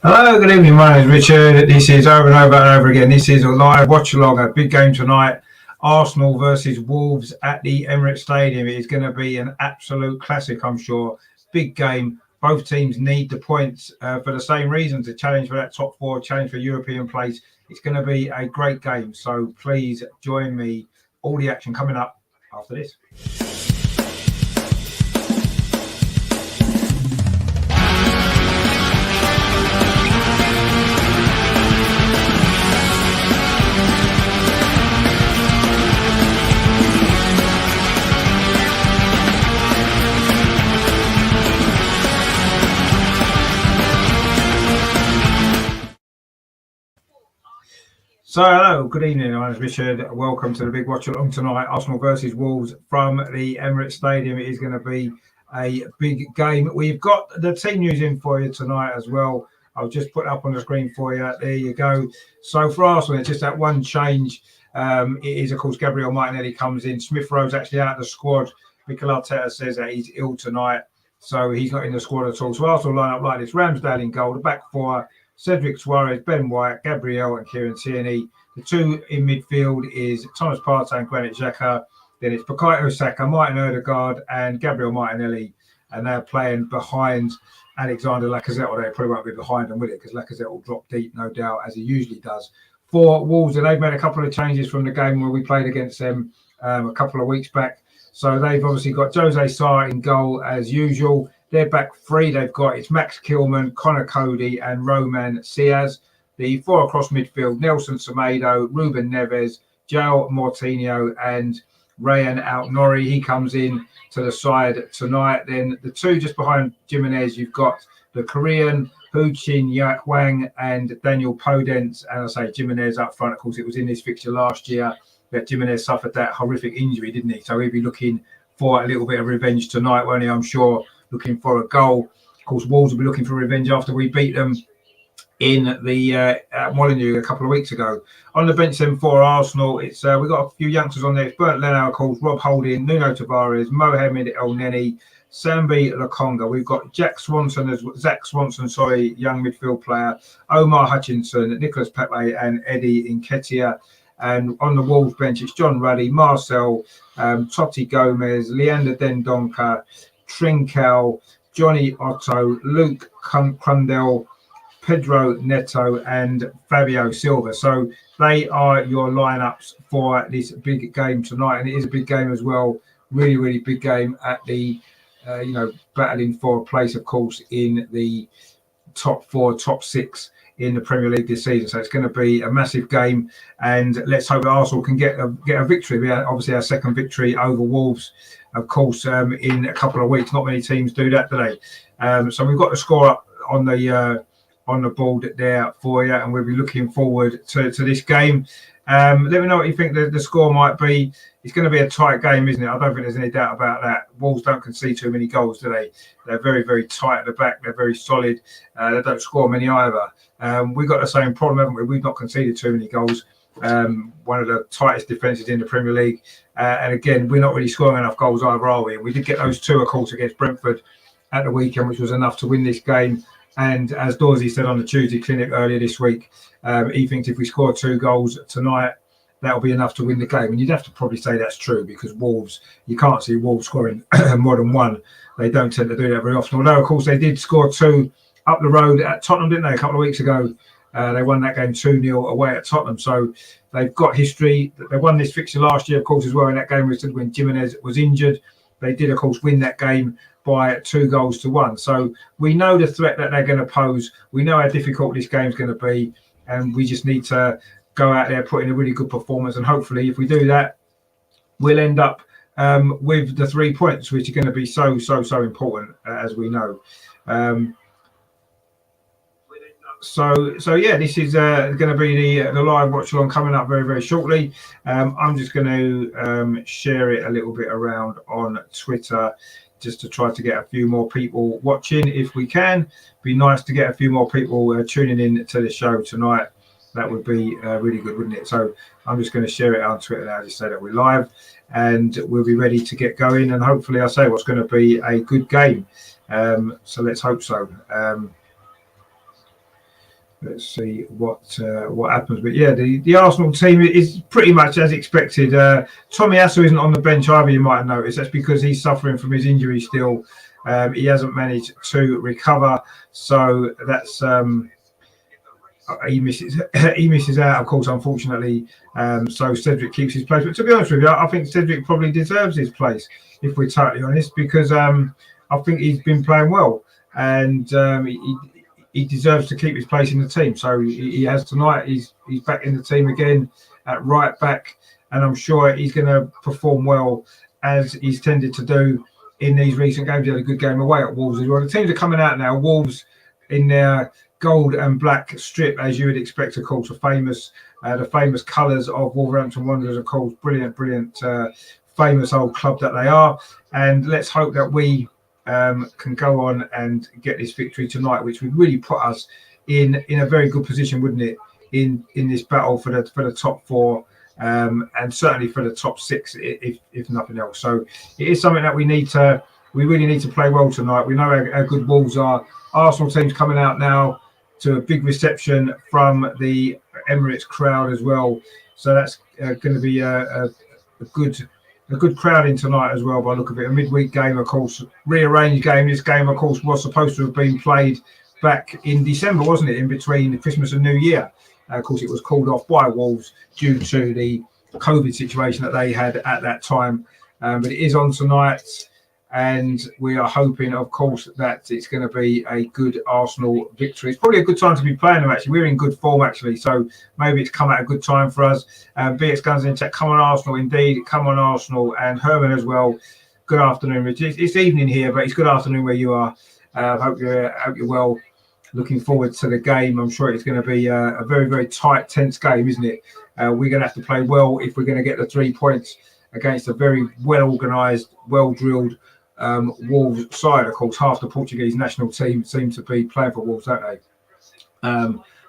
Hello, good evening. My name is Richard. This is over and over and over again. This is a live watch-along, a big game tonight. Arsenal versus Wolves at the Emirates Stadium. It is going to be an absolute classic, I'm sure. Big game. Both teams need the points for the same reason, to challenge for that top four, challenge for European place. It's going to be a great game. So please join me. All the action coming up after this. So hello, good evening. My name is Richard. Welcome to the big watch along tonight. Arsenal versus Wolves from the Emirates Stadium. It is going to be a big game. We've got the team news in for you tonight as well. I'll just put it up on the screen for you. There you go. So for Arsenal, it's just that one change. It is, of course, Gabriel Martinelli comes in. Smith Rowe's actually out of the squad. Mikel Arteta says that he's ill tonight, so he's not in the squad at all. So Arsenal line up like this: Ramsdale in goal, the back four, Cedric Suarez, Ben White, Gabriel and Kieran Tierney. The two in midfield is Thomas Partey and Granit Xhaka. Then it's Bukayo Saka, Martin Odegaard and Gabriel Martinelli. And they're playing behind Alexander Lacazette, or they probably won't be behind them with it because Lacazette will drop deep, no doubt, as he usually does. For Wolves, and they've made a couple of changes from the game where we played against them a couple of weeks back. So they've obviously got Jose Sarr in goal as usual. Their back three they've got, it's Max Kilman, Connor Cody and Roman Ciaz. The four across midfield, Nelson Semedo, Ruben Neves, João Moutinho and Rayan Aït-Nouri. He comes in to the side tonight. Then the two just behind Jimenez, you've got the Korean, Hu Chin Yak Wang and Daniel Podence. And I say Jimenez up front. Of course, it was in this fixture last year that Jimenez suffered that horrific injury, didn't he? So he'll be looking for a little bit of revenge tonight, won't he? I'm sure, looking for a goal. Of course, Wolves will be looking for revenge after we beat them in the Molineux a couple of weeks ago. On the bench then for Arsenal, it's we've got a few youngsters on there. It's Bernd Leno, of course, Rob Holding, Nuno Tavares, Mohamed Elneny, Sambi Lokonga. We've got Zach Swanson, young midfield player, Omar Hutchinson, Nicholas Pepe and Eddie Nketiah. And on the Wolves bench, it's John Ruddy, Marcel, Totti Gomez, Leander Dendoncker, Trinkel, Johnny Otto, Luke Crundell, Pedro Neto and Fabio Silva. So they are your lineups for this big game tonight, and it is a big game as well. Really, really big game at the battling for a place, of course, in the top four, top six in the Premier League this season. So it's going to be a massive game, and let's hope that Arsenal can get a victory. We had obviously our second victory over Wolves, of course, in a couple of weeks. Not many teams do that, do they? So we've got the score up on the board there for you, and we'll be looking forward to this game. Let me know what you think the score might be. It's going to be a tight game, isn't it? I don't think there's any doubt about that. Wolves don't concede too many goals, do they? They're very, very tight at the back. They're very solid. They don't score many either. We've got the same problem, haven't we? We've not conceded too many goals. One of the tightest defences in the Premier League. And again, we're not really scoring enough goals either, are we? And we did get those two, of course, against Brentford at the weekend, which was enough to win this game. And as Dorsey said on the Tuesday clinic earlier this week, he thinks if we score 2 goals tonight, that'll be enough to win the game. And you'd have to probably say that's true, because Wolves, you can't see Wolves scoring more than 1. They don't tend to do that very often. Although, of course, they did score 2 up the road at Tottenham, didn't they, a couple of weeks ago? They won that game 2-0 away at Tottenham. So they've got history. They won this fixture last year, of course, as well. In that game when Jimenez was injured, they did, of course, win that game by 2-1. So we know the threat that they're going to pose. We know how difficult this game's going to be, and we just need to go out there, put in a really good performance, and hopefully, if we do that, we'll end up with the 3 points, which are going to be so important, as we know. So yeah, this is going to be the live watch along coming up very, very shortly. I'm just going to share it a little bit around on Twitter, just to try to get a few more people watching if we can. Be nice to get a few more people tuning in to the show tonight. That would be really good, wouldn't it? So I'm just going to share it on Twitter now, just say that we're live, and we'll be ready to get going. And hopefully, I say what's going to be a good game. So let's hope so. let's see what happens. But yeah, the Arsenal team is pretty much as expected. Tommy Asu isn't on the bench either, you might have noticed. That's because he's suffering from his injury still. He hasn't managed to recover, so that's he misses out, of course, unfortunately. So Cedric keeps his place. But to be honest with you, I think Cedric probably deserves his place, if we're totally honest, because I think he's been playing well, and he deserves to keep his place in the team. So he has tonight. He's back in the team again at right back, and I'm sure he's going to perform well, as he's tended to do in these recent games. He had a good game away at Wolves as well. The teams are coming out now. Wolves in their gold and black strip, as you would expect, of course, the famous colours of Wolverhampton Wanderers, of course. Brilliant, famous old club that they are. And let's hope that we can go on and get this victory tonight, which would really put us in a very good position, wouldn't it, in this battle for the top four, and certainly for the top six, if nothing else. So it is something that we really need to play well tonight. We know how good Wolves are. Arsenal team's coming out now to a big reception from the Emirates crowd as well. So that's going to be a good crowding tonight as well, by the look of it. A midweek game, of course, rearranged game. This game, of course, was supposed to have been played back in December, wasn't it, in between Christmas and New Year. Of course, it was called off by Wolves due to the COVID situation that they had at that time. But it is on tonight, and we are hoping, of course, that it's going to be a good Arsenal victory. It's probably a good time to be playing them, actually. We're in good form, actually, so maybe it's come at a good time for us. BX Guns in chat, come on Arsenal, indeed, come on Arsenal, and Herman as well. Good afternoon, Richard. It's evening here, but it's good afternoon where you are. Hope you're well. Looking forward to the game. I'm sure it's going to be a very, very tight, tense game, isn't it? We're going to have to play well if we're going to get the 3 points against a very well-organised, well-drilled Wolves side. Of course, half the Portuguese national team seem to be playing for Wolves, don't they?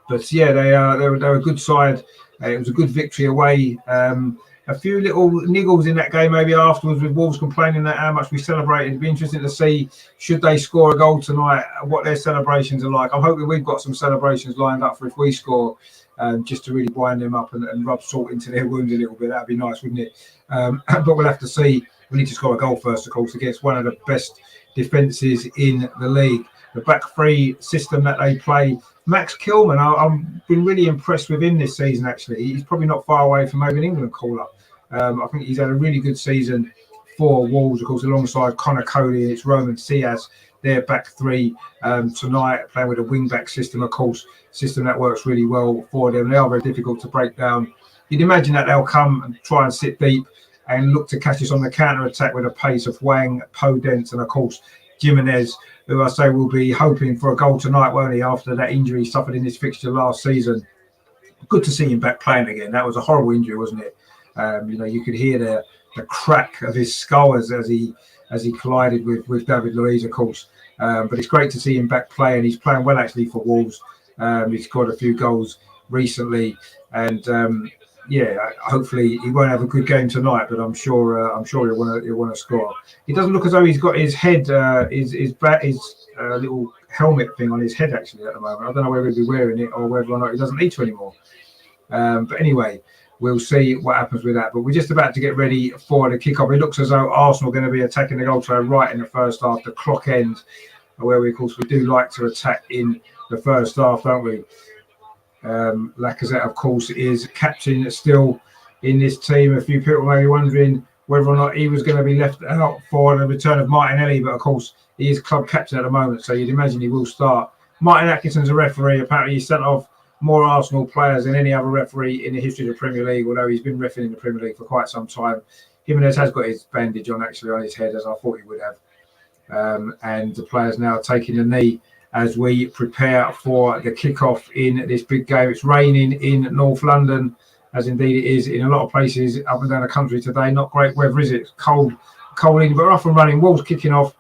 But yeah, they're a good side. It was a good victory away. A few little niggles in that game maybe afterwards, with Wolves complaining that how much we celebrated. It'd be interesting to see, should they score a goal tonight, what their celebrations are like. I'm hoping we've got some celebrations lined up for if we score, just to really wind them up and rub salt into their wounds a little bit. That'd be nice, wouldn't it? But we'll have to see. We need to score a goal first, of course, against one of the best defences in the league. The back three system that they play. Max Kilman, I've been really impressed with him this season, actually. He's probably not far away from maybe an England call-up. I think he's had a really good season for Wolves, of course, alongside Connor Cody, and it's Roman Ciaz, their back three tonight, playing with a wing-back system, of course, system that works really well for them. They are very difficult to break down. You'd imagine that they'll come and try and sit deep and look to catch us on the counter-attack with the pace of Wang, Podence, and, of course, Jimenez, who I say will be hoping for a goal tonight, won't he, after that injury he suffered in his fixture last season. Good to see him back playing again. That was a horrible injury, wasn't it? You could hear the crack of his skull as he collided with David Luiz, of course. But it's great to see him back playing. He's playing well, actually, for Wolves. He's scored a few goals recently, and hopefully he won't have a good game tonight. But I'm sure he'll want to score. He doesn't look as though he's got his head, his little helmet thing on his head actually at the moment. I don't know whether he'll be wearing it or whether or not he doesn't need to anymore. But anyway, we'll see what happens with that. But we're just about to get ready for the kickoff. It looks as though Arsenal are going to be attacking the goal to our right in the first half, the clock end, where we, of course, we do like to attack in the first half, don't we? Lacazette, of course, is captain still in this team. A few people may be wondering whether or not he was going to be left out for the return of Martinelli, but of course he is club captain at the moment, so you'd imagine he will start. Martin Atkinson's a referee. Apparently he sent off more Arsenal players than any other referee in the history of the Premier League, although he's been reffing in the Premier League for quite some time. Jimenez has got his bandage on, actually, on his head, as I thought he would have. And the players now taking the knee as we prepare for the kickoff in this big game. It's raining in North London, as indeed it is in a lot of places up and down the country today. Not great weather, is it? It's cold in, but we're off and running. Wolves kicking off.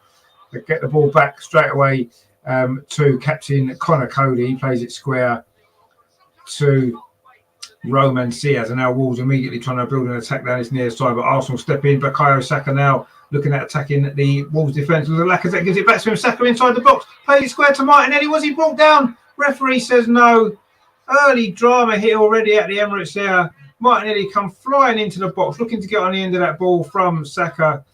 They get the ball back straight away to captain Connor Cody. He plays it square to Roman Ciaz, and now Wolves immediately trying to build an attack down his near side, but Arsenal step in. Bukayo Saka now looking at attacking the Wolves defence. Lacazette gives it back to him. Saka inside the box, plays it square to Martinelli. Was he brought down? Referee says no. Early drama here already at the Emirates there. Martinelli come flying into the box, looking to get on the end of that ball from Saka.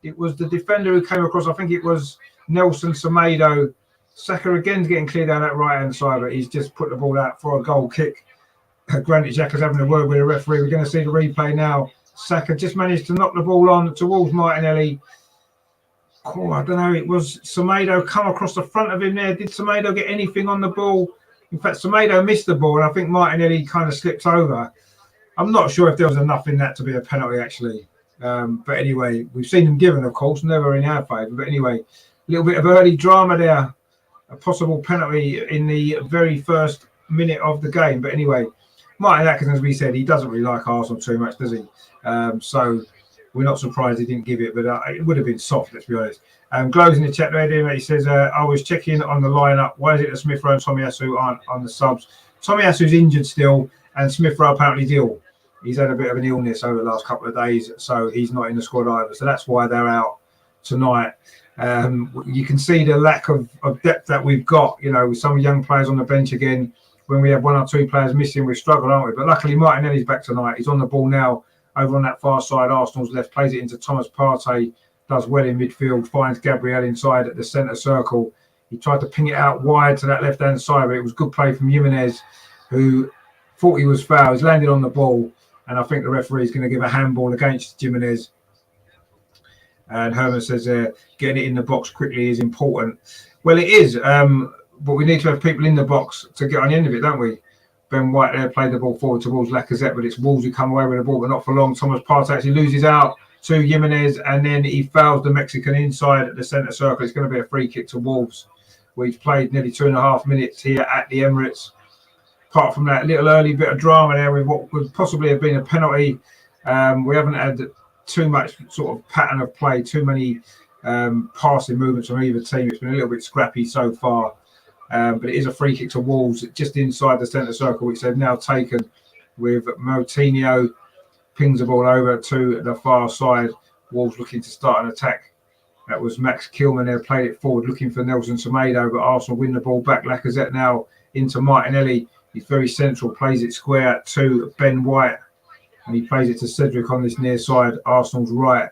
It was the defender who came across. I think it was Nelson Semedo. Saka again's getting clear down that right-hand side, but he's just put the ball out for a goal kick. Granted, Xhaka's having a word with the referee. We're going to see the replay now. Saka just managed to knock the ball on towards Martinelli. Oh, I don't know. It was Semedo come across the front of him there. Did Semedo get anything on the ball? In fact, Semedo missed the ball, and I think Martinelli kind of slipped over. I'm not sure if there was enough in that to be a penalty, actually. But anyway, we've seen them given, of course, never in our favour. But anyway, a little bit of early drama there. A possible penalty in the very first minute of the game. But anyway, Martin Atkinson, as we said, he doesn't really like Arsenal too much, does he? So we're not surprised he didn't give it, but it would have been soft, let's be honest. Glows in the chat there, he says, I was checking on the lineup. Why is it that Smith Rowe and Tomiyasu aren't on the subs? Tomiyasu's injured still, and Smith Rowe apparently ill. He's had a bit of an illness over the last couple of days, so he's not in the squad either. So that's why they're out tonight. You can see the lack of depth that we've got, you know, with some young players on the bench again. When we have one or two players missing, we struggle, aren't we? But luckily, Martinelli's back tonight. He's on the ball now over on that far side. Arsenal's left, plays it into Thomas Partey, does well in midfield, finds Gabriel inside at the centre circle. He tried to ping it out wide to that left-hand side, but it was good play from Jimenez, who thought he was fouled. He's landed on the ball, and I think the referee is going to give a handball against Jimenez. And Herman says getting it in the box quickly is important. Well, it is, but we need to have people in the box to get on the end of it, don't we? Ben White there played the ball forward towards Lacazette, but it's Wolves who come away with the ball, but not for long. Thomas Partey actually loses out to Jimenez, and then he fouls the Mexican inside at the centre circle. It's going to be a free kick to Wolves. We've played nearly 2.5 minutes here at the Emirates. Apart from that little early bit of drama there with what would possibly have been a penalty, we haven't had too much sort of pattern of play, too many passing movements from either team. It's been a little bit scrappy so far. But it is a free kick to Wolves just inside the centre circle, which they've now taken with Moutinho. Pings the ball over to the far side. Wolves looking to start an attack. That was Max Kilman there, played it forward, looking for Nelson Semedo, but Arsenal win the ball back. Lacazette now into Martinelli. He's very central, plays it square to Ben White, and he plays it to Cedric on this near side. Arsenal's right.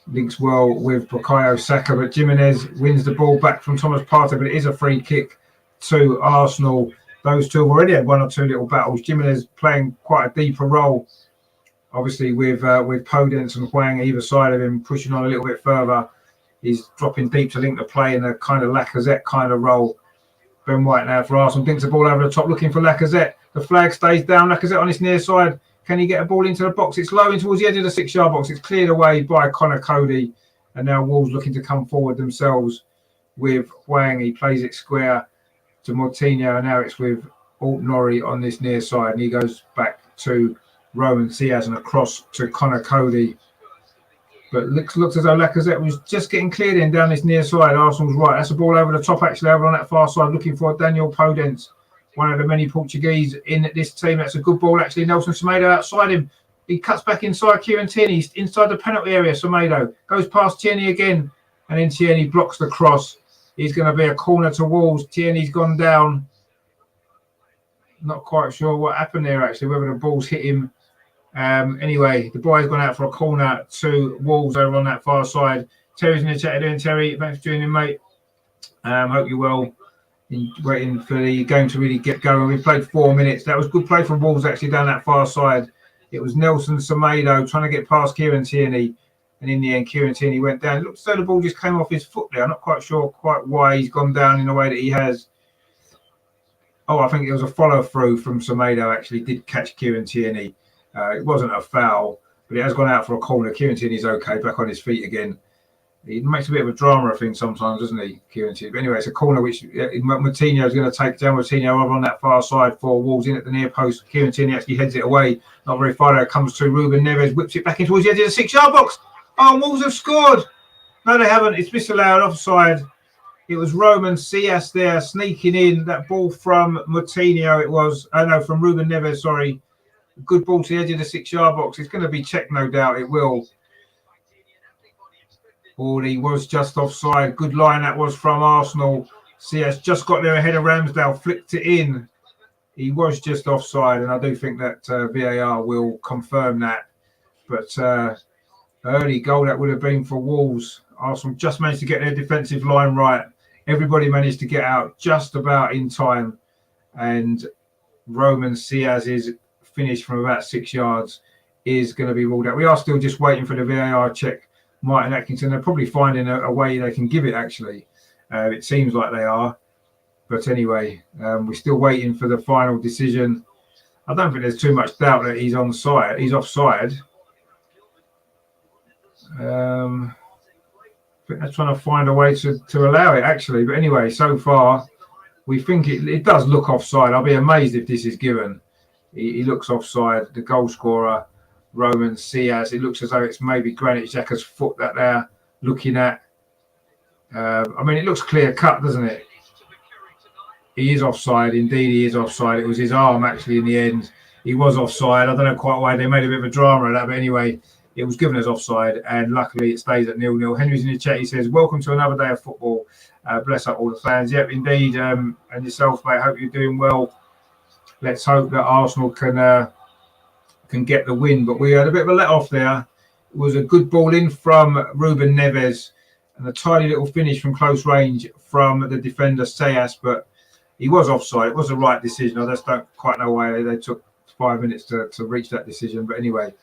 Links well with Bukayo Saka, but Jimenez wins the ball back from Thomas Partey, but it is a free kick to Arsenal. Those two have already had one or two little battles. Jimenez playing quite a deeper role, obviously with Podence and Hwang either side of him, pushing on a little bit further. He's dropping deep to link the play in a kind of Lacazette kind of role. Ben White now for Arsenal, dinks the ball over the top, looking for Lacazette. The flag stays down. Lacazette on his near side. Can he get a ball into the box? It's low in towards the edge of the 6-yard box. It's cleared away by Connor Cody. And now Wolves looking to come forward themselves with Hwang. He plays it square to Moutinho. And now it's with Alt-Norrie on this near side. And he goes back to Roman Diaz and across to Connor Cody. But looks as though Lacazette was just getting cleared in down this near side. Arsenal's right. That's a ball over the top, actually, over on that far side, looking for Daniel Podence. One of the many Portuguese in this team. That's a good ball, actually. Nelson Semedo outside him. He cuts back inside Kieran Tierney. Inside the penalty area, Semedo. Goes past Tierney again. And then Tierney blocks the cross. He's going to be a corner to Wolves. Tierney's gone down. Not quite sure what happened there, actually, whether the ball's hit him. Anyway, the boy's gone out for a corner to Wolves over on that far side. Terry's in the chat doing. Terry, thanks for joining, mate. Hope you're well. Waiting for the game to really get going. We played 4 minutes. That was good play from Wolves actually down that far side. It was Nelson Semedo trying to get past Kieran Tierney, and in the end Kieran Tierney went down. It looks as though the ball just came off his foot there. I'm not quite sure quite why he's gone down in the way that he has. Oh, I think it was a follow through from Semedo. Actually did catch Kieran Tierney. It wasn't a foul, but it has gone out for a corner. Kieran Tierney's okay, back on his feet again. He makes a bit of a drama of things sometimes, doesn't he, Kieran Tierney? But anyway, it's a corner which Moutinho is going to take down. Moutinho over on that far side for Wolves in at the near post. Kieran Tierney actually heads it away. Not very far there. It comes to Ruben Neves, whips it back in towards the edge of the 6-yard box. Oh, Wolves have scored. No, they haven't. It's disallowed offside. It was Roman Diaz there sneaking in. That ball from Moutinho, it was. From Ruben Neves, sorry. Good ball to the edge of the 6-yard box. It's going to be checked, no doubt. It will. Oh, he was just offside. Good line that was from Arsenal. Diaz just got there ahead of Ramsdale, flicked it in. he was just offside, and I do think that VAR will confirm that. But early goal that would have been for Wolves. Arsenal just managed to get their defensive line right. Everybody managed to get out just about in time, and Roman Ciaz's finish from about 6 yards is going to be ruled out. We are still just waiting for the VAR check. Martin Atkinson, they're probably finding a way they can give it, actually. It seems like they are. But anyway, we're still waiting for the final decision. I don't think there's too much doubt that he's onside. He's offside. I think they're trying to find a way to allow it, actually. But anyway, so far, we think it does look offside. I'll be amazed if this is given. He looks offside. The goal scorer, Roman Ciaz. It looks as though it's maybe Granit Xhaka's foot that they're looking at. I mean, it looks clear cut, doesn't it? He is offside. Indeed, he is offside. It was his arm, actually, in the end. He was offside. I don't know quite why they made a bit of a drama of that, but anyway, it was given as offside, and luckily it stays at 0-0. Henry's in the chat. He says, welcome to another day of football. Bless up all the fans. Yep, indeed. And yourself, mate. Hope you're doing well. Let's hope that Arsenal can get the win. But we had a bit of a let-off there. It was a good ball in from Ruben Neves and a tiny little finish from close range from the defender, Sayas, but he was offside. It was the right decision. I just don't quite know why they took 5 minutes to reach that decision. But anyway,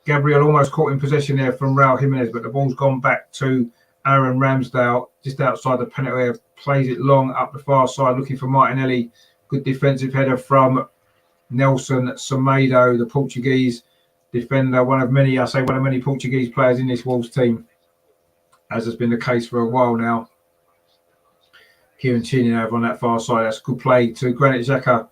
Gabriel almost caught in possession there from Raul Jimenez, but the ball's gone back to Aaron Ramsdale just outside the penalty area. Plays it long up the far side, looking for Martinelli. Good defensive header from Nelson Semedo, the Portuguese defender. One of many Portuguese players in this Wolves team, as has been the case for a while now. Kieran Tierney over on that far side. That's good play to Granit Xhaka.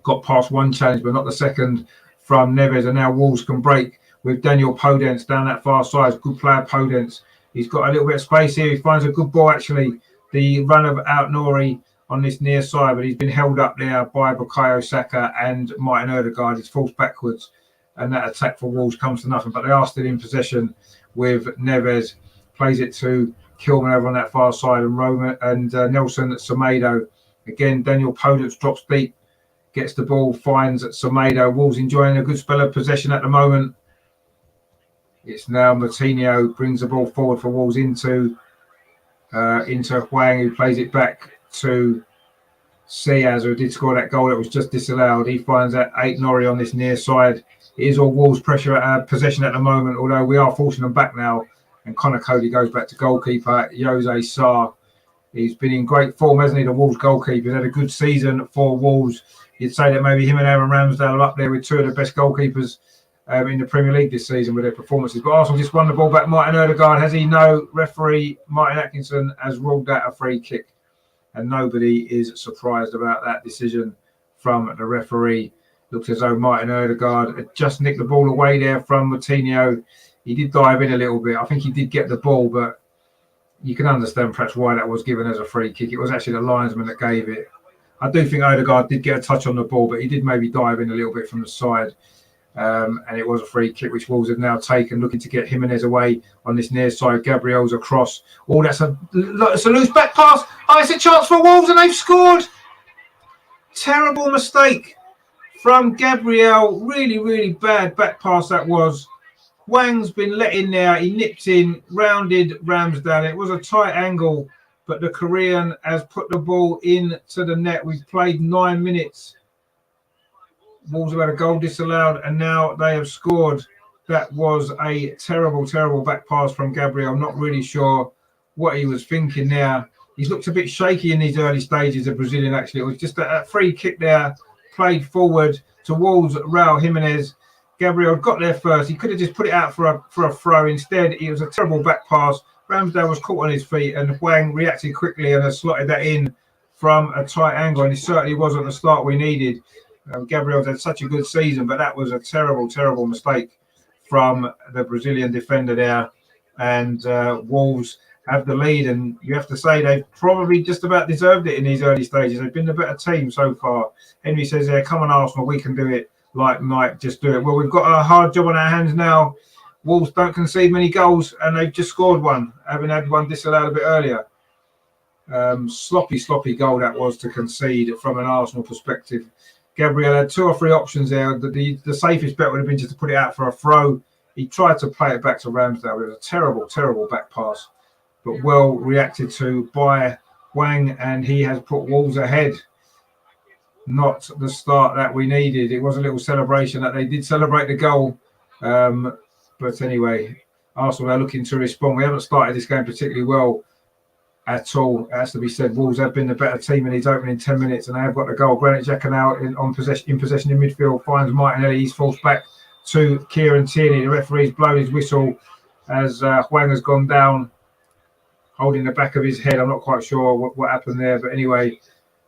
Got past one challenge, but not the second from Neves. And now Wolves can break with Daniel Podence down that far side. Good player, Podence. He's got a little bit of space here. He finds a good ball, actually. The run of Out-Nouri on this near side, but he's been held up there by Bukayo Saka and Martin Odegaard. He's forced backwards, and that attack for Wolves comes to nothing. But they are still in possession with Neves. Plays it to Kilman over on that far side, and Roma and Nelson Semedo. Again, Daniel Podence drops deep, gets the ball, finds Semedo. Wolves enjoying a good spell of possession at the moment. It's now Martinho brings the ball forward for Wolves into Hwang, who plays it back to Ciaz, who did score that goal that was just disallowed. He finds that Ait-Nouri on this near side. It is all Wolves pressure at possession at the moment, although we are forcing them back now. And Connor Cody goes back to goalkeeper Jose Sarr. He's been in great form, hasn't he? The Wolves goalkeeper. He's had a good season for Wolves. You'd say that maybe him and Aaron Ramsdale are up there with two of the best goalkeepers in the Premier League this season with their performances. But Arsenal just won the ball back. Martin Odegaard, has he? No. Referee Martin Atkinson has ruled that a free kick. And nobody is surprised about that decision from the referee. Looks as though Martin Odegaard had just nicked the ball away there from Martinho. He did dive in a little bit. I think he did get the ball, but you can understand perhaps why that was given as a free kick. It was actually the linesman that gave it. I do think Odegaard did get a touch on the ball, but he did maybe dive in a little bit from the side. And it was a free kick, which Wolves have now taken, looking to get Jimenez away on this near side. Gabriel's across. Oh, that's a loose back pass. Oh, it's a chance for Wolves, and they've scored. Terrible mistake from Gabriel. Really, really bad back pass that was. Wang's been let in there. He nipped in, rounded Ramsdale. It was a tight angle, but the Korean has put the ball into the net. We've played 9 minutes. Wolves have had a goal disallowed, and now they have scored. That was a terrible, terrible back pass from Gabriel. I'm not really sure what he was thinking there. He's looked a bit shaky in these early stages of Brazilian, actually. It was just a free kick there, played forward towards Raul Jimenez. Gabriel got there first. He could have just put it out for a throw. Instead, it was a terrible back pass. Ramsdale was caught on his feet, and Hwang reacted quickly and has slotted that in from a tight angle, and it certainly wasn't the start we needed. Gabriel's had such a good season, but that was a terrible, terrible mistake from the Brazilian defender there. And Wolves have the lead, and you have to say they've probably just about deserved it in these early stages. They've been the better team so far. Henry says there, come on Arsenal, we can do it. Like Nike, just do it. Well, we've got a hard job on our hands now. Wolves don't concede many goals, and they've just scored one, having had one disallowed a bit earlier. Sloppy goal that was to concede from an Arsenal perspective. Gabriel had 2 or 3 options there. The safest bet would have been just to put it out for a throw. He tried to play it back to Ramsdale. It was a terrible back pass, but well reacted to by Wang, and he has put Wolves ahead. Not the start that we needed. It was a little celebration that they did celebrate the goal. But anyway, Arsenal are looking to respond. We haven't started this game particularly well at all. It has to be said, Wolves have been the better team in these opening 10 minutes, and they have got the goal. Granit Xhaka now in possession in midfield, finds Martinelli. He's forced back to Kieran Tierney. The referee's blown his whistle as Hwang has gone down, holding the back of his head. I'm not quite sure what happened there, but anyway,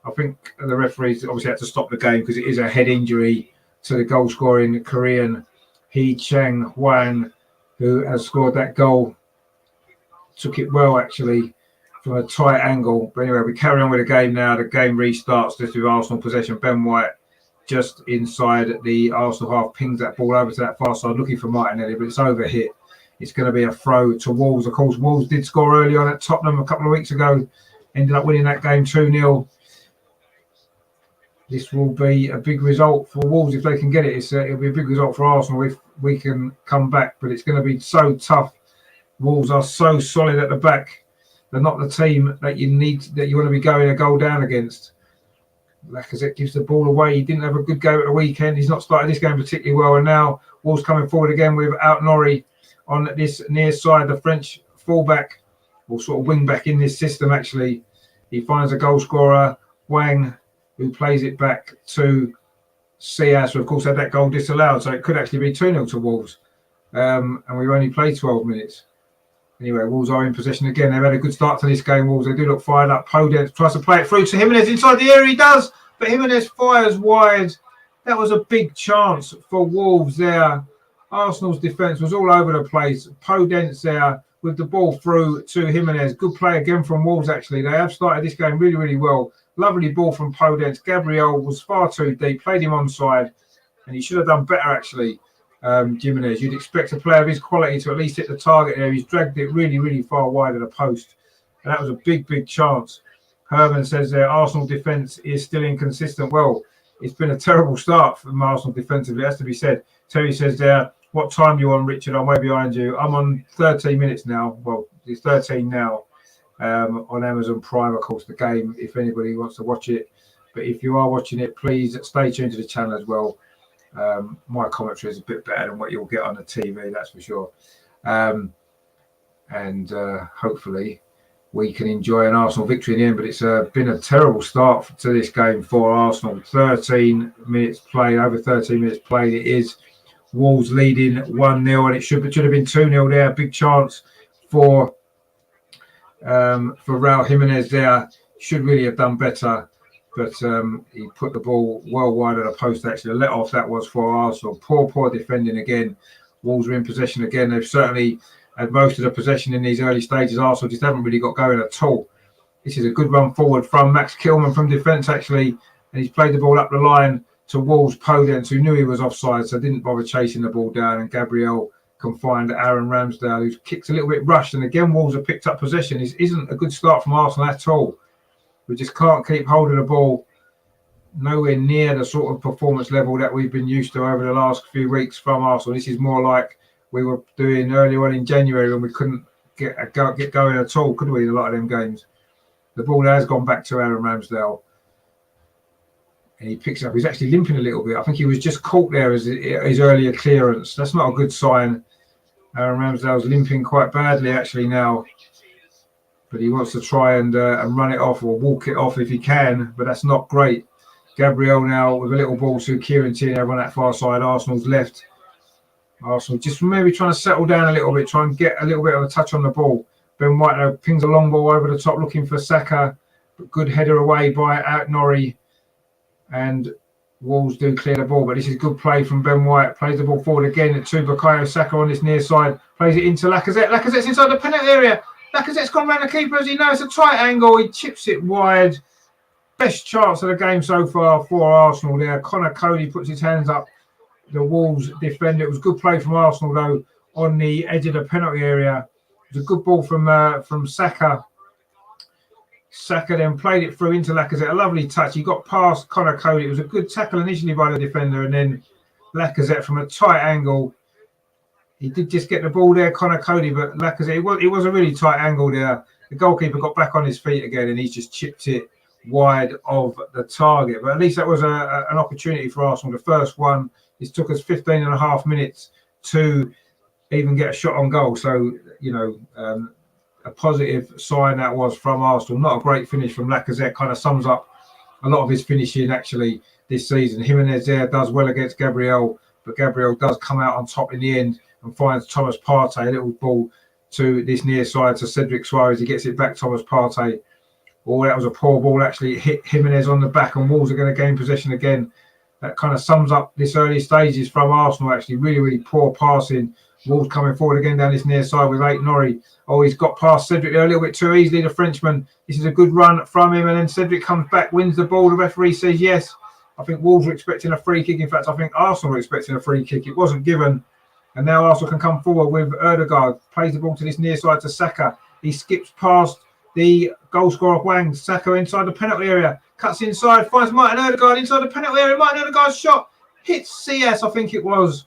I think the referees obviously had to stop the game because it is a head injury to the goal-scoring Korean Hee Chang Hwang, who has scored that goal. Took it well, actually, from a tight angle. But anyway, we carry on with the game now. The game restarts just with Arsenal possession. Ben White just inside the Arsenal half pings that ball over to that far side, looking for Martinelli, but it's overhit. It's going to be a throw to Wolves. Of course, Wolves did score early on at Tottenham a couple of weeks ago. Ended up winning that game 2-0. This will be a big result for Wolves if they can get it. It'll be a big result for Arsenal if we can come back, but it's going to be so tough. Wolves are so solid at the back. They're not the team that you want to be going a goal down against. Lacazette gives the ball away. He didn't have a good go at the weekend. He's not started this game particularly well, and now Wolves coming forward again with Out-Norrie on this near side. The French fullback, or sort of wing back in this system, actually. He finds a goal scorer, Wang, who plays it back to Sias, who of course had that goal disallowed, so it could actually be 2-0 to Wolves. And we've only played 12 minutes. Anyway, Wolves are in possession again. They've had a good start to this game, Wolves. They do look fired up. Podence tries to play it through to Jimenez inside the area. He does, but Jimenez fires wide. That was a big chance for Wolves there. Arsenal's defence was all over the place. Podence there with the ball through to Jimenez. Good play again from Wolves, actually. They have started this game really well. Lovely ball from Podence. Gabriel was far too deep, played him onside, and he should have done better, actually. Jimenez, you'd expect a player of his quality to at least hit the target there. He's dragged it really far wide of the post, and that was a big chance. Herman says there, Arsenal defence is still inconsistent. Well, it's been a terrible start from Arsenal defensively, it has to be said. Terry says there, what time are you on, Richard? I'm way behind you. I'm on 13 minutes now. Well, it's 13 now on Amazon Prime, of course, the game, if anybody wants to watch it. But if you are watching it, please stay tuned to the channel as well. My commentary is a bit better than what you'll get on the TV, that's for sure. And hopefully we can enjoy an Arsenal victory in the end. But it's been a terrible start to this game for Arsenal. 13 minutes played, over 13 minutes played. It is Wolves leading 1-0, and it should have been 2-0 there. Big chance for Raul Jimenez there. Should really have done better. But he put the ball well wide of the post, actually. A let-off that was for Arsenal. Poor defending again. Wolves are in possession again. They've certainly had most of the possession in these early stages. Arsenal just haven't really got going at all. This is a good run forward from Max Kilman from defence, actually. And he's played the ball up the line to Wolves' Podence, who knew he was offside, so didn't bother chasing the ball down. And Gabriel can find Aaron Ramsdale, who's kicked a little bit rushed. And again, Wolves have picked up possession. This isn't a good start from Arsenal at all. We just can't keep holding the ball. Nowhere near the sort of performance level that we've been used to over the last few weeks from Arsenal. This is more like we were doing earlier on in January when we couldn't get going at all, could we, in a lot of them games? The ball has gone back to Aaron Ramsdale. And he picks it up. He's actually limping a little bit. I think he was just caught there as his earlier clearance. That's not a good sign. Aaron Ramsdale's limping quite badly, actually, now. But he wants to try and run it off or walk it off if he can, but that's not great. Gabriel now with a little ball to Kieran Tierney over on that far side. Arsenal's left. Arsenal just maybe trying to settle down a little bit, try and get a little bit of a touch on the ball. Ben White now pings a long ball over the top looking for Saka. But good header away by Out-Norrie. And Wolves do clear the ball, but this is good play from Ben White. Plays the ball forward again to Bukayo Saka on this near side. Plays it into Lacazette. Lacazette's inside the penalty area. Lacazette's gone round the keeper as he knows it's a tight angle. He chips it wide. Best chance of the game so far for Arsenal there. Connor Cody puts his hands up. The Wolves defender. It was good play from Arsenal though on the edge of the penalty area. It was a good ball from Saka. Saka then played it through into Lacazette. A lovely touch. He got past Connor Cody. It was a good tackle initially by the defender, and then Lacazette from a tight angle. He did just get the ball there, Connor Cody, but Lacazette, it was a really tight angle there. The goalkeeper got back on his feet again, and he's just chipped it wide of the target. But at least that was an opportunity for Arsenal. The first one, it took us 15 and a half minutes to even get a shot on goal. So, you know, a positive sign that was from Arsenal. Not a great finish from Lacazette. Kind of sums up a lot of his finishing actually this season. Jimenez there does well against Gabriel, but Gabriel does come out on top in the end and finds Thomas Partey, a little ball to this near side to Cedric Suarez. He gets it back, Thomas Partey. Oh, that was a poor ball actually. It hit Jimenez on the back, and Wolves are going to gain possession again. That kind of sums up this early stages from Arsenal actually. Really, really poor passing. Wolves coming forward again down this near side with Aït-Nouri. Oh, he's got past Cedric there a little bit too easily, the Frenchman. This is a good run from him, and then Cedric comes back, wins the ball. The referee says yes. I think Wolves were expecting a free kick. In fact, I think Arsenal were expecting a free kick. It wasn't given. And now Arsenal can come forward with Ødegaard. Plays the ball to this near side to Saka. He skips past the goal scorer Wang. Saka inside the penalty area. Cuts inside, finds Martin Ødegaard inside the penalty area. Martin Ødegaard's shot hits CS, I think it was.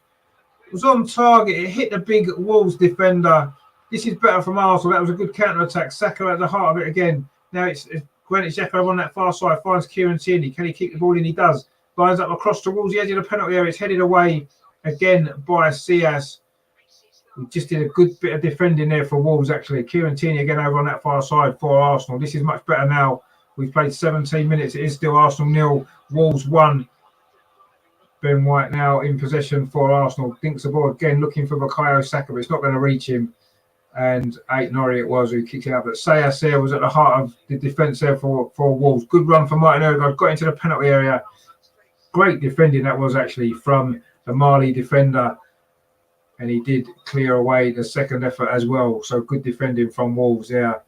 It was on target. It hit the big Wolves defender. This is better from Arsenal. That was a good counter-attack. Saka at the heart of it again. Now it's Granit Xhaka on that far side. Finds Kieran Tierney. Can he keep the ball in? He does. Lines up across towards the edge of the penalty area. It's headed away again by CS. We just did a good bit of defending there for Wolves, actually. Kieran Tierney again over on that far side for Arsenal. This is much better now. We've played 17 minutes. It is still Arsenal 0, Wolves 1. Ben White now in possession for Arsenal. Dinks the ball again, looking for Bukayo Saka, but it's not going to reach him. And Aït-Nouri it was who kicked it out. But Sayas there was at the heart of the defence there for Wolves. Good run from Martin Ødegaard. Got into the penalty area. Great defending that was actually from the Mali defender. And he did clear away the second effort as well. So good defending from Wolves there.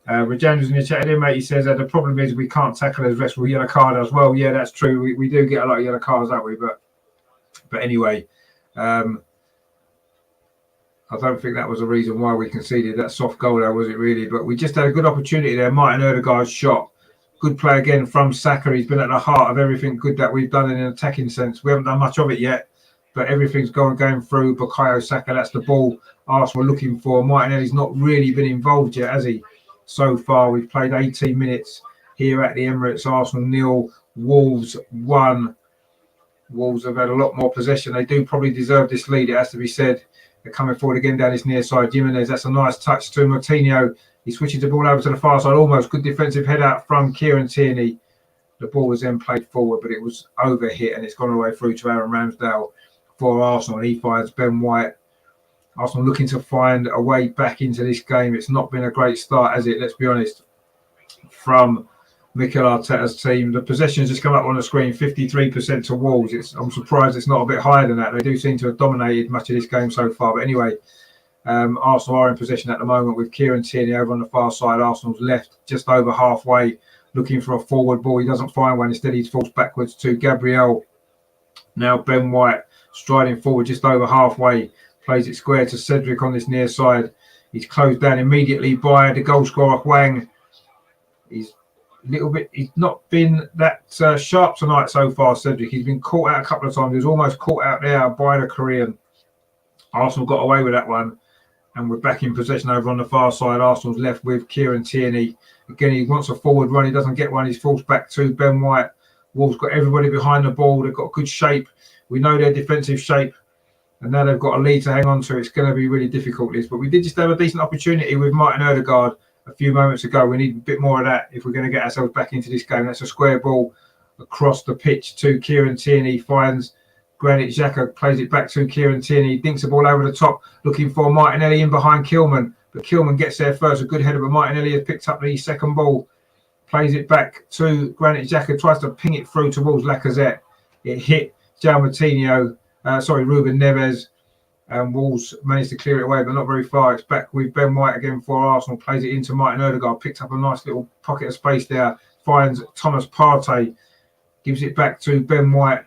Rajandra's in the chat here, mate. He says the problem is we can't tackle as rest with yellow card as well. Yeah, that's true. We do get a lot of yellow cards, don't we? But anyway, I don't think that was the reason why we conceded that soft goal there, was it really? But we just had a good opportunity there. Martin Ødegaard's shot. Good play again from Saka. He's been at the heart of everything good that we've done in an attacking sense. We haven't done much of it yet, but everything's going through Bukayo Saka. That's the ball Arsenal are looking for. Martinelli's not really been involved yet, has he? So far, we've played 18 minutes here at the Emirates. Arsenal 0, Wolves 1. Wolves have had a lot more possession. They do probably deserve this lead, it has to be said. They're coming forward again down this near side. Jimenez, that's a nice touch to Moutinho. He switches the ball over to the far side almost. Good defensive head out from Kieran Tierney. The ball was then played forward, but it was over hit and it's gone away through to Aaron Ramsdale for Arsenal. And he finds Ben White. Arsenal looking to find a way back into this game. It's not been a great start, has it? Let's be honest. From Mikel Arteta's team, the possessions just come up on the screen, 53% to Wolves. I'm surprised it's not a bit higher than that. They do seem to have dominated much of this game so far. But anyway, Arsenal are in possession at the moment with Kieran Tierney over on the far side. Arsenal's left just over halfway, looking for a forward ball. He doesn't find one. Instead, he falls backwards to Gabriel. Now Ben White striding forward just over halfway. Plays it square to Cedric on this near side. He's closed down immediately by the goal scorer Hwang. He's not been that sharp tonight so far, Cedric. He's been caught out a couple of times. He was almost caught out there by the Korean. Arsenal got away with that one. And we're back in possession over on the far side. Arsenal's left with Kieran Tierney. Again, he wants a forward run. He doesn't get one. He falls back to Ben White. Wolves got everybody behind the ball. They've got good shape. We know their defensive shape. And now they've got a lead to hang on to. It's going to be really difficult, this. But we did just have a decent opportunity with Martin Ødegaard a few moments ago. We need a bit more of that if we're going to get ourselves back into this game. That's a square ball across the pitch to Kieran Tierney. Finds Granit Xhaka, plays it back to Kieran Tierney. Dinks the ball over the top, looking for Martinelli in behind Kilman. But Kilman gets there first. A good header, but Martinelli has picked up the second ball. Plays it back to Granit Xhaka. Tries to ping it through towards Lacazette. It hit João Moutinho. Ruben Neves, and Wolves managed to clear it away, but not very far. It's back with Ben White again for Arsenal. Plays it into Martin Ødegaard. Picked up a nice little pocket of space there. Finds Thomas Partey. Gives it back to Ben White.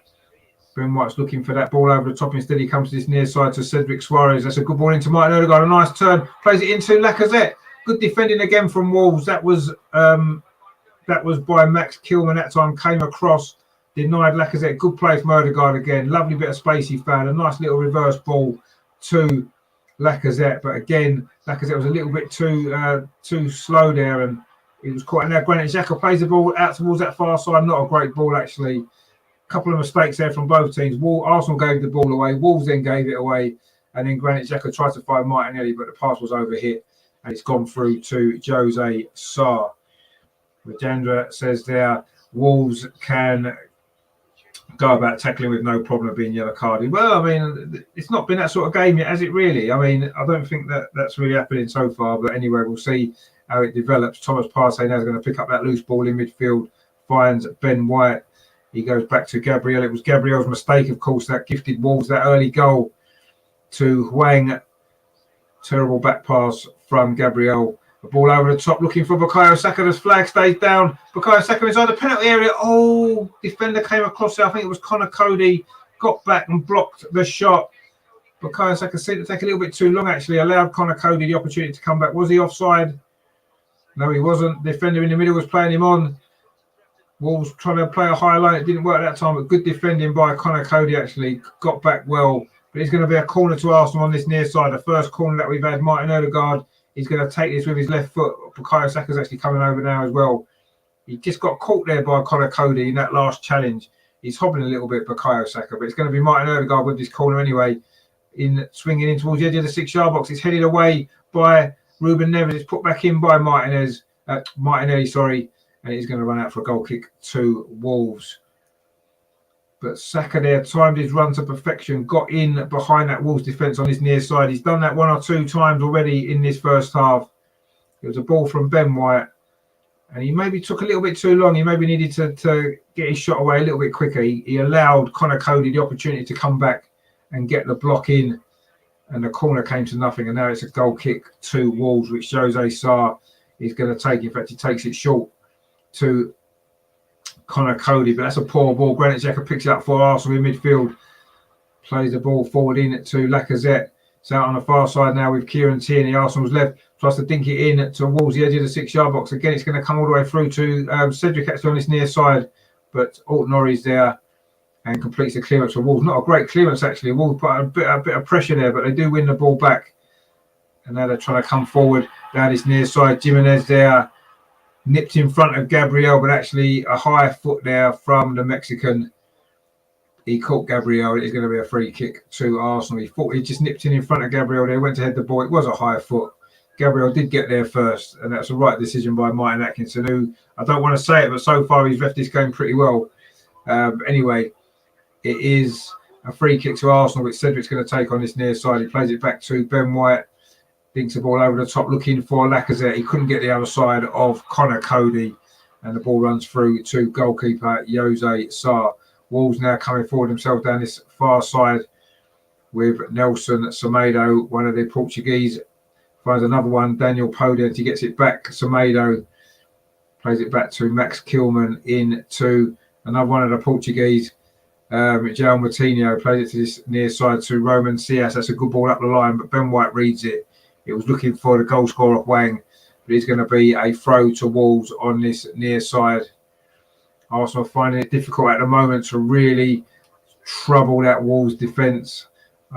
Ben White's looking for that ball over the top. Instead, he comes to this near side to Cedric Suarez. That's a good ball into Martin Ødegaard. A nice turn. Plays it into Lacazette. Good defending again from Wolves. That was by Max Kilman that time. Came across, denied Lacazette. Good play from Ødegaard again. Lovely bit of space he found. A nice little reverse ball to Lacazette, but again, Lacazette was a little bit too slow there, and he was caught. And now Granit Xhaka plays the ball out towards that far side. Not a great ball actually. A couple of mistakes there from both teams. Arsenal gave the ball away. Wolves then gave it away, and then Granit Xhaka tried to find Martinelli, but the pass was overhit, and it's gone through to Jose Sarr. Rajendra says there, Wolves can go about tackling with no problem of being yellow carded. Well, I mean, it's not been that sort of game yet, has it really? I mean, I don't think that's really happening so far, but anyway, we'll see how it develops. Thomas Partey now is going to pick up that loose ball in midfield, finds Ben White. He goes back to Gabriel. It was Gabriel's mistake, of course, that gifted Wolves that early goal to Hwang. Terrible back pass from Gabriel. The ball over the top, looking for Bukayo Saka. The flag stays down. Bukayo Saka inside the penalty area. Oh, defender came across there. I think it was Connor Cody. Got back and blocked the shot. Bukayo Saka seemed to take a little bit too long, actually. Allowed Connor Cody the opportunity to come back. Was he offside? No, he wasn't. Defender in the middle was playing him on. Wolves trying to play a high line. It didn't work that time, but good defending by Connor Cody, actually. Got back well. But it's going to be a corner to Arsenal on this near side. The first corner that we've had, Martin Ødegaard. He's going to take this with his left foot. Bukayo Saka's actually coming over now as well. He just got caught there by Connor Cody in that last challenge. He's hobbling a little bit, Bukayo Saka, but it's going to be Martin Ødegaard with this corner anyway. Swinging in towards the edge of the 6-yard box. It's headed away by Ruben Neves. It's put back in by Martinelli, sorry. And he's going to run out for a goal kick to Wolves. But Saka there timed his run to perfection, got in behind that Wolves defence on his near side. He's done that one or two times already in this first half. It was a ball from Ben White, and he maybe took a little bit too long. He maybe needed to get his shot away a little bit quicker. He allowed Connor Cody the opportunity to come back and get the block in, and the corner came to nothing. And now it's a goal kick to Wolves, which Jose Sarr is going to take. In fact, he takes it short to Connor Cody, but that's a poor ball. Granit Xhaka picks it up for Arsenal in midfield, plays the ball forward in to Lacazette. It's out on the far side now with Kieran Tierney. Arsenal's left, tries to dink it in towards the edge of the 6-yard box. Again, it's going to come all the way through to Cedric actually on this near side, but Alton-Norrie's there and completes the clearance for Wolves. Not a great clearance actually. Wolves put a bit of pressure there, but they do win the ball back. And now they're trying to come forward down this near side. Jimenez there, nipped in front of Gabriel, but actually a high foot there from the Mexican. He caught Gabriel. It's going to be a free kick to Arsenal. He thought he just nipped in front of Gabriel there, went to head the ball. It was a high foot. Gabriel did get there first, and that's the right decision by Martin Atkinson, who, I don't want to say it, but so far he's left this game pretty well. Anyway, it is a free kick to Arsenal, which Cedric's going to take on this near side. He plays it back to Ben White. Dinks the ball over the top, looking for Lacazette. He couldn't get the other side of Connor Cody, and the ball runs through to goalkeeper Jose Sarr. Wolves now coming forward themselves down this far side with Nelson Semedo, one of the Portuguese. Finds another one, Daniel Podence. He gets it back. Semedo plays it back to Max Kilman into another one of the Portuguese. João Moutinho plays it to this near side to Roman Cias. That's a good ball up the line, but Ben White reads it. It was looking for the goal scorer of Hwang, but it's going to be a throw to Wolves on this near side. Arsenal finding it difficult at the moment to really trouble that Wolves defence.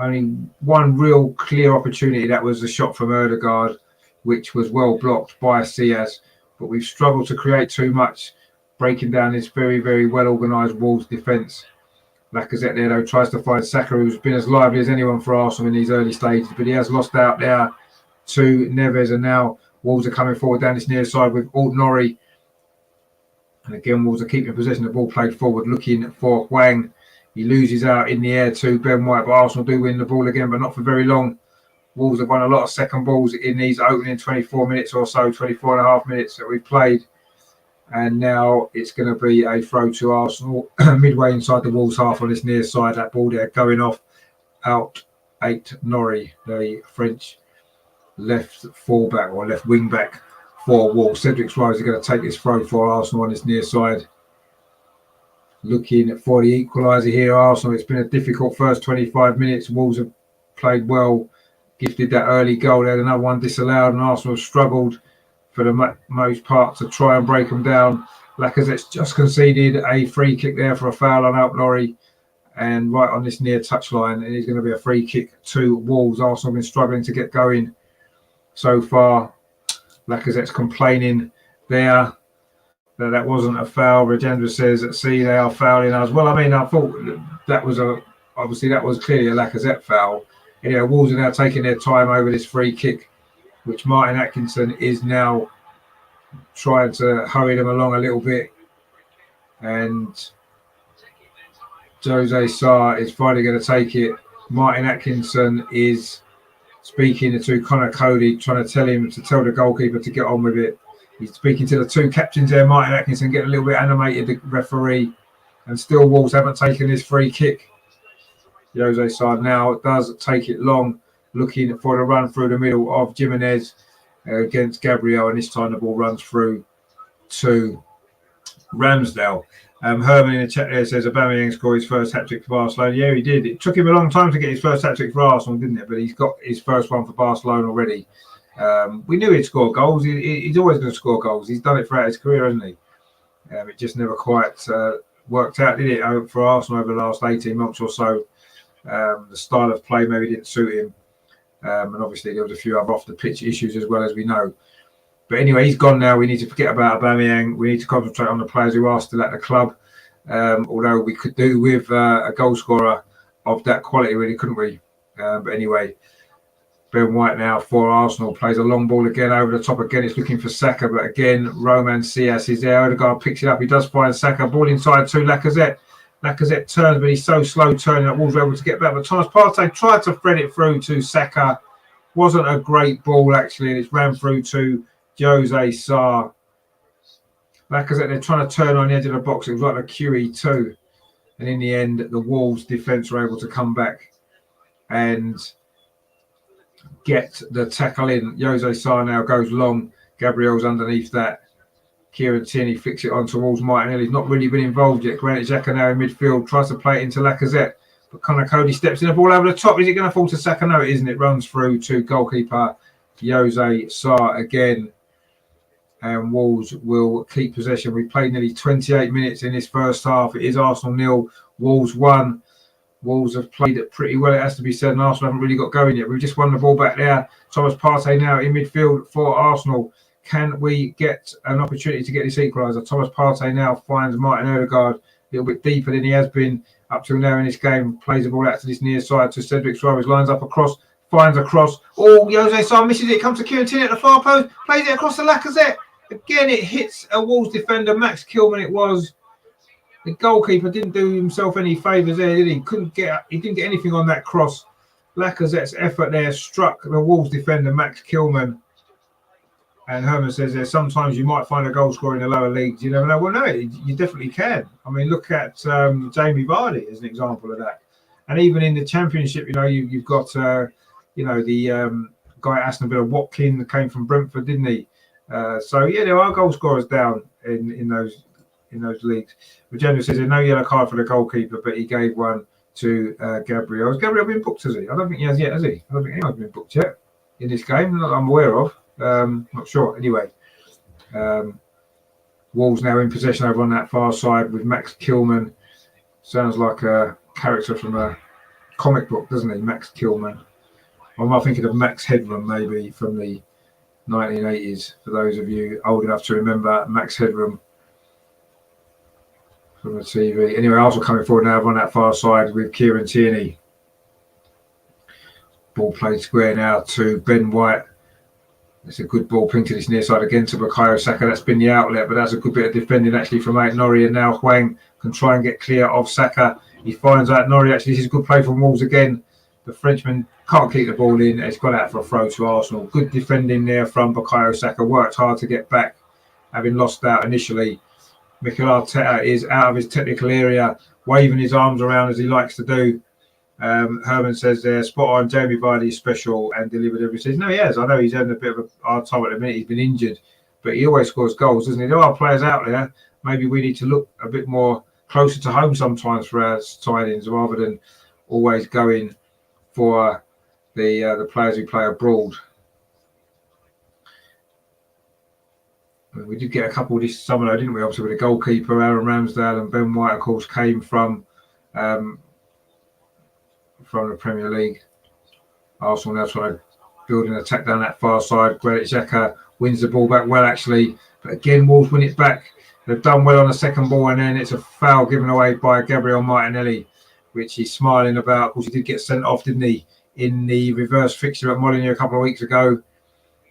Only one real clear opportunity, that was the shot from Ødegaard, which was well blocked by Cias. But we've struggled to create too much, breaking down this very, very well-organised Wolves defence. Lacazette there, though, tries to find Saka, who's been as lively as anyone for Arsenal in these early stages, but he has lost out there to Neves, and now Wolves are coming forward down this near side with Alton-Norrie. And again, Wolves are keeping possession. The ball played forward, looking for Hwang. He loses out in the air to Ben White, but Arsenal do win the ball again, but not for very long. Wolves have won a lot of second balls in these opening 24 minutes or so, 24 and a half minutes that we've played. And now it's going to be a throw to Arsenal midway inside the Wolves half on this near side. That ball there going off out Alton-Norrie, the French left fullback or left wing back for Wolves. Cedric Suarez is going to take this throw for Arsenal on this near side. Looking for the equaliser here, Arsenal. It's been a difficult first 25 minutes. Wolves have played well gifted that early goal. They had another one disallowed, and Arsenal struggled for the most part to try and break them down. Lacazette's just conceded a free kick there for a foul on Alp-Lorry, and right on this near touchline, it is going to be a free kick to Wolves. Arsenal have been struggling to get going so far. Lacazette's complaining there that wasn't a foul. Rajendra says, see, they are fouling us. Well, I mean, I thought that was obviously that was clearly a Lacazette foul. Anyway, Wolves are now taking their time over this free kick, which Martin Atkinson is now trying to hurry them along a little bit. And Jose Sarr is finally going to take it. Martin Atkinson is speaking to Connor Cody, trying to tell the goalkeeper to get on with it. He's speaking to the two captains there. Martin Atkinson getting a little bit animated, the referee. And still Wolves haven't taken this free kick. Jose Sarr now does take it long, looking for the run through the middle of Jimenez against Gabriel, and this time the ball runs through to Ramsdale. Herman in the chat there says Aubameyang scored his first hat-trick for Barcelona. Yeah, he did. It took him a long time to get his first hat-trick for Arsenal, didn't it? But he's got his first one for Barcelona already. We knew he'd score goals. He's always going to score goals. He's done it throughout his career, hasn't he? It just never quite worked out, did it, for Arsenal over the last 18 months or so. The style of play maybe didn't suit him. And obviously there was a few other off-the-pitch issues as well, as we know. But anyway, he's gone now. We need to forget about Aubameyang. We need to concentrate on the players who are still at the club. Although we could do with a goal scorer of that quality, really, couldn't we? But anyway, Ben White now for Arsenal plays a long ball again over the top. Again, it's looking for Saka, but again, Roman Sias is there. Odegaard picks it up. He does find Saka. Ball inside to Lacazette. Lacazette turns, but he's so slow turning that Wolves are able to get back. But Thomas Partey tried to thread it through to Saka. Wasn't a great ball, actually, and it's ran through to Jose Sarr. Lacazette, they're trying to turn on the edge of the box. It was like a QE2. And in the end, the Wolves defence were able to come back and get the tackle in. Jose Sarr now goes long. Gabriel's underneath that. Kieran Tierney flicks it on towards Martinelli. He's not really been involved yet. Granit Xhaka now in midfield, tries to play it into Lacazette. But Connor Cody steps in the ball over the top. Is it going to fall to Saka? No, it isn't. It runs through to goalkeeper Jose Sarr again. And Wolves will keep possession. We've played nearly 28 minutes in this first half. It is Arsenal 0, Wolves 1. Wolves have played it pretty well, it has to be said, and Arsenal haven't really got going yet. We've just won the ball back there. Thomas Partey now in midfield for Arsenal. Can we get an opportunity to get this equaliser? Thomas Partey now finds Martin Odegaard a little bit deeper than he has been up till now in this game. Plays the ball out to this near side to Cedric Suarez. Lines up across, finds a cross. Oh, Jose Sarr misses it. Comes to Kieran Tierney at the far post. Plays it across to Lacazette. Again, it hits a Wolves defender, Max Kilman it was. The goalkeeper didn't do himself any favours there, did he? He didn't get anything on that cross. Lacazette's effort there struck the Wolves defender, Max Kilman. And Herman says there, sometimes you might find a goal scorer in the lower leagues. You never know. Well, no, you definitely can. I mean, look at Jamie Vardy as an example of that. And even in the Championship, you know, you've got, the guy at Aston Villa, Watkin, came from Brentford, didn't he? So yeah, there are goal scorers down in those leagues. Virginia says there's no yellow card for the goalkeeper, but he gave one to Gabriel. Has Gabriel been booked? Has he? I don't think he has yet. Has he? I don't think anyone's been booked yet in this game. Not that I'm aware of. Not sure. Anyway, Wolves now in possession over on that far side with Max Kilman. Sounds like a character from a comic book, doesn't he? Max Kilman. Or am I thinking of Max Headroom, maybe from the 1980s? For those of you old enough to remember Max Headroom from the TV. Anyway, Arsenal coming forward now on that far side with Kieran Tierney. Ball played square now to Ben White. It's a good ball ping to this near side again to Bukayo Saka. That's been the outlet, but that's a good bit of defending actually from Aït-Nouri. And now Hwang can try and get clear of Saka. He finds Aït-Nouri. Actually, this is a good play from Wolves again. The Frenchman can't keep the ball in. It's gone out for a throw to Arsenal. Good defending there from Bukayo Saka. Worked hard to get back, having lost out initially. Mikel Arteta is out of his technical area, waving his arms around as he likes to do. Herman says there, spot on, Jamie Vardy is special and delivered every season. No, he has. I know he's having a bit of a hard time at the minute. He's been injured, but he always scores goals, doesn't he? There are players out there. Maybe we need to look a bit more closer to home sometimes for our signings rather than always going for the players who play abroad. We did get a couple this summer, though, didn't we? Obviously, with the goalkeeper, Aaron Ramsdale, and Ben White, of course, came from the Premier League. Arsenal now trying to build an attack down that far side. Granit Xhaka wins the ball back well, actually. But again, Wolves win it back. They've done well on the second ball, and then it's a foul given away by Gabriel Martinelli, which he's smiling about. Of course, he did get sent off, didn't he, in the reverse fixture at Molineux a couple of weeks ago,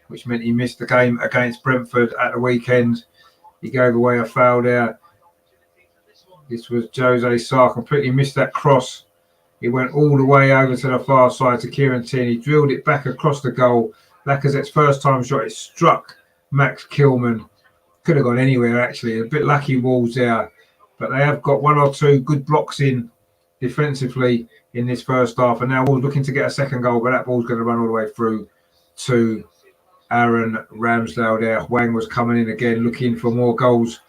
which meant he missed the game against Brentford at the weekend. He gave away a foul there. This was Jose Sarr, completely missed that cross. He went all the way over to the far side to Kieran Tierney, drilled it back across the goal. Lacazette's first time shot, it struck Max Kilman. Could have gone anywhere, actually. A bit lucky Wolves there. But they have got one or two good blocks in defensively in this first half. And now Wolves looking to get a second goal, but that ball's going to run all the way through to Aaron Ramsdale there. Wang was coming in again, looking for more goals.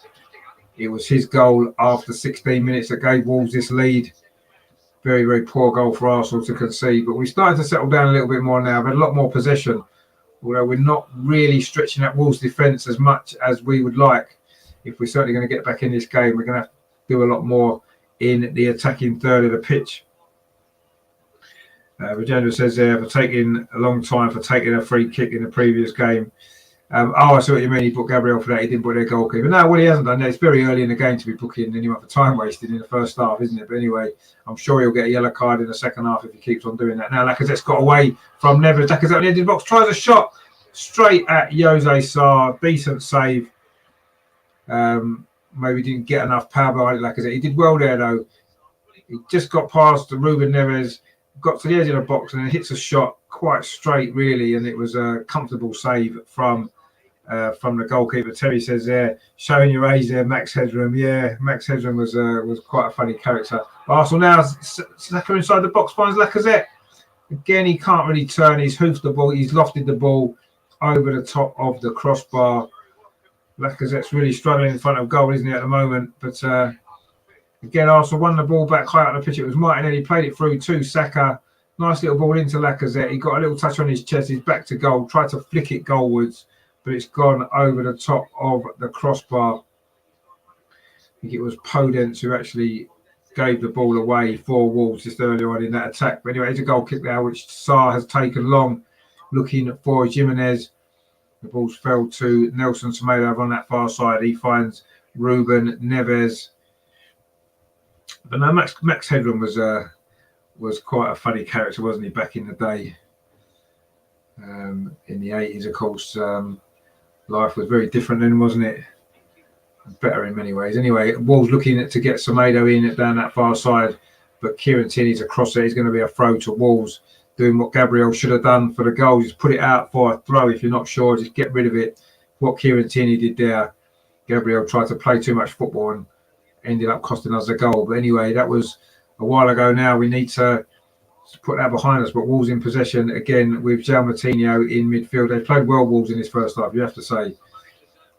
It was his goal after 16 minutes that gave Wolves this lead. Very, very poor goal for Arsenal to concede. But we're starting to settle down a little bit more now. We've had a lot more possession, although we're not really stretching that Wolves' defence as much as we would like. If we're certainly going to get back in this game, we're going to have to do a lot more in the attacking third of the pitch. Rajendra says there, for taking a long time for taking a free kick in the previous game. I see what you mean. He put Gabriel for that. He didn't put their goalkeeper. No, well, he hasn't done that. It's very early in the game to be booking anyone for time wasted in the first half, isn't it? But anyway, I'm sure he'll get a yellow card in the second half if he keeps on doing that. Now, Lacazette's got away from Neves. Lacazette on the edge of the box, tries a shot straight at Jose Sarr. Decent save. Maybe didn't get enough power behind Lacazette. He did well there, though. He just got past Ruben Neves, got to the edge of the box, and then hits a shot quite straight, really, and it was a comfortable save from the goalkeeper. Terry says there, showing your age there, Max Headroom. Yeah, Max Headroom was quite a funny character. Arsenal now, Saka inside the box finds Lacazette. Again, he can't really turn. He's hoofed the ball. He's lofted the ball over the top of the crossbar. Lacazette's really struggling in front of goal, isn't he, at the moment? But again, Arsenal won the ball back high up the pitch. It was Martinelli, played it through to Saka. Nice little ball into Lacazette. He got a little touch on his chest. He's back to goal. Tried to flick it goalwards, but it's gone over the top of the crossbar. I think it was Podence who actually gave the ball away for Wolves just earlier on in that attack. But anyway, it's a goal kick there, which Sarr has taken long, looking for Jimenez. The ball's fell to Nelson Semedo over on that far side. He finds Ruben Neves. But no, Max Headroom was quite a funny character, wasn't he, back in the day? In the 80s, of course, life was very different then, wasn't it? Better in many ways. Anyway, Wolves looking to get Semedo in down that far side, but Kieran Tierney's across there. He's going to be a throw to Wolves, doing what Gabriel should have done for the goal. Just put it out for a throw. If you're not sure, just get rid of it. What Kieran Tierney did there, Gabriel tried to play too much football and ended up costing us a goal. But anyway, that was a while ago now. We need to put that behind us. But Wolves in possession again with João Moutinho in midfield. They played well, Wolves, in this first half, you have to say.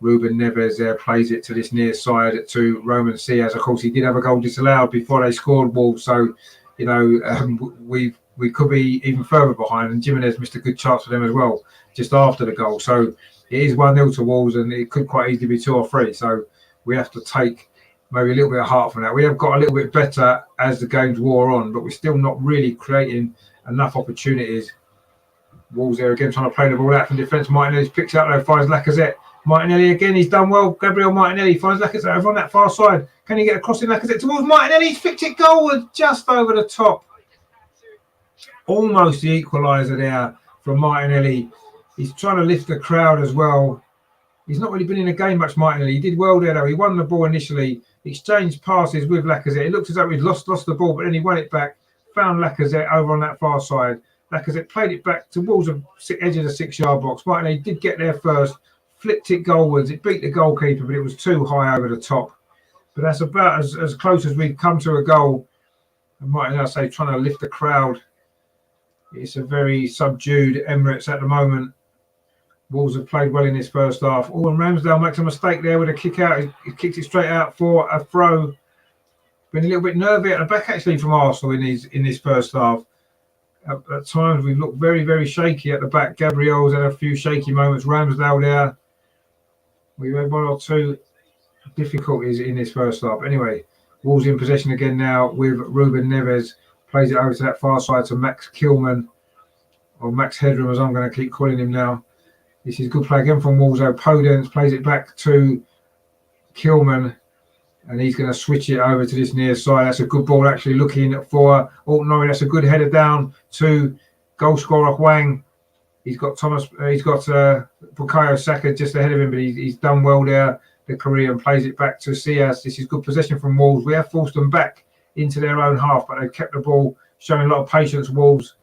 Ruben Neves there plays it to this near side to Roman Ciaz. Of course, he did have a goal disallowed before they scored, Wolves. So, you know, we could be even further behind. And Jimenez missed a good chance for them as well just after the goal. So it is 1-0 to Wolves, and it could quite easily be 2 or 3. So we have to take maybe a little bit of heart from that. We have got a little bit better as the games wore on, but we're still not really creating enough opportunities. Wolves there again trying to play the ball out from defence. Martinelli picks up there, finds Lacazette. Martinelli again, he's done well. Gabriel Martinelli finds Lacazette over on that far side. Can he get across in Lacazette towards Martinelli? He's flicked it goalward just over the top. Almost the equaliser there from Martinelli. He's trying to lift the crowd as well. He's not really been in the game much, Martinelli. He did well there, though. He won the ball initially, exchanged passes with Lacazette. It looks as though he'd lost the ball, but then he won it back, found Lacazette over on that far side. Lacazette played it back towards the edge of the 6-yard box. Martinelli did get there first, flipped it goalwards. It beat the goalkeeper, but it was too high over the top. But that's about as close as we've come to a goal. And Martinelli, I say, trying to lift the crowd. It's a very subdued Emirates at the moment. Wolves have played well in this first half. Oh, and Ramsdale makes a mistake there with a kick out. He kicks it straight out for a throw. Been a little bit nervy at the back, actually, from Arsenal in this first half. At times we've looked very, very shaky at the back. Gabriel's had a few shaky moments. Ramsdale there. We've had one or two difficulties in this first half. Anyway, Wolves in possession again now with Ruben Neves. Plays it over to that far side to Max Kilman, or Max Headroom as I'm going to keep calling him now. This is good play again from Wolves. Podence plays it back to Kilman, and he's going to switch it over to this near side. That's a good ball actually looking for Alton. That's a good header down to goal scorer Hwang. He's got Bukayo Saka just ahead of him, but he's done well there. The Korean plays it back to Sias. This is good possession from Wolves. We have forced them back into their own half, but they've kept the ball, showing a lot of patience. Wolves.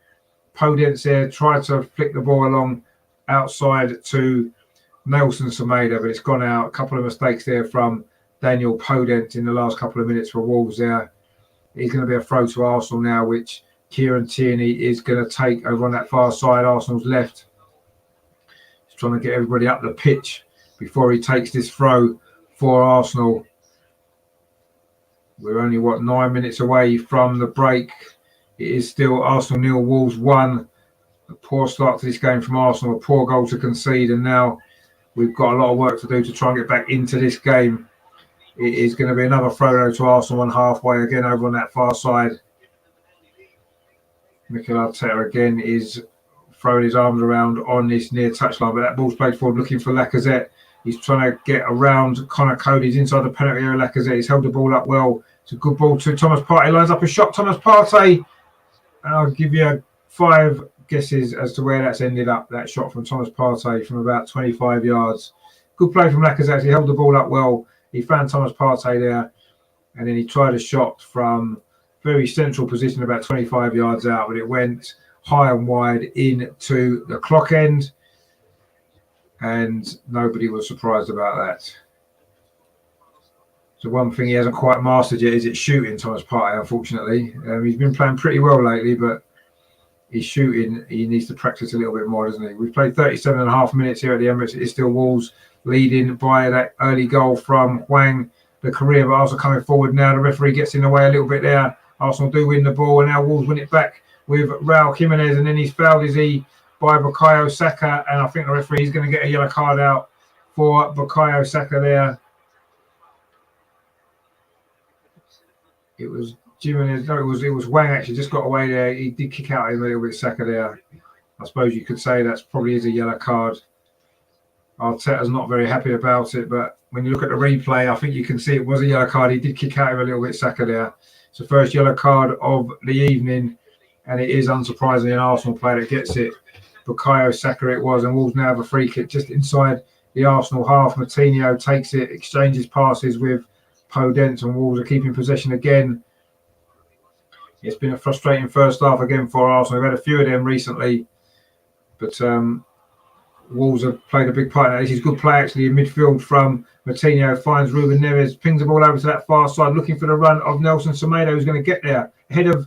Podence there tried to flick the ball along outside to Nelson Semedo, but it's gone out. A couple of mistakes there from Daniel Podence in the last couple of minutes for Wolves there. He's going to be a throw to Arsenal now, which Kieran Tierney is going to take over on that far side, Arsenal's left. He's trying to get everybody up the pitch before he takes this throw for Arsenal. We're only, 9 minutes away from the break. It is still Arsenal 0, Wolves 1. A poor start to this game from Arsenal, a poor goal to concede, and now we've got a lot of work to do to try and get back into this game. It is going to be another throw to Arsenal on halfway again over on that far side. Mikel Arteta again is throwing his arms around on this near touchline, but that ball's played forward looking for Lacazette. He's trying to get around Connor Cody's inside the penalty area. Lacazette, he's held the ball up well. It's a good ball to Thomas Partey. Lines up a shot. Thomas Partey. And I'll give you 5 guesses as to where that's ended up. That shot from Thomas Partey from about 25 yards. Good play from Lacazette. He held the ball up well. He found Thomas Partey there. And then he tried a shot from very central position about 25 yards out. But it went high and wide into the clock end. And nobody was surprised about that. So one thing he hasn't quite mastered yet is it's shooting, Thomas Partey, unfortunately. He's been playing pretty well lately, but his shooting, he needs to practice a little bit more, doesn't he? We've played 37.5 minutes here at the Emirates. It is still Wolves leading by that early goal from Hwang, the Korean, but Arsenal coming forward now. The referee gets in the way a little bit there. Arsenal do win the ball, and now Wolves win it back with Raul Jimenez, and then he's fouled, is he, by Bukayo Saka, and I think the referee is going to get a yellow card out for Bukayo Saka there. It was Jimenez, no, it was Hwang actually, just got away there. He did kick out him a little bit, Saka there. I suppose you could say that's probably is a yellow card. Arteta's not very happy about it, but when you look at the replay, I think you can see it was a yellow card. He did kick out him a little bit, Saka there. It's the first yellow card of the evening, and it is unsurprisingly an Arsenal player that gets it. Bukayo Saka it was, and Wolves now have a free kick just inside the Arsenal half. Martinho takes it, exchanges passes with Podence, and Wolves are keeping possession again. It's been a frustrating first half again for Arsenal. We've had a few of them recently, but Wolves have played a big part in that. This is good play actually in midfield from Martinho, finds Ruben Neves, pings the ball over to that far side, looking for the run of Nelson Semedo, who's going to get there ahead of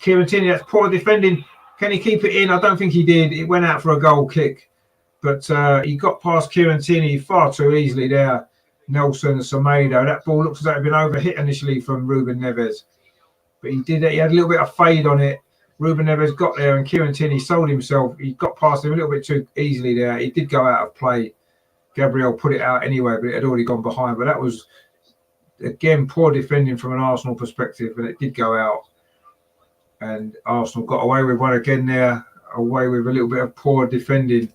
Kieran Tierney. That's poor defending. Can he keep it in? I don't think he did. It went out for a goal kick, but he got past Kieran Tierney far too easily there. Nelson Semedo. That ball looks as though it had been overhit initially from Ruben Neves, but he did it. He had a little bit of fade on it. Ruben Neves got there, and Kieran Tierney sold himself. He got past him a little bit too easily there. He did go out of play. Gabriel put it out anyway, but it had already gone behind. But that was, again, poor defending from an Arsenal perspective, and it did go out. And Arsenal got away with one again there, away with a little bit of poor defending.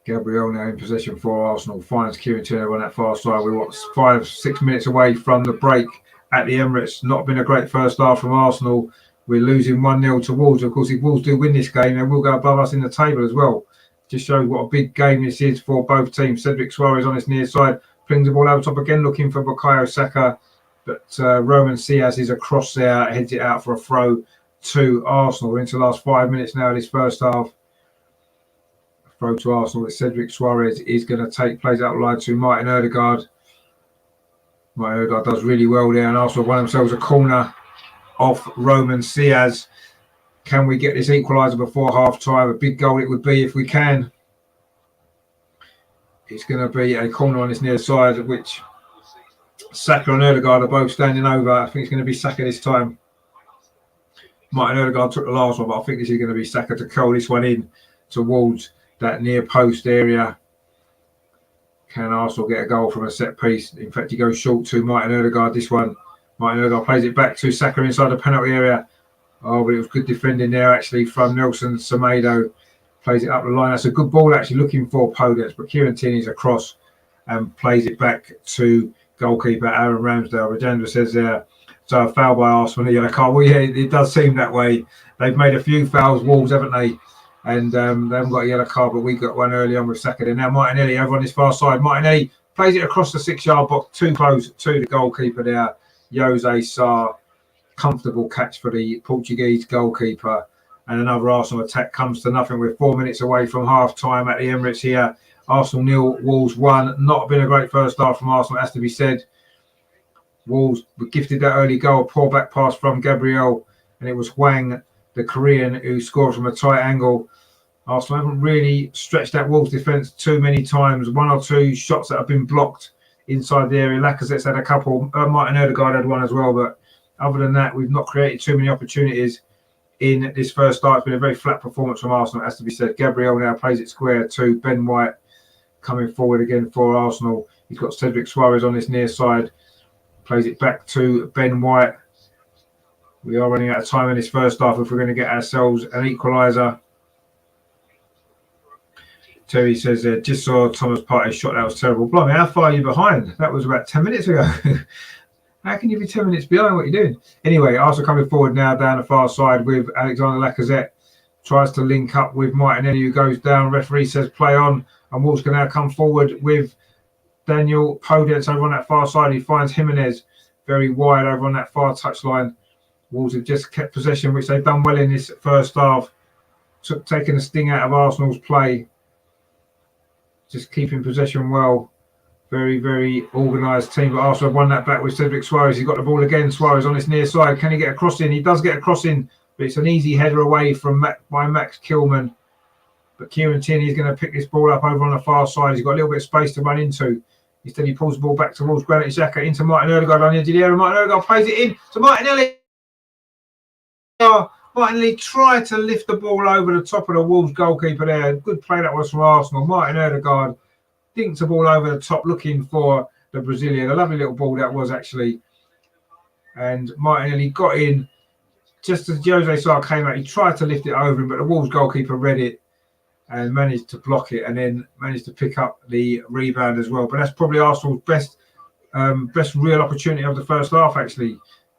Gabriel now in possession for Arsenal, finds Kieran Tierney on that far side. We're 5-6 minutes away from the break at the Emirates. Not been a great first half from Arsenal. We're losing 1-0 to Wolves. Of course, if Wolves do win this game, they will go above us in the table as well. Just shows what a big game this is for both teams. Cedric Suarez on his near side, flings the ball over top again, looking for Bukayo Saka. But Roman Sias is across there, heads it out for a throw to Arsenal. We're into the last 5 minutes now of this first half. Throw to Arsenal that Cedric Suarez is going to take, plays out line to Martin Ødegaard. Martin Ødegaard does really well there, and Arsenal won themselves a corner off Roman Sias. Can we get this equaliser before half-time? A big goal it would be if we can. It's going to be a corner on this near side, of which Saka and Ødegaard are both standing over. I think it's going to be Saka this time. Martin Odegaard took the last one, but I think this is going to be Saka to curl this one in towards that near post area. Can Arsenal get a goal from a set piece? In fact, he goes short to Martin Odegaard. This one, Martin Odegaard plays it back to Saka inside the penalty area. Oh, but it was good defending there actually from Nelson Semedo. Plays it up the line. That's a good ball actually looking for Podence, but Kieran Tierney's across and plays it back to goalkeeper Aaron Ramsdale. Rajendra says there, so a foul by Arsenal, a yellow card. Well, yeah, it does seem that way. They've made a few fouls, Wolves, haven't they? And they haven't got a yellow card, but we got one early on with Saka. And now Martinelli over on his far side. Martinelli plays it across the 6-yard box, too close to the goalkeeper there. Jose Sarr, comfortable catch for the Portuguese goalkeeper. And another Arsenal attack comes to nothing. We're 4 minutes away from half-time at the Emirates here. Arsenal 0, Wolves 1. Not been a great first half from Arsenal, has to be said. Wolves were gifted that early goal, poor back pass from Gabriel, and it was Hwang, the Korean, who scored from a tight angle. Arsenal haven't really stretched that Wolves defence too many times. 1 or 2 shots that have been blocked inside the area. Lacazette's had a couple. Martin Odegaard had one as well, but other than that, we've not created too many opportunities in this first start. It's been a very flat performance from Arsenal, it has to be said. Gabriel now plays it square to Ben White, coming forward again for Arsenal. He's got Cedric Suarez on this near side. Plays it back to Ben White. We are running out of time in this first half if we're going to get ourselves an equaliser. Terry says, just saw Thomas Partey's shot. That was terrible. Blimey, how far are you behind? That was about 10 minutes ago. How can you be 10 minutes behind what you're doing? Anyway, Arsenal coming forward now down the far side with Alexander Lacazette. Tries to link up with Martinelli, who goes down. Referee says play on. And Wolves can now come forward with Daniel Podence over on that far side. He finds Jimenez very wide over on that far touchline. Wolves have just kept possession, which they've done well in this first half. Taking the sting out of Arsenal's play. Just keeping possession well. Very, very organised team. But Arsenal have won that back with Cedric Suarez. He's got the ball again. Suarez on his near side. Can he get a cross in? He does get a cross in, but it's an easy header away from by Max Kilman. But Kieran Tierney is going to pick this ball up over on the far side. He's got a little bit of space to run into. Instead, he pulls the ball back towards Granit Xhaka into Martin Odegaard on the edge of the area. Martin Odegaard plays it in to Martinelli. Martinelli tried to lift the ball over the top of the Wolves goalkeeper there. Good play that was from Arsenal. Martin Odegaard dinks the ball over the top looking for the Brazilian. A lovely little ball that was actually. And Martinelli got in just as Jose Sarr came out. He tried to lift it over him, but the Wolves goalkeeper read it and managed to block it, and then managed to pick up the rebound as well. But that's probably Arsenal's best real opportunity of the first half, actually.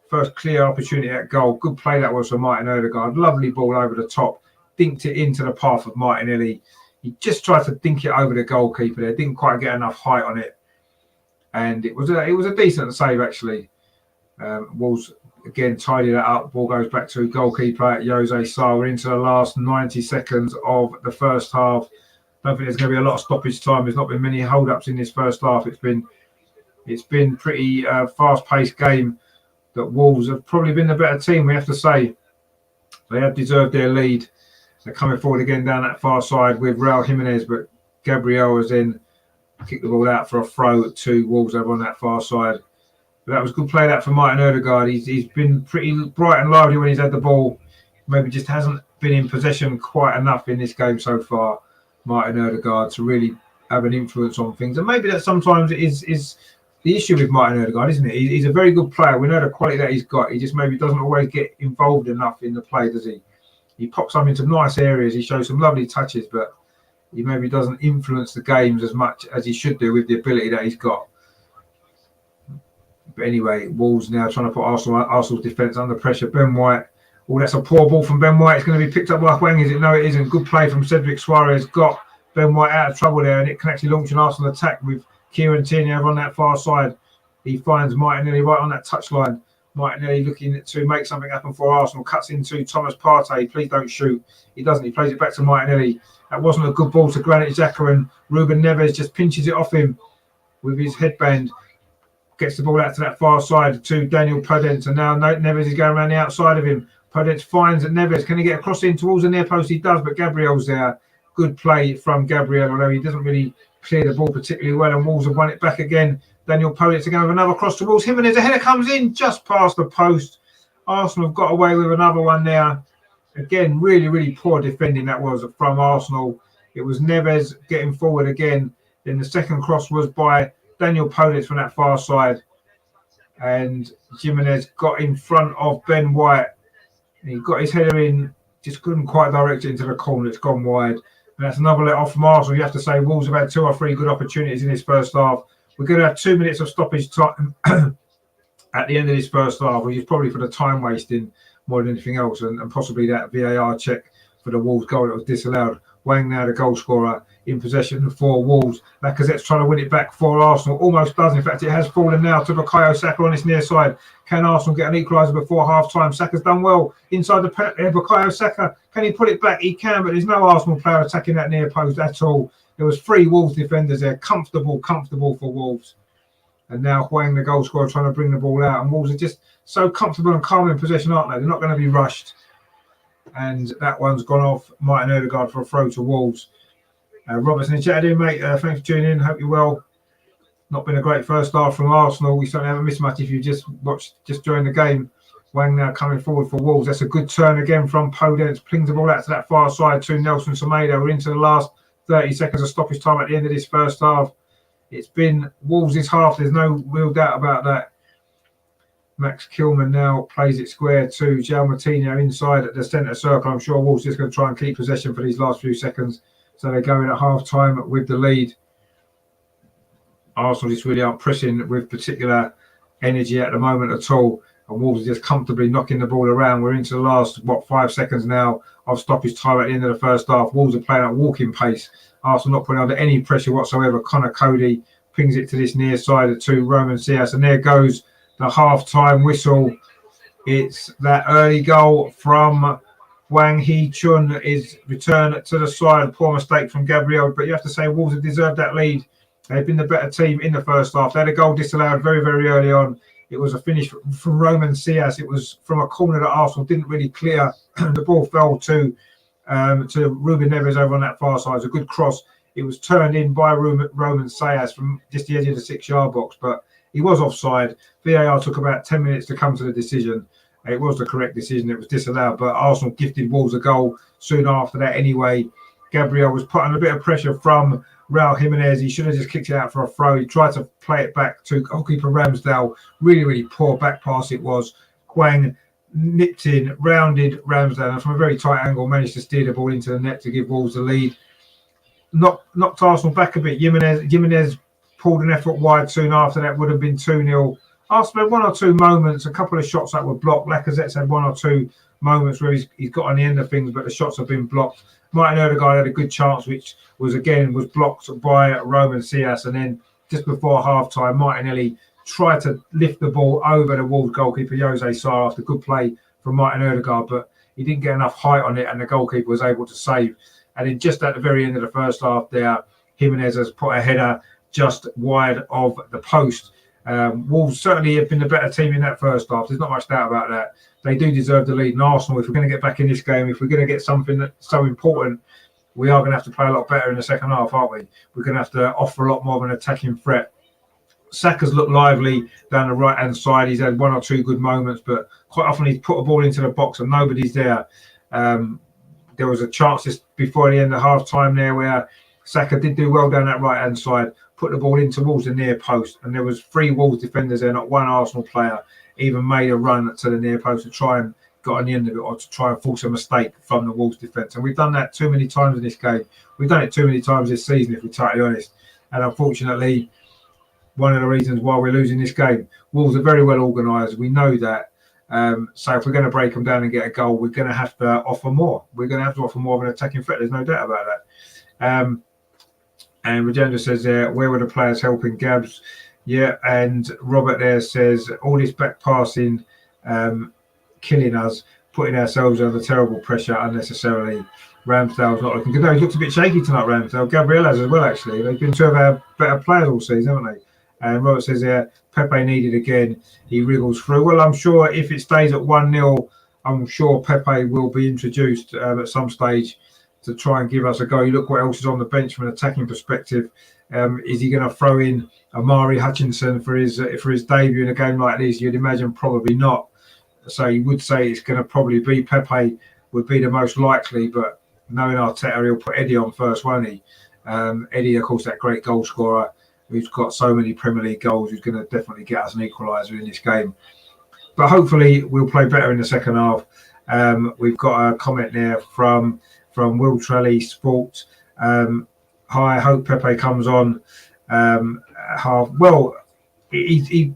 First clear opportunity at goal. Good play that was for Martin Odegaard. Lovely ball over the top. Dinked it into the path of Martinelli. He just tried to dink it over the goalkeeper there. Didn't quite get enough height on it. And it was a decent save, actually. Wolves again tidy that up. Ball goes back to goalkeeper Jose Sarr. We're into the last 90 seconds of the first half. Don't think there's going to be a lot of stoppage time. There's not been many hold-ups in this first half. It's been pretty fast-paced game. That Wolves have probably been the better team, we have to say. They have deserved their lead. They're coming forward again down that far side with Raul Jimenez, but Gabriel has then kicked the ball out for a throw to Wolves over on that far side. But that was good play that for Martin Odegaard. He's been pretty bright and lively when he's had the ball. Maybe just hasn't been in possession quite enough in this game so far, Martin Odegaard, to really have an influence on things. And maybe that sometimes is the issue with Martin Odegaard, isn't it? He's a very good player. We know the quality that he's got. He just maybe doesn't always get involved enough in the play, does he? He pops up into nice areas. He shows some lovely touches, but he maybe doesn't influence the games as much as he should do with the ability that he's got. But anyway, Wolves now trying to put Arsenal's defence under pressure. Ben White. Oh, that's a poor ball from Ben White. It's going to be picked up by Hwang, is it? No, it isn't. Good play from Cedric Suarez. Got Ben White out of trouble there, and it can actually launch an Arsenal attack with Kieran Tierney over on that far side. He finds Martinelli right on that touchline. Martinelli looking to make something happen for Arsenal. Cuts into Thomas Partey. Please don't shoot. He doesn't. He plays it back to Martinelli. That wasn't a good ball to Granit Xhaka, and Ruben Neves just pinches it off him with his headband. Gets the ball out to that far side to Daniel Podence, and now Neves is going around the outside of him. Podence finds Neves. Can he get a cross in towards the near post? He does, but Gabriel's there. Good play from Gabriel, although he doesn't really clear the ball particularly well, and Wolves have won it back again. Daniel Podence again with another cross towards him, and there's a header comes in just past the post. Arsenal have got away with another one there. Again, really, really poor defending that was from Arsenal. It was Neves getting forward again. Then the second cross was by Daniel Podence from that far side. And Jimenez got in front of Ben White. He got his header in, just couldn't quite direct it into the corner. It's gone wide. And that's another let off from Arsenal. You have to say Wolves have had 2 or 3 good opportunities in this first half. We're going to have 2 minutes of stoppage time at the end of this first half, which is probably for the time wasting more than anything else, and possibly that VAR check for the Wolves goal that was disallowed. Wang now the goal scorer in possession for Wolves. Lacazette's trying to win it back for Arsenal. Almost does. In fact, it has fallen now to Bukayo Saka on this near side. Can Arsenal get an equaliser before half-time? Saka's done well inside the Bukayo Saka. Can he put it back? He can, but there's no Arsenal player attacking that near post at all. There was 3 Wolves defenders there. Comfortable for Wolves. And now Huang, the goal scorer, trying to bring the ball out. And Wolves are just so comfortable and calm in possession, aren't they? They're not going to be rushed. And that one's gone off. Martin Odegaard for a throw to Wolves. Robertson in chat in, mate. Thanks for tuning in. Hope you're well. Not been a great first half from Arsenal. We certainly haven't missed much if you just joined the game. Wang now coming forward for Wolves. That's a good turn again from Podence. Plings the ball out to that far side to Nelson Semedo. We're into the last 30 seconds of stoppage time at the end of this first half. It's been Wolves' half. There's no real doubt about that. Max Kilman now plays it square to João Moutinho inside at the centre circle. I'm sure Wolves just going to try and keep possession for these last few seconds. So they're going at half-time with the lead. Arsenal just really aren't pressing with particular energy at the moment at all. And Wolves are just comfortably knocking the ball around. We're into the last, 5 seconds now of stoppage time at the end of the first half. Wolves are playing at walking pace. Arsenal not putting under any pressure whatsoever. Connor Cody pings it to this near side to Roman Sias. And there goes the half-time whistle. It's that early goal from Wang Hee-chun is returned to the side. Poor mistake from Gabriel. But you have to say Wolves have deserved that lead. They've been the better team in the first half. They had a goal disallowed very, very early on. It was a finish from Roman Sias. It was from a corner that Arsenal didn't really clear. The ball fell to Ruben Neves over on that far side. It was a good cross. It was turned in by Roman Sias from just the edge of the 6-yard box, but he was offside. VAR took about 10 minutes to come to the decision. It was the correct decision. It was disallowed, but Arsenal gifted Wolves a goal soon after that anyway. Gabriel was put under a bit of pressure from Raul Jimenez. He should have just kicked it out for a throw. He tried to play it back to goalkeeper Ramsdale. Really, really poor back pass it was. Huang nipped in, rounded Ramsdale, and from a very tight angle managed to steer the ball into the net to give Wolves the lead. Knocked Arsenal back a bit. Jimenez pulled an effort wide soon after that. Would have been 2-0. Arsenal had 1 or 2 moments, a couple of shots that were blocked. Lacazette's had 1 or 2 moments where he's got on the end of things, but the shots have been blocked. Martin Odegaard had a good chance, which was blocked by Roman Sias. And then just before half-time, Martinelli tried to lift the ball over the Wolves goalkeeper, Jose Sarr, after good play from Martin Odegaard, but he didn't get enough height on it, and the goalkeeper was able to save. And then just at the very end of the first half there, Jimenez has put a header just wide of the post. Wolves certainly have been the better team in that first half. There's not much doubt about that. They do deserve the lead. And Arsenal, if we're going to get back in this game, if we're going to get something that's so important, we are going to have to play a lot better in the second half, aren't we? We're going to have to offer a lot more of an attacking threat. Saka's looked lively down the right-hand side. He's had 1 or 2 good moments, but quite often he's put a ball into the box and nobody's there. There was a chance just before the end of half-time there where Saka did do well down that right-hand side, put the ball in towards the near post, and there was 3 Wolves defenders there, not 1 Arsenal player even made a run to the near post to try and got on the end of it or to try and force a mistake from the Wolves defence. And we've done that too many times in this game. We've done it too many times this season, if we're totally honest. And unfortunately, one of the reasons why we're losing this game, Wolves are very well organised. We know that. So if we're going to break them down and get a goal, we're going to have to offer more. We're going to have to offer more of an attacking threat. There's no doubt about that. And Regenda says, where were the players helping Gabs? Yeah, and Robert there says, all this back passing, killing us, putting ourselves under terrible pressure unnecessarily. Ramsdale's not looking good. No, he looks a bit shaky tonight, Ramsdale. Gabriel has as well, actually. They've been 2 of our better players all season, haven't they? And Robert says, Pepe needed again. He wriggles through. Well, I'm sure if it stays at 1-0, I'm sure Pepe will be introduced at some stage to try and give us a go. You look what else is on the bench from an attacking perspective. Is he going to throw in Amari Hutchinson for his debut in a game like this? You'd imagine probably not. So you would say it's going to probably be Pepe would be the most likely, but knowing Arteta, he'll put Eddie on first, won't he? Eddie, of course, that great goal scorer who's got so many Premier League goals, who's going to definitely get us an equaliser in this game. But hopefully we'll play better in the second half. We've got a comment there from Watchalong Sport. Hi, I hope Pepe comes on half. Well, you'd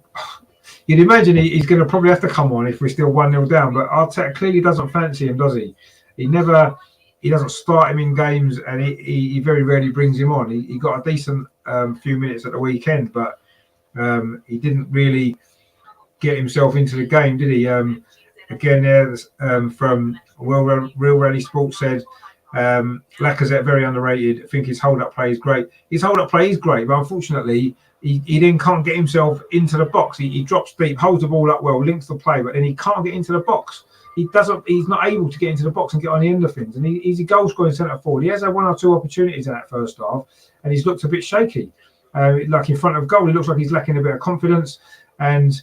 imagine he's going to probably have to come on if we're still 1-0 down. But Arteta clearly doesn't fancy him, does he? He doesn't start him in games, and he very rarely brings him on. He got a decent few minutes at the weekend, but he didn't really get himself into the game, did he? Again, there from Real Rally Sports said, Lacazette very underrated. I think his hold-up play is great. His hold-up play is great, but unfortunately, he then can't get himself into the box. He drops deep, holds the ball up well, links the play, but then he can't get into the box. He's not able to get into the box and get on the end of things. And he's a goal-scoring centre forward. He has had 1 or 2 opportunities in that first half, and he's looked a bit shaky. Like in front of goal, he looks like he's lacking a bit of confidence, and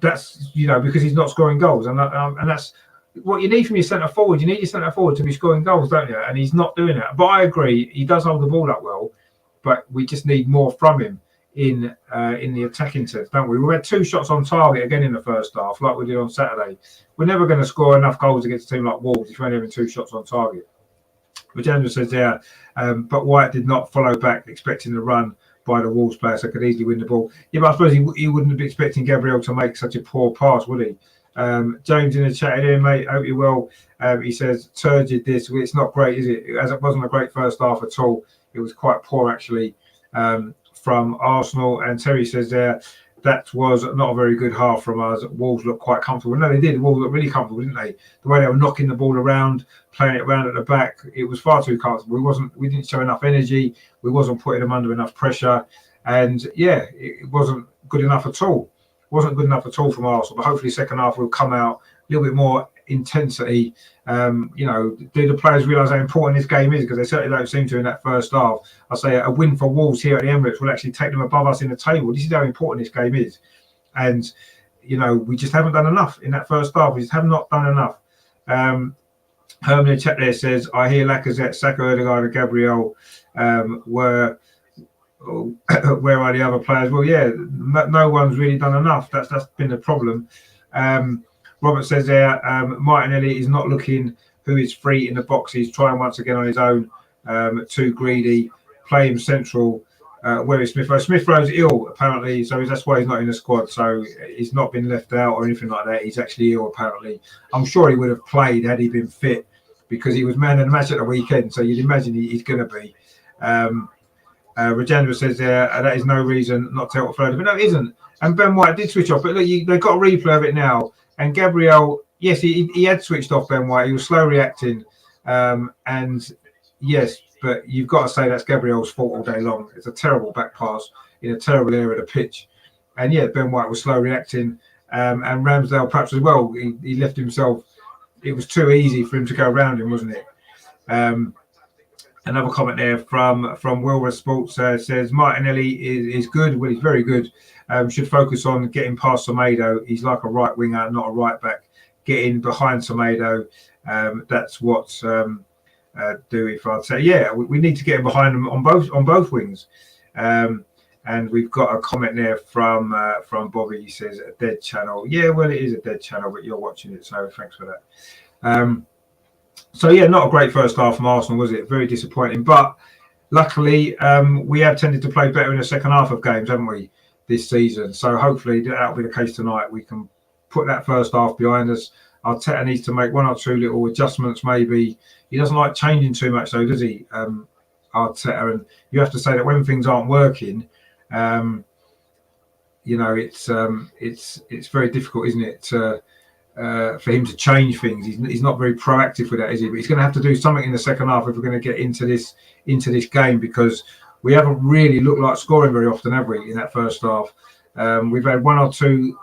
that's because he's not scoring goals, and that's what you need from your centre forward. You need your centre forward to be scoring goals, don't you? And he's not doing that. But I agree, he does hold the ball up well, but we just need more from him in the attacking sense, don't we? We had 2 shots on target again in the first half, like we did on Saturday. We're never going to score enough goals against a team like Wolves if we're only having 2 shots on target. Which Andrew says there, but White did not follow back, expecting the run by the Wolves player, so could easily win the ball. Yeah, but I suppose he wouldn't be expecting Gabriel to make such a poor pass, would he? James in the chat here, mate, hope you're well. He says, turgid this. It's not great, is it? As it wasn't a great first half at all. It was quite poor, actually, from Arsenal. And Terry says there, that was not a very good half from us. Wolves looked quite comfortable. No, they did. Wolves looked really comfortable, didn't they? The way they were knocking the ball around, playing it around at the back, it was far too comfortable. We didn't show enough energy. We wasn't putting them under enough pressure. And, yeah, it wasn't good enough at all. Wasn't good enough at all from Arsenal. But hopefully second half will come out a little bit more intensity. Do the players realise how important this game is? Because they certainly don't seem to in that first half. I say a win for Wolves here at the Emirates will actually take them above us in the table. This is how important this game is. And, we just haven't done enough in that first half. We just have not done enough. Herman in the chat there says, I hear Lacazette, Saka, Odegaard and Gabriel where are the other players? Well, yeah, no one's really done enough. That's been the problem. Robert says there, Martinelli is not looking who is free in the box. He's trying once again on his own, too greedy. Play him central. Where is Smith Rowe? Smith Rowe's ill, apparently, so that's why he's not in the squad. So he's not been left out or anything like that. He's actually ill, apparently. I'm sure he would have played had he been fit because he was man of the match at the weekend. So you'd imagine he's going to be. Rajendra says there, that is no reason not to help further. But no, it isn't. And Ben White did switch off. But look, they've got a replay of it now. And Gabriel, yes, he had switched off, Ben White. He was slow reacting. And yes, but you've got to say that's Gabriel's fault all day long. It's a terrible back pass in a terrible area of the pitch. And yeah, Ben White was slow reacting. And Ramsdale perhaps as well. He left himself. It was too easy for him to go around him, wasn't it? Another comment there from Wilbur Sports says Martinelli is good. Well, he's very good. Should focus on getting past Semedo. He's like a right winger, not a right back. Getting behind Semedo. That's what do if I'd say. Yeah, we need to get him behind him on both wings. And we've got a comment there from Bobby. He says a dead channel. Yeah, well, it is a dead channel, but you're watching it, so thanks for that. So yeah, not a great first half from Arsenal, was it? Very disappointing. But luckily, we have tended to play better in the second half of games, haven't we, this season? So hopefully that'll be the case tonight. We can put that first half behind us. Arteta needs to make 1 or 2 little adjustments, maybe. He doesn't like changing too much, though, does he, Arteta? And you have to say that when things aren't working, it's very difficult, isn't it, for him to change things. He's not very proactive with that, is he? But he's going to have to do something in the second half if we're going to get into this game, because we haven't really looked like scoring very often, have we, in that first half? We've had 1 or 2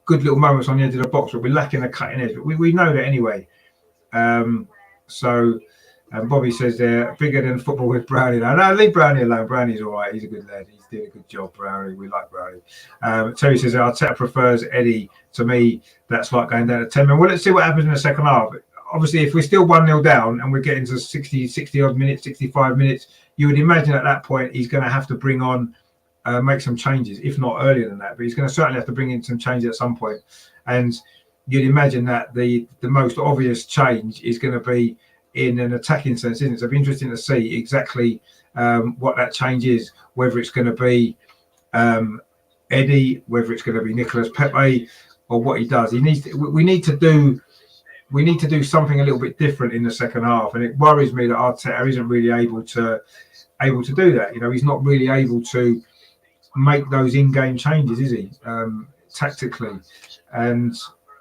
good little moments on the edge of the box, but we're lacking a cutting edge. But we know that anyway. So And Bobby says they're bigger than football with Brownie. No, leave Brownie alone. Brownie's all right. He's a good lad. He's doing a good job, Brownie. We like Brownie. Terry says Arteta prefers Eddie. To me, that's like going down to 10 men. Well, let's see what happens in the second half. Obviously, if we're still 1-0 down and we're getting to 60 odd minutes, 65 minutes, you would imagine at that point he's going to have to bring on, make some changes, if not earlier than that. But he's going to certainly have to bring in some changes at some point. And you'd imagine that the most obvious change is going to be in an attacking sense, isn't it? So it'll be interesting to see exactly what that change is, whether it's going to be Eddie, whether it's going to be Nicolas Pepe, or what he does. We need to do something a little bit different in the second half, and it worries me that Arteta isn't really able to do that. You know, he's not really able to make those in-game changes, is he? Tactically, and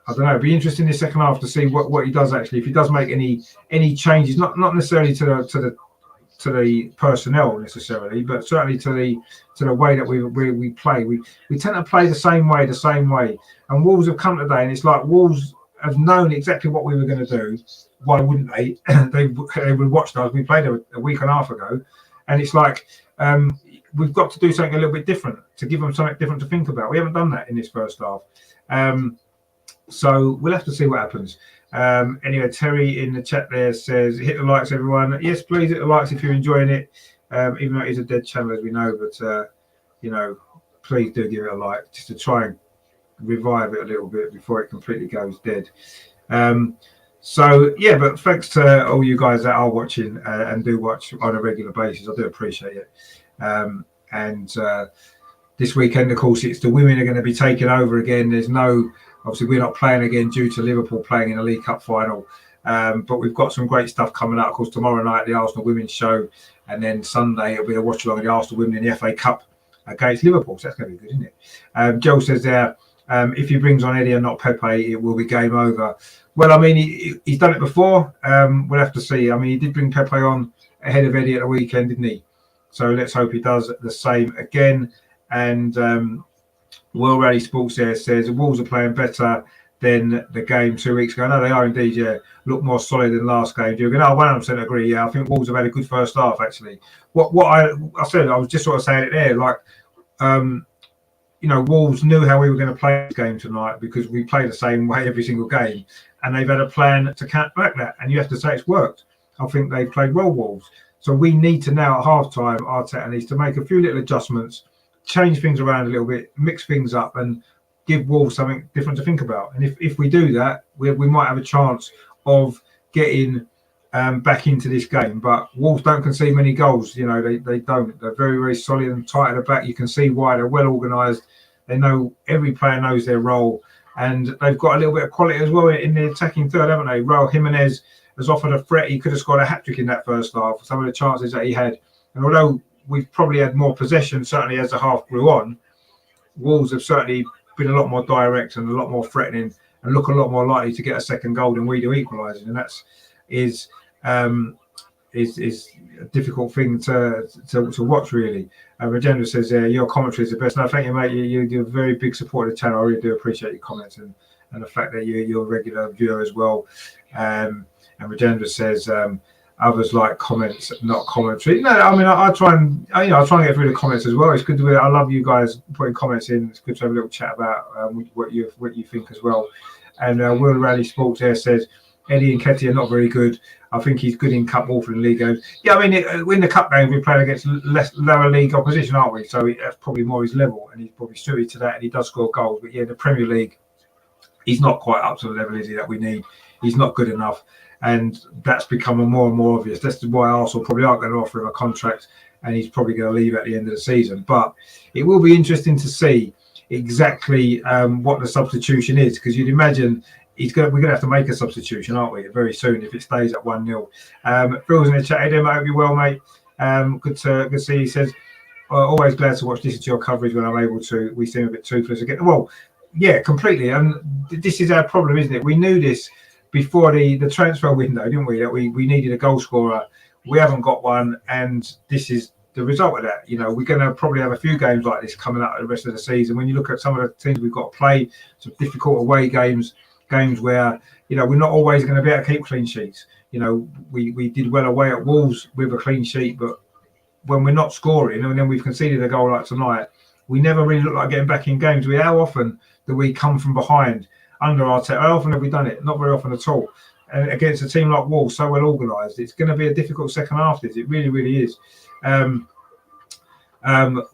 I don't know. It'd be interesting in the second half to see what he does actually. If he does make any changes, not necessarily to the personnel necessarily, but certainly to the way that we play. We tend to play the same way. And Wolves have come today, and it's like Wolves have known exactly what we were going to do. Why wouldn't they? They would watch us. We played a week and a half ago, and it's like we've got to do something a little bit different to give them something different to think about. We haven't done that in this first half. So we'll have to see what happens. Anyway, Terry in the chat there says, hit the likes, everyone. Yes, please hit the likes if you're enjoying it, even though it is a dead channel, as we know. But, please do give it a like, just to try and revive it a little bit before it completely goes dead. But thanks to all you guys that are watching and do watch on a regular basis. I do appreciate it. This weekend, of course, it's the women are going to be taking over again. Obviously, we're not playing again due to Liverpool playing in a League Cup final. But we've got some great stuff coming up. Of course, tomorrow night, the Arsenal Women's Show. And then Sunday, it'll be a watch-along of the Arsenal Women in the FA Cup against Liverpool. So that's going to be good, isn't it? Joe says there, if he brings on Eddie and not Pepe, it will be game over. Well, I mean, he's done it before. We'll have to see. I mean, he did bring Pepe on ahead of Eddie at the weekend, didn't he? So let's hope he does the same again. And World Rally Sports there says the Wolves are playing better than the game 2 weeks ago. No, they are indeed, yeah. Look more solid than last game. Do you agree? No, 100% agree. Yeah, I think Wolves have had a good first half, actually. What I said, I was just sort of saying it there, like, Wolves knew how we were going to play this game tonight because we play the same way every single game, and they've had a plan to counteract that. And you have to say it's worked. I think they've played well, Wolves. So we need to now, at half-time, Arteta needs to make a few little adjustments, change things around a little bit, mix things up, and give Wolves something different to think about. And if we do that, we might have a chance of getting back into this game. But Wolves don't concede many goals. You know, they don't. They're very, very solid and tight at the back. You can see why. They're well organised. They know, every player knows their role. And they've got a little bit of quality as well in the attacking third, haven't they? Raul Jimenez has offered a threat. He could have scored a hat-trick in that first half, some of the chances that he had. And although we've probably had more possession, certainly as the half grew on, Wolves have certainly been a lot more direct and a lot more threatening and look a lot more likely to get a second goal than we do equalising. And that is a difficult thing to watch, really. Regenda says, your commentary is the best. No, thank you, mate. You're a very big supporter of the channel. I really do appreciate your comments and the fact that you're a regular viewer as well. And Regenda says, others like comments, not commentary. No, I mean, I try and get through the comments as well. It's good to. I love you guys putting comments in. It's good to have a little chat about what you think as well. And World Rally Sports there says Eddie and Ketty are not very good. I think he's good in cup or in league games. Yeah, I mean, in the cup games we play against lower league opposition, aren't we? So that's probably more his level, and he's probably suited to that. And he does score goals. But yeah, the Premier League, he's not quite up to the level, is he, that we need. He's not good enough. And that's becoming more and more obvious. That's why Arsenal probably aren't going to offer him a contract, and he's probably going to leave at the end of the season. But it will be interesting to see exactly what the substitution is, because you'd imagine we're going to have to make a substitution, aren't we, very soon if it stays at 1-0. Phil's in the chat. Hey, I hope you're well, mate. Good to see. He says, always glad to watch. Listen to your coverage when I'm able to. We seem a bit toothless again. Well, yeah, completely. And this is our problem, isn't it? We knew this before the transfer window, didn't we? That we needed a goal scorer. We haven't got one, and this is the result of that. You know, we're going to probably have a few games like this coming up the rest of the season. When you look at some of the teams we've got to play, some difficult away games where you know, we're not always going to be able to keep clean sheets. You know, we did well away at Wolves with a clean sheet, but when we're not scoring and then we've conceded a goal like tonight, we never really look like getting back in games. How often do we come from behind under Arteta? How often have we done it? Not very often at all. And against a team like Wolves, so well organised, it's going to be a difficult second half. This, it really, really is.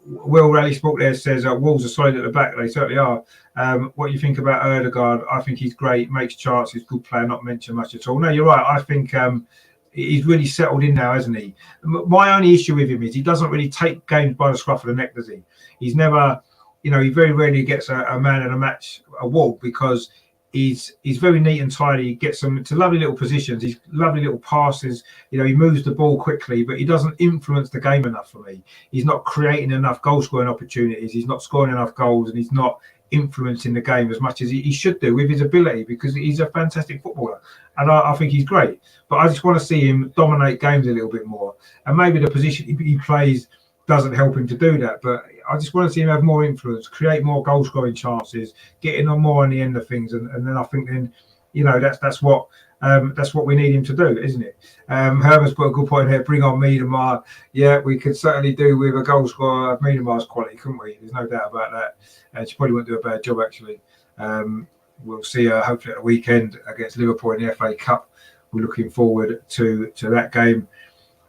Will Rally Sport there says Wolves are solid at the back. They certainly are. What you think about Erdegaard? I think he's great, makes charts, he's a good player, not mentioned much at all. No, you're right. I think he's really settled in now, hasn't he? My only issue with him is he doesn't really take games by the scruff of the neck, does he? He's never, you know, he very rarely gets a man in a match award because he's very neat and tidy. He gets them to lovely little positions. He's lovely little passes. You know, he moves the ball quickly, but he doesn't influence the game enough for me. He's not creating enough goal scoring opportunities. He's not scoring enough goals, and he's not influencing the game as much as he should do with his ability, because he's a fantastic footballer, and I think he's great. But I just want to see him dominate games a little bit more, and maybe the position he plays doesn't help him to do that. But I just want to see him have more influence, create more goal scoring chances, getting on more on the end of things, and then I think then, you know, that's what we need him to do, isn't it? Herbert's put a good point here. Bring on Miedemar. Yeah, we could certainly do with a goal scorer of Miedemar's quality, couldn't we? There's no doubt about that. And she probably won't do a bad job, actually. We'll see her hopefully at the weekend against Liverpool in the FA Cup. We're looking forward to that game.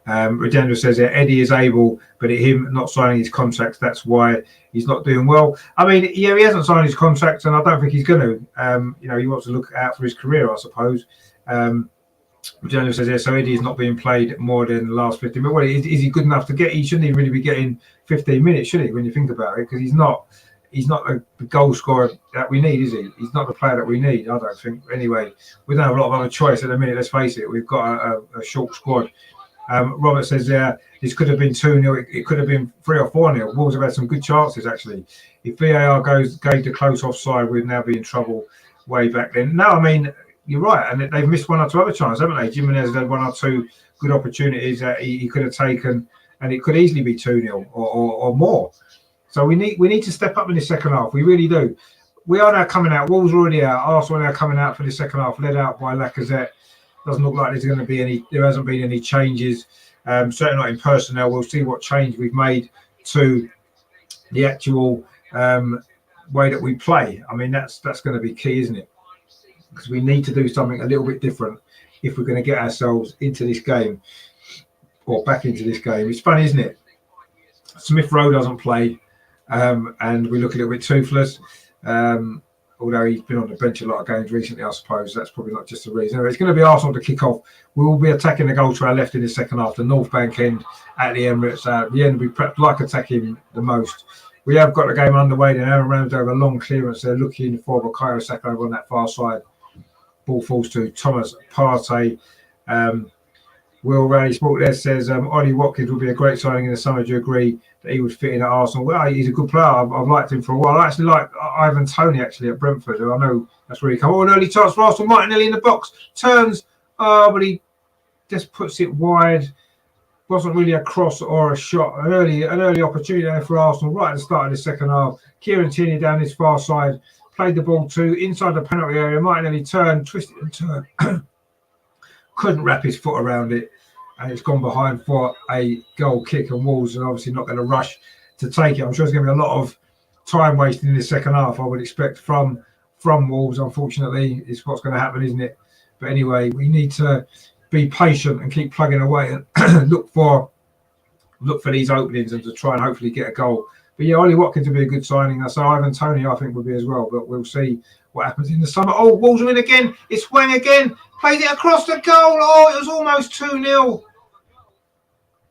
Regenda says that Eddie is able, but him not signing his contracts, that's why he's not doing well. I mean, yeah, he hasn't signed his contracts, and I don't think he's going to. You know, he wants to look out for his career, I suppose. Regenda says, yeah, so Eddie is not being played more than the last 15 minutes. Well, is he good enough to get? He shouldn't even really be getting 15 minutes, should he, when you think about it? Because he's not the goal scorer that we need, is he? He's not the player that we need, I don't think. Anyway, we don't have a lot of other choice at the minute, let's face it. We've got a short squad. Robert says this could have been 2-0. It could have been 3 or 4-0. Wolves have had some good chances, actually. If VAR gave the close offside, we'd now be in trouble way back then. No, I mean, you're right. And they've missed 1 or 2 other chances, haven't they? Jimenez had 1 or 2 good opportunities that he could have taken, and it could easily be 2-0 or more. So we need to step up in the second half. We really do. We are now coming out. Wolves are already out. Arsenal are now coming out for the second half, led out by Lacazette. Doesn't look like there's going to be any. There hasn't been any changes. Certainly not in personnel. We'll see what change we've made to the actual way that we play. I mean, that's going to be key, isn't it? Because we need to do something a little bit different if we're going to get ourselves into this game or back into this game. It's funny, isn't it? Smith Rowe doesn't play, and we look a little bit toothless. Although he's been on the bench a lot of games recently, I suppose that's probably not just the reason. Anyway, it's going to be Arsenal to kick off. We will be attacking the goal to our left in the second half, the North Bank end at the Emirates. The end we like attacking the most. We have got the game underway. Then Aaron Ramsdale, a long clearance. They're looking for Bukayo Saka over on that far side. Ball falls to Thomas Partey. Will Rally Sport there says Ollie Watkins would be a great signing in the summer. Do you agree that he would fit in at Arsenal? Well, he's a good player. I've liked him for a while. I actually like Ivan Toney actually at Brentford. I know that's where he comes. Oh, an early chance for Arsenal. Martinelli in the box. Turns. But he just puts it wide. Wasn't really a cross or a shot. An early opportunity there for Arsenal right at the start of the second half. Kieran Tierney down his far side. Played the ball to inside the penalty area. Martinelli turned, twisted and turned. Couldn't wrap his foot around it, and it's gone behind for a goal kick, and Wolves are obviously not going to rush to take it. I'm sure there's going to be a lot of time wasted in the second half, I would expect, from Wolves. Unfortunately, it's what's going to happen, isn't it? But anyway, we need to be patient and keep plugging away and look for these openings and to try and hopefully get a goal. But yeah, Ollie Watkins would be a good signing. So Ivan Toney, I think, would be as well. But we'll see what happens in the summer. Oh, Wolves are in again. It's Wang again. Plays it across the goal. Oh, it was almost 2-0.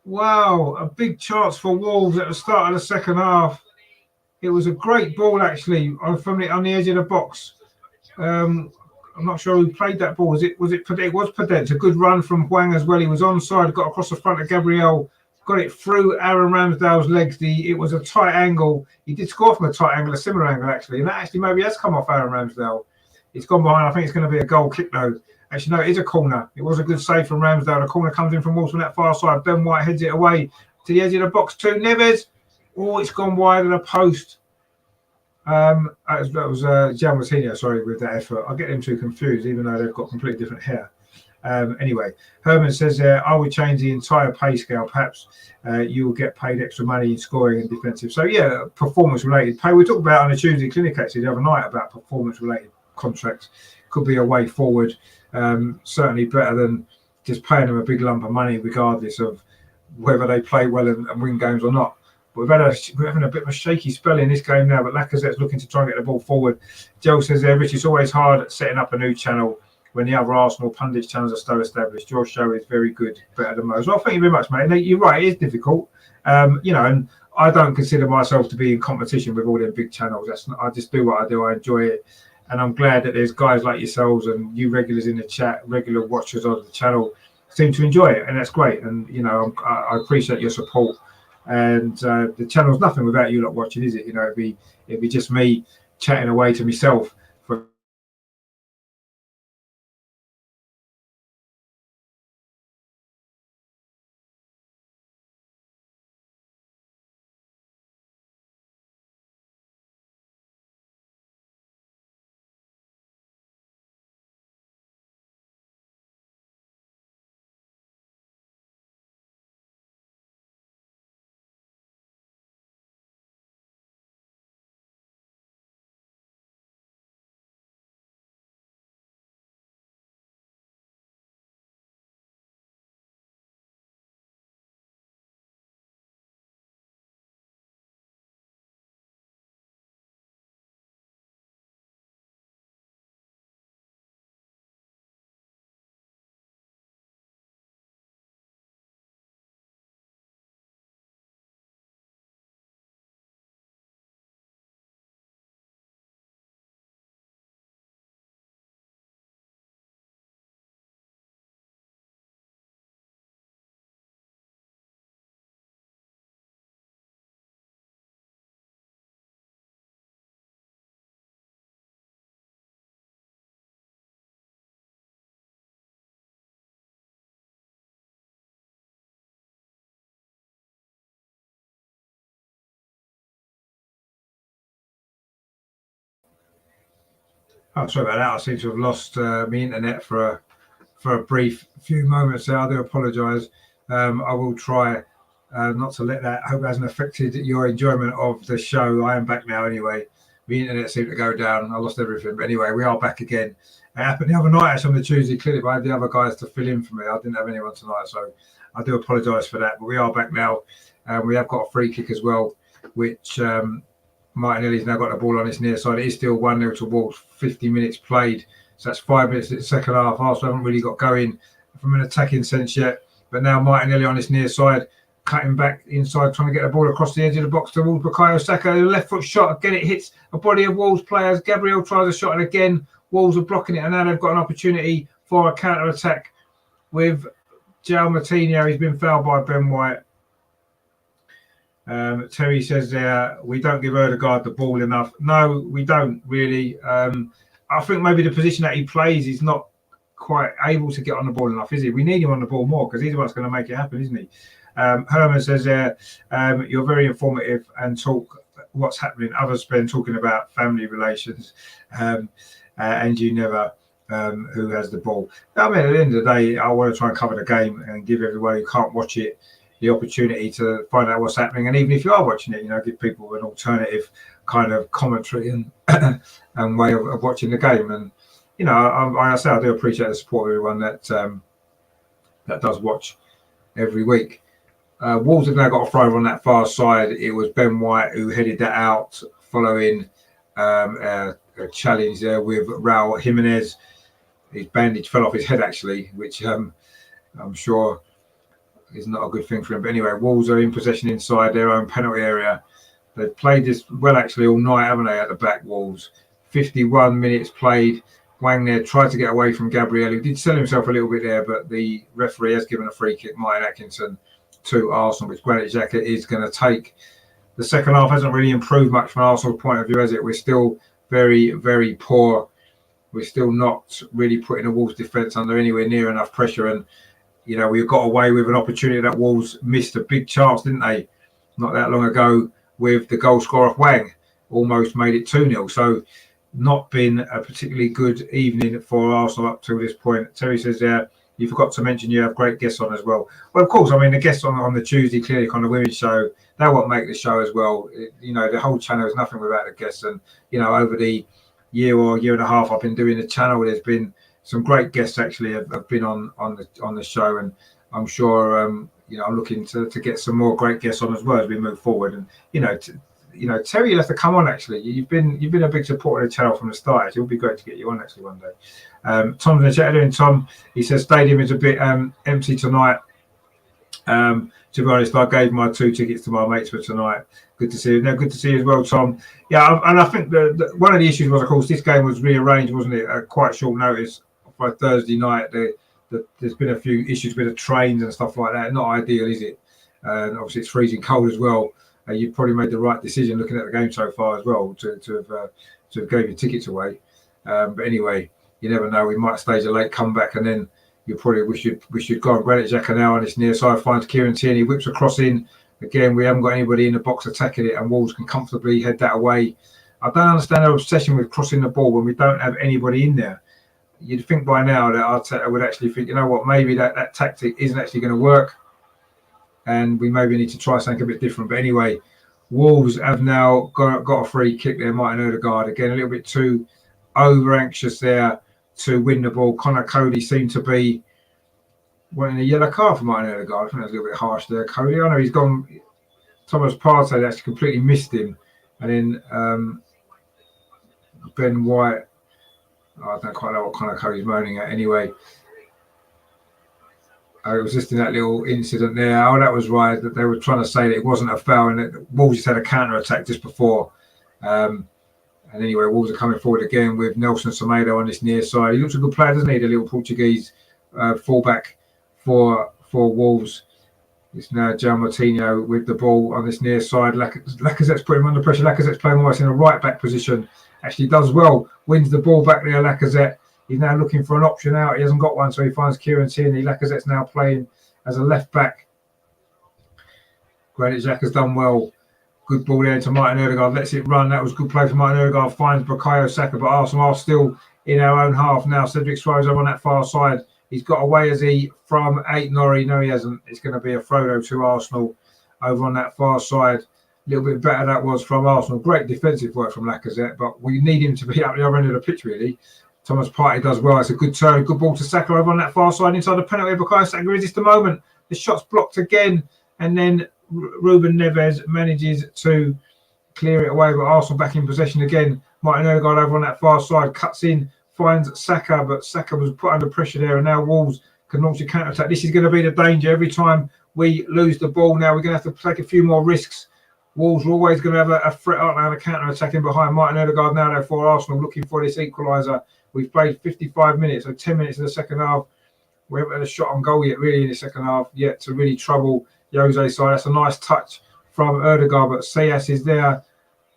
Wow, a big chance for Wolves at the start of the second half. It was a great ball, actually, from on the edge of the box. I'm not sure who played that ball. It was Pedette. It's a good run from Wang as well. He was onside, got across the front of Gabriel. Got it through Aaron Ramsdale's legs. It was a tight angle. He did score from a tight angle, a similar angle actually. And that actually maybe has come off Aaron Ramsdale. It's gone behind. I think it's going to be a goal kick though. Actually, no, it is a corner. It was a good save from Ramsdale. The corner comes in from Wolves from that far side. Ben White heads it away to the edge of the box to Neves. Oh, it's gone wide of the post. That was Gian Martino, sorry, with that effort. I get them too confused, even though they've got completely different hair. Anyway, Herman says I would change the entire pay scale. Perhaps you will get paid extra money in scoring and defensive. So yeah, performance-related pay. We talked about on the Tuesday clinic actually the other night about performance-related contracts. Could be a way forward. Certainly better than just paying them a big lump of money, regardless of whether they play well and win games or not. But we're having a bit of a shaky spell in this game now. But Lacazette's looking to try and get the ball forward. Joe says Rich, it's always hard at setting up a new channel when the other Arsenal pundits channels are so established. Your show is very good, better than most. Well, thank you very much, mate. You're right, it is difficult. And I don't consider myself to be in competition with all them big channels. I just do what I do. I enjoy it. And I'm glad that there's guys like yourselves and you regulars in the chat, regular watchers of the channel, seem to enjoy it. And that's great. And, I appreciate your support. And the channel's nothing without you lot watching, is it? It'd be just me chatting away to myself for Oh, sorry about that. I seem to have lost my internet for a brief few moments there. I do apologise. I will try not to let that. I hope it hasn't affected your enjoyment of the show. I am back now anyway. The internet seemed to go down. I lost everything. But anyway, we are back again. It happened the other night actually on the Tuesday clinic. I had the other guys to fill in for me. I didn't have anyone tonight, so I do apologise for that. But we are back now. We have got a free kick as well, which Martinelli's now got the ball on his near side. It is still 1-0 to Wolves, 50 minutes played. So that's 5 minutes in the second half. Arsenal haven't really got going from an attacking sense yet. But now Martinelli on his near side, cutting back inside, trying to get the ball across the edge of the box towards Bukayo Saka. The left foot shot, again it hits a body of Wolves players. Gabriel tries a shot and again Wolves are blocking it. And now they've got an opportunity for a counter-attack with João Moutinho. He's been fouled by Ben White. Terry says there, we don't give Odegaard the ball enough. No, we don't really. I think maybe the position that he plays is not quite able to get on the ball enough, is he? We need him on the ball more because he's the one that's going to make it happen, isn't he? Herman says there, you're very informative and talk what's happening. Others been talking about family relations, and you never who has the ball. I mean, at the end of the day, I want to try and cover the game and give everyone who can't watch it the opportunity to find out what's happening. And even if you are watching it, give people an alternative kind of commentary and and way of watching the game. And I say I do appreciate the support of everyone that does watch every week. Wolves have now got a throw on that far side. It was Ben White who headed that out following a challenge there with Raul Jimenez. His bandage fell off his head actually, which I'm sure is not a good thing for him. But anyway, Wolves are in possession inside their own penalty area. They've played this well actually all night, haven't they, at the back, Wolves? 51 minutes played. Wang there tried to get away from Gabriel, who did sell himself a little bit there, but the referee has given a free kick, Martin Atkinson, to Arsenal, which Granit Xhaka is going to take. The second half hasn't really improved much from Arsenal's point of view, has it? We're still very, very poor. We're still not really putting the Wolves defence under anywhere near enough pressure. And we got away with an opportunity that Wolves missed a big chance, didn't they? Not that long ago with the goal scorer of Wang. almost made it 2-0. So not been a particularly good evening for Arsenal up to this point. Terry says you forgot to mention you have great guests on as well. Well, of course, I mean, the guests on the Tuesday Clinic on the women's show, they're what make the show as well. The whole channel is nothing without the guests. And, over the year or year and a half I've been doing the channel, there's been some great guests actually have been on the show. And I'm sure, I'm looking to get some more great guests on as well as we move forward. And, Terry, you'll have to come on. Actually, you've been a big supporter of the channel from the start. It would be great to get you on actually one day. Tom's in the chat doing. Tom, he says stadium is a bit empty tonight. To be honest, I gave my 2 tickets to my mates for tonight. Good to see you. No, good to see you as well, Tom. Yeah, and I think one of the issues was, of course, this game was rearranged, wasn't it? At quite short notice for Thursday night. There's been a few issues with the trains and stuff like that. Not ideal, is it? And obviously, it's freezing cold as well. You probably made the right decision looking at the game so far as well to have gave your tickets away. But anyway, you never know. We might stage a late comeback, and then you probably we should go on. Granit Xhaka now on this near side finds Kieran Tierney, whips across in. Again, we haven't got anybody in the box attacking it, and Wolves can comfortably head that away. I don't understand their obsession with crossing the ball when we don't have anybody in there. You'd think by now that Arteta would actually think, maybe that tactic isn't actually going to work, and we maybe need to try something a bit different. But anyway, Wolves have now got a free kick there. Martin Odegaard, again, a little bit too over-anxious there to win the ball. Connor Cody seemed to be wanting a yellow card for Martin Odegaard. I think that's a little bit harsh there, Cody. I know he's gone. Thomas Partey actually completely missed him. And then Ben White, I don't quite know what Connor Cody's moaning at. Anyway, it was just in that little incident there. Oh, that was right. That they were trying to say that it wasn't a foul and that Wolves just had a counter-attack just before. And anyway, Wolves are coming forward again with Nelson Semedo on this near side. He looks a good player, doesn't he? The little Portuguese fullback for Wolves. It's now João Moutinho with the ball on this near side. Lacazette's putting him under pressure. Lacazette's playing almost in a right-back position. Actually does well. Wins the ball back there, Lacazette. He's now looking for an option out. He hasn't got one, so he finds Kieran Tierney. Lacazette's now playing as a left-back. Granit Xhaka's done well. Good ball there to Martin Odegaard. Lets it run. That was good play for Martin Odegaard. Finds Bukayo Saka, but Arsenal are still in our own half now. Cedric Suarez over on that far side. He's got away, has he, from Aït-Nouri? No, he hasn't. It's going to be a Frodo to Arsenal over on that far side. A little bit better that was from Arsenal. Great defensive work from Lacazette, but we need him to be up the other end of the pitch, really. Thomas Partey does well. It's a good turn. Good ball to Saka over on that far side inside the penalty. Bukayo Saka resists the moment. The shot's blocked again, and then Ruben Neves manages to clear it away, but Arsenal back in possession again. Martin Odegaard over on that far side, cuts in, finds Saka, but Saka was put under pressure there, and now Wolves can launch a counter-attack. This is going to be the danger every time we lose the ball. Now we're going to have to take a few more risks. Wolves are always going to have a threat out now, a counter-attacking behind Martin Odegaard now, therefore Arsenal looking for this equaliser. We've played 55 minutes, so 10 minutes in the second half. We haven't had a shot on goal yet, really, in the second half, yet to really trouble Jose's side. That's a nice touch from Odegaard, but Sayas is there,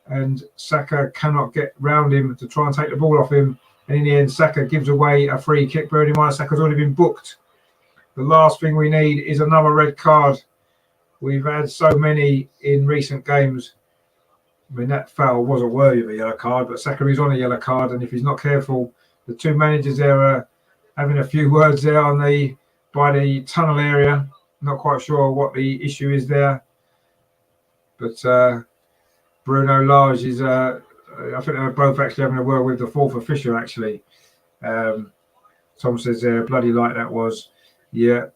and Saka cannot get round him to try and take the ball off him. And in the end, Saka gives away a free kick. Bearing in mind, Saka's already been booked. The last thing we need is another red card. We've had so many in recent games. I mean, that foul wasn't worthy of a yellow card, but Saka is on a yellow card, and if he's not careful, the two managers there are having a few words there by the tunnel area. Not quite sure what the issue is there, but Bruno Lage is. I think they're both actually having a word with the fourth official. Actually, Tom says there, bloody light that was. Yeah.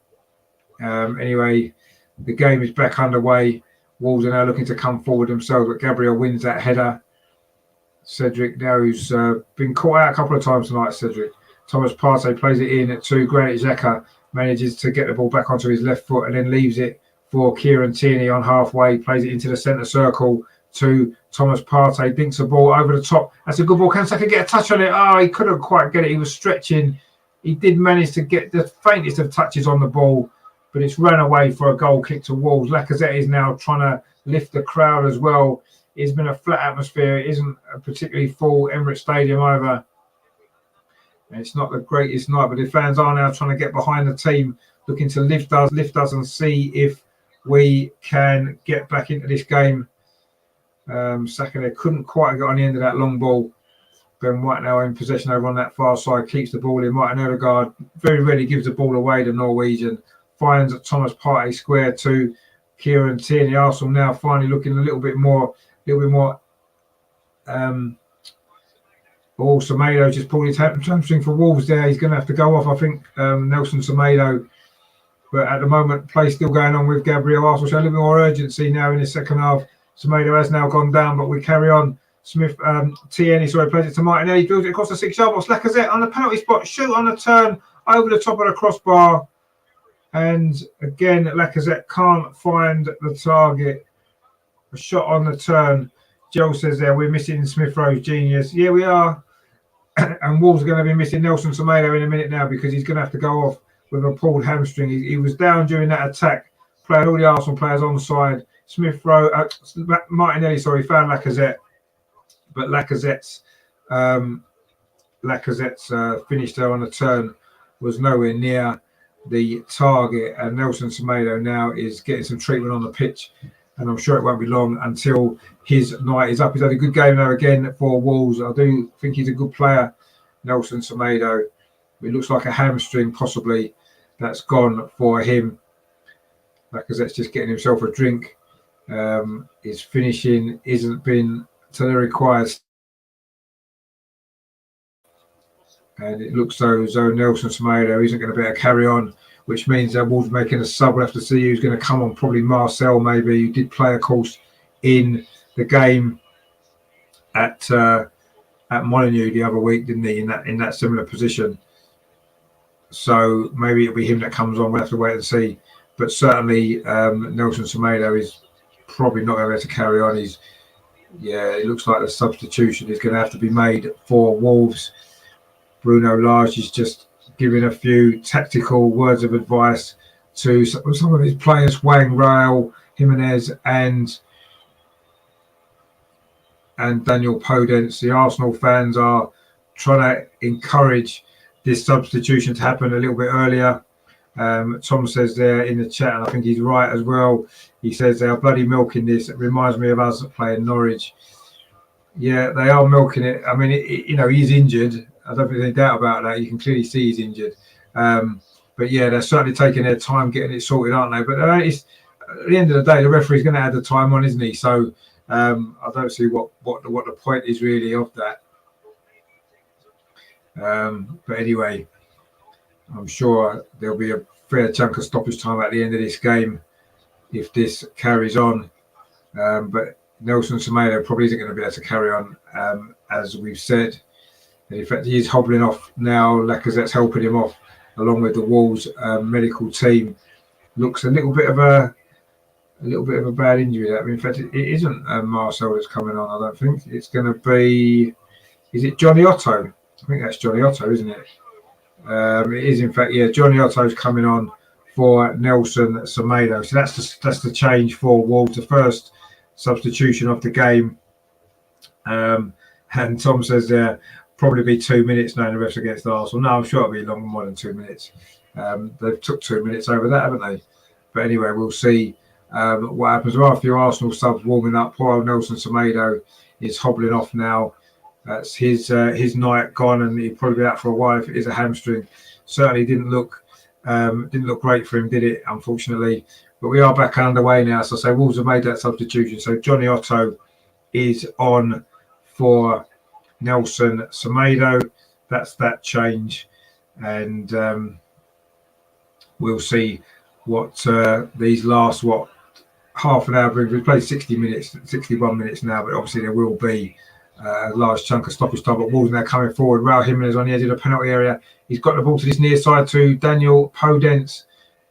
Anyway, the game is back underway. Wolves are now looking to come forward themselves, but Gabriel wins that header. Cedric now, who's been caught out a couple of times tonight. Cedric. Thomas Partey plays it in to Granit Xhaka. Manages to get the ball back onto his left foot and then leaves it for Kieran Tierney on halfway. Plays it into the centre circle to Thomas Partey. Dinks the ball over the top. That's a good ball. Can Saka get a touch on it? Oh, he couldn't quite get it. He was stretching. He did manage to get the faintest of touches on the ball, but it's ran away for a goal kick to Wolves. Lacazette is now trying to lift the crowd as well. It's been a flat atmosphere. It isn't a particularly full Emirates Stadium either. And it's not the greatest night, but the fans are now trying to get behind the team, looking to lift us and see if we can get back into this game. Saka there couldn't quite get on the end of that long ball. Ben White now in possession over on that far side, keeps the ball in. Martin Odegaard very rarely gives the ball away. The Norwegian finds Thomas Partey square to Kieran Tierney. Arsenal now finally looking a little bit more. Semedo just pulled his hamstring for Wolves there. He's going to have to go off, I think, Nelson Semedo. But at the moment, play still going on with Gabriel. Arsenal show a little bit more urgency now in the second half. Semedo has now gone down, but we carry on. Tierney, plays it to Martinelli, drills it across the 6-yard box. Lacazette on the penalty spot, shoot on the turn, over the top of the crossbar. And again, Lacazette can't find the target. A shot on the turn. Joe says there, we're missing Smith Rowe's genius. Yeah, we are. And Wolves are going to be missing Nelson Semedo in a minute now because he's going to have to go off with a pulled hamstring. He was down during that attack, playing all the Arsenal players on side. Martinelli, found Lacazette. But Lacazette's finish there on the turn was nowhere near the target. And Nelson Semedo now is getting some treatment on the pitch. And I'm sure it won't be long until his night is up. He's had a good game now again for Wolves. I do think he's a good player, Nelson Semedo. It looks like a hamstring possibly that's gone for him. Lacazette's just getting himself a drink. His finishing isn't been to the required. And it looks as though Nelson Semedo isn't going to be able to carry on, which means that Wolves making a sub. We'll have to see who's going to come on. Probably Marcel, maybe, who did play, of course, in the game at Molineux the other week, didn't he? In that similar position. So maybe it'll be him that comes on. We'll have to wait and see. But certainly Nelson Semedo is probably not going to be able to carry on. It looks like the substitution is going to have to be made for Wolves. Bruno Lage is just giving a few tactical words of advice to some of his players, Wang, Raul, Jimenez and Daniel Podence. The Arsenal fans are trying to encourage this substitution to happen a little bit earlier. Tom says there in the chat, and I think he's right as well. He says they are bloody milking this. It reminds me of us playing Norwich. Yeah, they are milking it. I mean, he's injured. I don't think there's any doubt about that. You can clearly see he's injured. But yeah, they're certainly taking their time getting it sorted, aren't they? But at the end of the day, the referee's going to add the time on, isn't he? So I don't see what the point is really of that. But anyway, I'm sure there'll be a fair chunk of stoppage time at the end of this game if this carries on. But Nelson Semedo probably isn't going to be able to carry on, as we've said. And in fact, he is hobbling off now. Lacazette's helping him off, along with the Wolves medical team. Looks a little bit of a bad injury. That, in fact, it isn't Marcel that's coming on. I don't think it's going to be. Is it Johnny Otto? I think that's Johnny Otto, isn't it? It is, in fact, yeah. Johnny Otto's coming on for Nelson Semedo. So that's the change for Wolves. The first substitution of the game. And Tom says there probably be 2 minutes now in the refs against Arsenal. No, I'm sure it'll be longer, more than 2 minutes. They've took 2 minutes over that, haven't they? But anyway, we'll see what happens. There are a few Arsenal subs warming up. Poor old Nelson Semedo is hobbling off now. That's his night gone, and he'll probably be out for a while if it is a hamstring. Certainly didn't look great for him, did it? Unfortunately, but we are back underway now. So I say Wolves have made that substitution. So Johnny Otto is on for Nelson Semedo. That's that change, and we'll see what these last half an hour brings. We've played 60 minutes, 61 minutes now, but obviously there will be a large chunk of stoppage time. But Wolves now coming forward. Raul Jimenez on the edge of the penalty area. He's got the ball to this near side to Daniel Podence.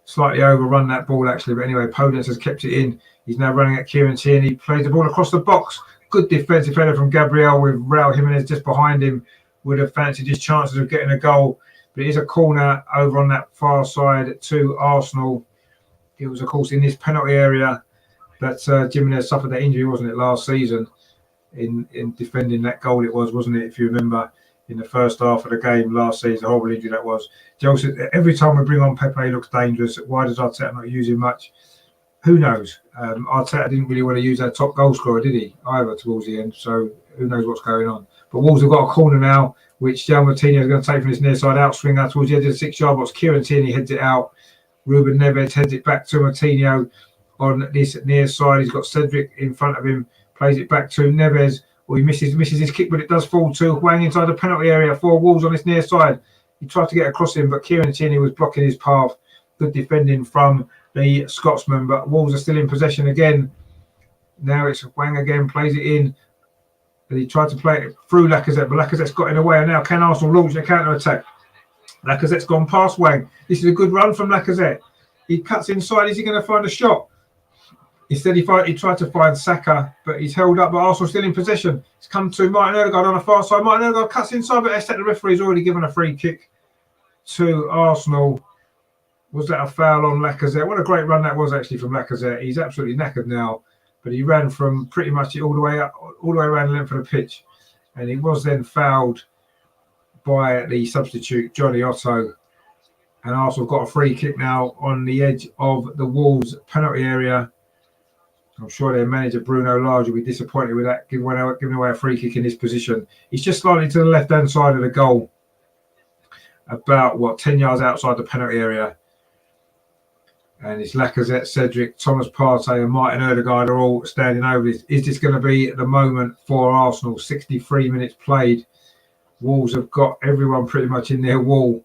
Slightly overrun that ball actually, but anyway, Podence has kept it in. He's now running at Kieran Tierney. Plays the ball across the box. Good defensive header from Gabriel with Raul Jimenez just behind him. Would have fancied his chances of getting a goal, but it is a corner over on that far side to Arsenal. It was, of course, in this penalty area that Jimenez suffered that injury, wasn't it, last season in defending that goal? It was, wasn't it, if you remember, in the first half of the game last season, horrible injury that was. Joseph, every time we bring on Pepe, he looks dangerous. Why does Arteta not use him much? who knows? Arteta didn't really want to use our top goal scorer, did he? Either towards the end. So who knows what's going on? But Wolves have got a corner now, which João Martinez is going to take from his near side outswing out towards the edge of the 6-yard box. Kieran Tierney heads it out. Ruben Neves heads it back to Martinho on this near side. He's got Cedric in front of him. Plays it back to Neves. Well, he misses his kick, but it does fall to Hwang inside the penalty area for Wolves on this near side. He tried to get across him, but Kieran Tierney was blocking his path. Good defending from the Scotsman, but Wolves are still in possession again. Now it's Hwang again, plays it in. And he tried to play it through Lacazette, but Lacazette's got in the way. And now can Arsenal launch a counter-attack? Lacazette's gone past Hwang. This is a good run from Lacazette. He cuts inside. Is he going to find a shot? Instead, he tried to find Saka, but he's held up. But Arsenal still in possession. It's come to Martin Odegaard on the far side. Martin Odegaard cuts inside, but the referee's already given a free kick to Arsenal. Was that a foul on Lacazette? What a great run that was actually from Lacazette. He's absolutely knackered now, but he ran from pretty much all the way around the length of the pitch, and he was then fouled by the substitute Johnny Otto. And Arsenal got a free kick now on the edge of the Wolves penalty area. I'm sure their manager Bruno Lage will be disappointed with that, giving away a free kick in this position. He's just slightly to the left-hand side of the goal, about 10 yards outside the penalty area. And it's Lacazette, Cedric, Thomas Partey and Martin Odegaard are all standing over this. Is this going to be the moment for Arsenal? 63 minutes played. Wolves have got everyone pretty much in their wall,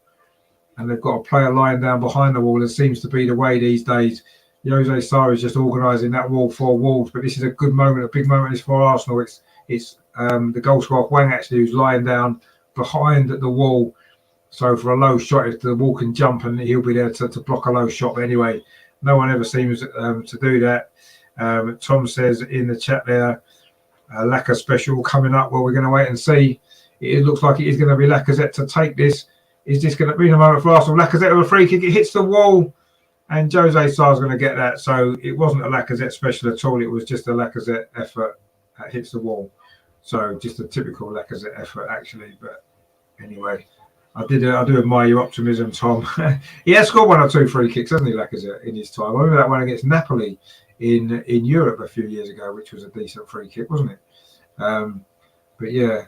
and they've got a player lying down behind the wall. It seems to be the way these days. Jose Sarr is just organising that wall for Wolves, but this is a good moment, a big moment is for Arsenal. It's the goal scorer Hwang actually who's lying down behind the wall. So for a low shot, if the wall can jump, and he'll be there to block a low shot. But anyway, no one ever seems to do that. Tom says in the chat there, Lacazette special coming up. Well, we're going to wait and see. It looks like it is going to be Lacazette to take this. Is this going to be the moment for Arsenal? Lacazette with a free kick. It hits the wall, and Jose Sarr is going to get that. So it wasn't a Lacazette special at all. It was just a Lacazette effort that hits the wall. So just a typical Lacazette effort, actually. But anyway, I do admire your optimism, Tom. He has scored 1 or 2 free kicks, hasn't he, Lacazette, in his time? I remember that one against Napoli in Europe a few years ago, which was a decent free kick, wasn't it? But yeah,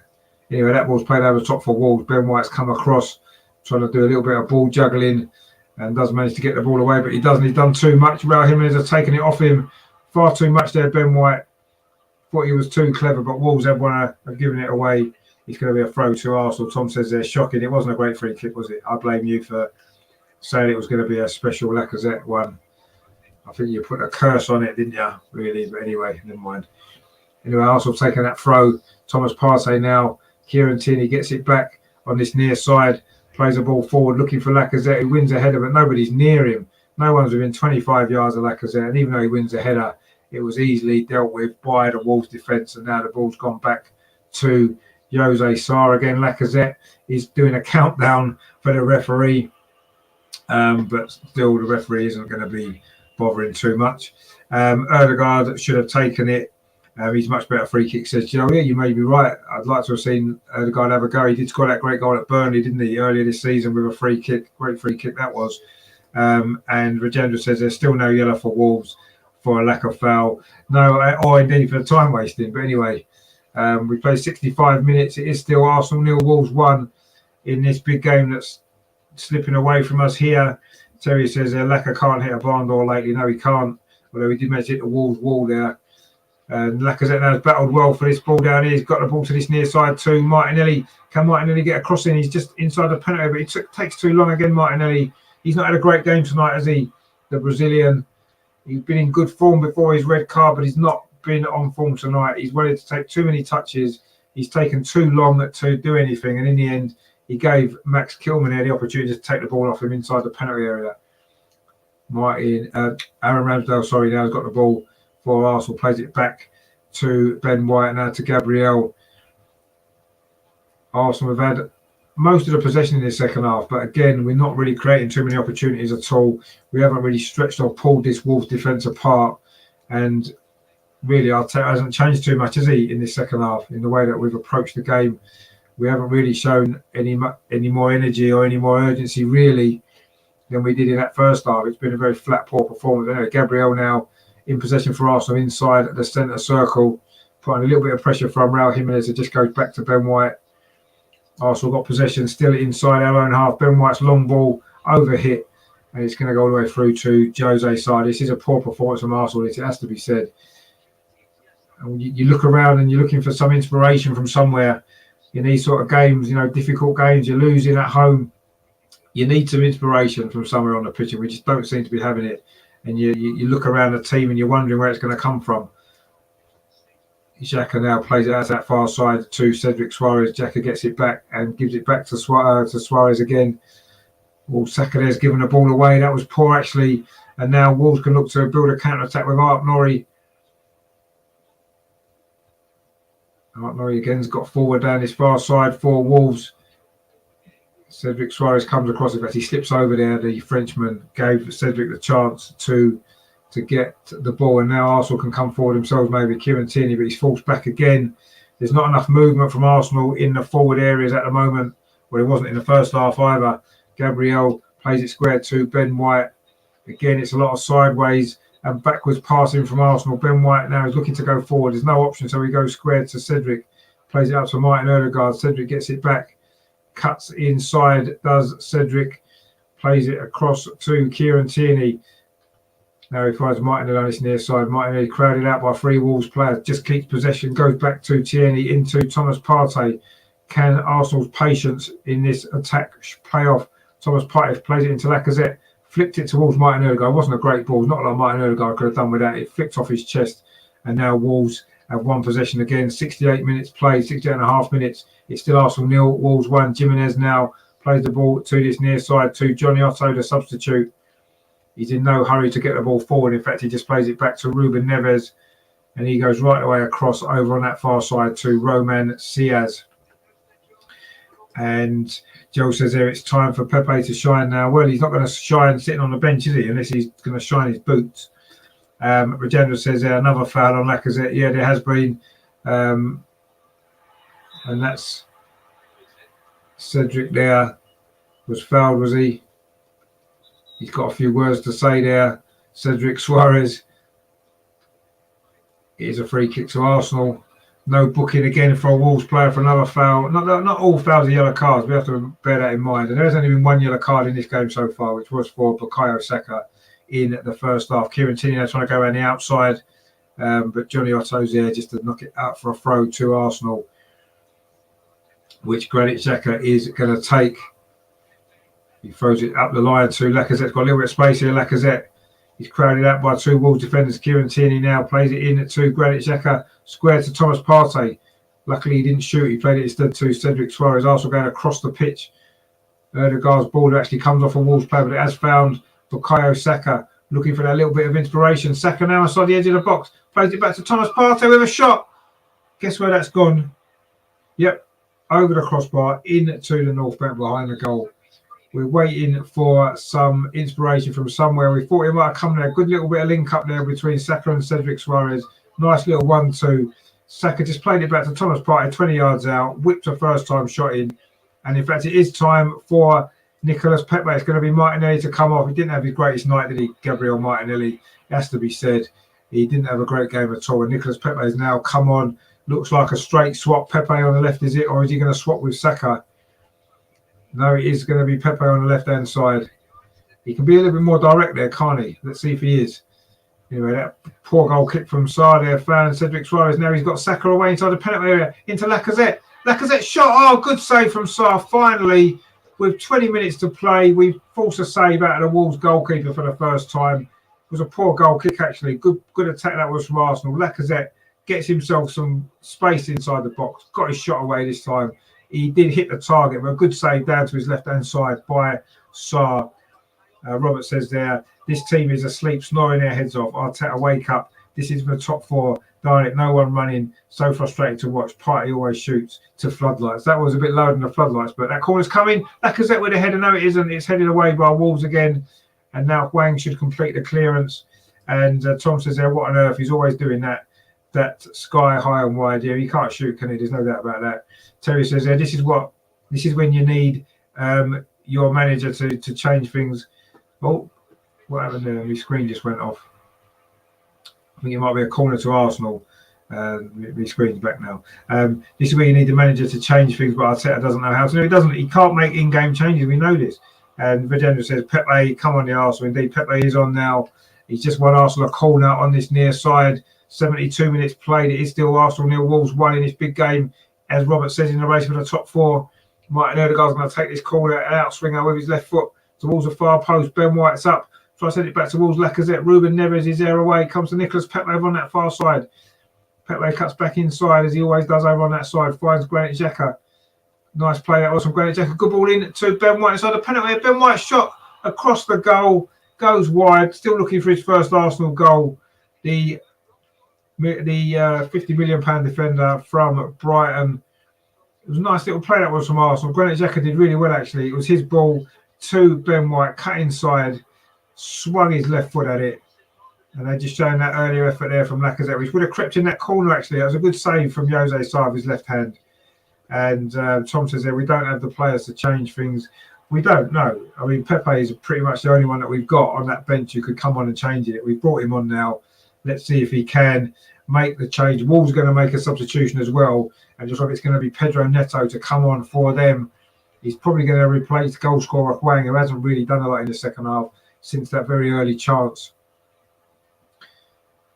anyway, that ball's played over the top for Wolves. Ben White's come across, trying to do a little bit of ball juggling, and does manage to get the ball away, but he doesn't. He's done too much. Raul Jimenez has taken it off him far too much there. Ben White thought he was too clever, but Wolves have given it away. It's going to be a throw to Arsenal. Tom says they're shocking. It wasn't a great free kick, was it? I blame you for saying it was going to be a special Lacazette one. I think you put a curse on it, didn't you? Really, but anyway, never mind. Anyway, Arsenal taking that throw. Thomas Partey now. Kieran Tierney gets it back on this near side. Plays the ball forward, looking for Lacazette, who wins a header, but nobody's near him. No one's within 25 yards of Lacazette, and even though he wins a header, it was easily dealt with by the Wolves defence, and now the ball's gone back to Jose Sarr again. Lacazette is doing a countdown for the referee, but still the referee isn't going to be bothering too much. Odegaard should have taken it. He's much better free kick, says, yeah, you may be right. I'd like to have seen Odegaard have a go. He did score that great goal at Burnley, didn't he, earlier this season with a free kick. Great free kick that was. And Rajendra says there's still no yellow for Wolves for a lack of foul. No, or indeed for the time wasting. But anyway, we played 65 minutes. It is still Arsenal 0, Wolves 1 in this big game that's slipping away from us here. Terry says Laka can't hit a barn door lately. No, he can't. Although he did manage to hit the Wolves wall there. And Lacazette now has battled well for this ball down here. He's got the ball to this near side to Martinelli. Can Martinelli get a cross in? He's just inside the penalty, but it takes too long again, Martinelli. He's not had a great game tonight, has he? The Brazilian. He's been in good form before his red card, but he's not been on form tonight. He's wanted to take too many touches. He's taken too long to do anything. And in the end, he gave Max Kilman the opportunity to take the ball off him inside the penalty area. Aaron Ramsdale, now has got the ball for Arsenal, plays it back to Ben White, now to Gabriel. Arsenal have had most of the possession in the second half, but again, we're not really creating too many opportunities at all. We haven't really stretched or pulled this Wolves defence apart, and really Arteta hasn't changed too much, has he, in this second half, in the way that we've approached the game. We haven't really shown any more energy or any more urgency, really, than we did in that first half. It's been a very flat, poor performance. Anyway, Gabriel now in possession for Arsenal inside the centre circle, putting a little bit of pressure from Raul Jimenez. It just goes back to Ben White. Arsenal got possession still inside our own half. Ben White's long ball overhit, and it's going to go all the way through to Jose's side. This is a poor performance from Arsenal, it has to be said. And you look around and you're looking for some inspiration from somewhere in these sort of games, difficult games. You're losing at home. You need some inspiration from somewhere on the pitch, and we just don't seem to be having it. And you look around the team and you're wondering where it's going to come from. Xhaka now plays it out to that far side to Cedric Suarez. Xhaka gets it back and gives it back to Suarez again. Well, Saka there's given the ball away. That was poor, actually. And now Wolves can look to build a counter-attack with Art Norrie. Art Norrie again's got forward down this far side for Wolves. Cedric Suarez comes across it, but he slips over there. The Frenchman gave Cedric the chance to get the ball, and now Arsenal can come forward themselves, maybe Kieran Tierney, but he's forced back again. There's not enough movement from Arsenal in the forward areas at the moment, well, it wasn't in the first half either. Gabriel plays it square to Ben White. Again, it's a lot of sideways and backwards passing from Arsenal. Ben White now is looking to go forward. There's no option, so he goes square to Cedric. Plays it out to Martin Odegaard. Cedric gets it back. Cuts inside, does Cedric. Plays it across to Kieran Tierney. Now he finds Martin on his near side. Martin crowded out by 3 Wolves players. Just keeps possession. Goes back to Tierney into Thomas Partey. Can Arsenal's patience in this attack pay off? Thomas Partey plays it into Lacazette. Flicked it towards Martin Odegaard. It wasn't a great ball. Not like Martin Odegaard could have done with that. It flicked off his chest. And now Wolves have one possession again. 68 minutes played. 68 and a half minutes. It's still Arsenal 0. Wolves 1. Jimenez now plays the ball to this near side to Johnny Otto, the substitute. He's in no hurry to get the ball forward. In fact, he just plays it back to Ruben Neves. And he goes right away across over on that far side to Roman Ciaz. And Joe says there it's time for Pepe to shine now. Well, he's not going to shine sitting on the bench, is he? Unless he's going to shine his boots. Rajendra says there another foul on Lacazette. Yeah, there has been. And that's Cedric there. Was fouled, was he? He's got a few words to say there. Cedric Suarez. It is a free kick to Arsenal. No booking again for a Wolves player for another foul. Not all fouls are yellow cards. We have to bear that in mind. And there has only been 1 yellow card in this game so far, which was for Bukayo Saka in the first half. Kieran Tierney trying to go around the outside. But Johnny Otto's there just to knock it out for a throw to Arsenal, which Granit Xhaka is going to take. He throws it up the line to Lacazette. Got a little bit of space here, Lacazette. He's crowded out by 2 Wolves defenders. Kieran Tierney now plays it in to Granit Xhaka. Square to Thomas Partey. Luckily, he didn't shoot. He played it instead to Cedric Suarez. Arsenal going across the pitch. Odegaard's ball actually comes off a Wolves player, but it has found Bukayo Saka. Looking for that little bit of inspiration. Saka now inside the edge of the box. Plays it back to Thomas Partey with a shot. Guess where that's gone? Yep. Over the crossbar, into the north bank behind the goal. We're waiting for some inspiration from somewhere. We thought it might have come there. A good little bit of link up there between Saka and Cedric Suarez. Nice little 1-2. Saka just played it back to Thomas Partey, 20 yards out. Whipped a first-time shot in. And in fact, it is time for Nicolas Pepe. It's going to be Martinelli to come off. He didn't have his greatest night, did he, Gabriel Martinelli? It has to be said. He didn't have a great game at all. And Nicolas Pepe has now come on. Looks like a straight swap. Pepe on the left, is it? Or is he going to swap with Saka? No, it is going to be Pepe on the left-hand side. He can be a little bit more direct there, can't he? Let's see if he is. Anyway, that poor goal kick from Sarr there, found Cedric Suarez. Now he's got Saka away inside the penalty area, into Lacazette. Lacazette shot. Oh, good save from Sarr. Finally, with 20 minutes to play, we've forced a save out of the Wolves goalkeeper for the first time. It was a poor goal kick, actually. Good attack that was from Arsenal. Lacazette gets himself some space inside the box. Got his shot away this time. He did hit the target, but a good save down to his left-hand side by Sarr. Robert says there, this team is asleep, snoring their heads off. Arteta, wake up. This is the top 4. Darn it, no one running. So frustrating to watch. Partey always shoots to floodlights. That was a bit lower than the floodlights, but that corner's coming. Lacazette with a header. No, it isn't. It's headed away by Wolves again. And now Hwang should complete the clearance. And Tom says there, what on earth? He's always doing that. That sky high and wide. Yeah, he can't shoot, can he? There's no doubt about that. Terry says there, this is when you need your manager to change things. Oh, what happened there? My screen just went off. I think it might be a corner to Arsenal. My screen's back now. This is where you need the manager to change things, but Arteta doesn't know how to. No, he doesn't. He can't make in-game changes. We know this. And Virginia says, Pepe, come on the Arsenal. Indeed, Pepe is on now. He's just won Arsenal a corner on this near side. 72 minutes played. It is still Arsenal nil, Wolves 1 in this big game. As Robert says, in the race for the top 4. Martin Odegaard's going to take this corner, an outswinger with his left foot towards the far post. Ben White's up. Try to send it back towards Lacazette. Ruben Neves is there away. Comes to Nicolas Pepe over on that far side. Pepe cuts back inside as he always does over on that side. Finds Granit Xhaka. Nice play that was from Granit Xhaka. Good ball in to Ben White inside the penalty. Ben White shot across the goal. Goes wide. Still looking for his first Arsenal goal. The £50 million defender from Brighton. It was a nice little play that was from Arsenal. Granit Xhaka did really well actually. It was his ball to Ben White. Cut inside. Swung his left foot at it. And they're just showing that earlier effort there from Lacazette, which would have crept in that corner actually. That was a good save from Jose Sa with his left hand. And Tom says there, we don't have the players to change things. We don't know. I mean, Pepe is pretty much the only one that we've got on that bench who could come on and change it. We've brought him on now. Let's see if he can make the change. Wolves are going to make a substitution as well. And just like it's going to be Pedro Neto to come on for them. He's probably going to replace goal scorer Hwang, who hasn't really done a lot in the second half since that very early chance.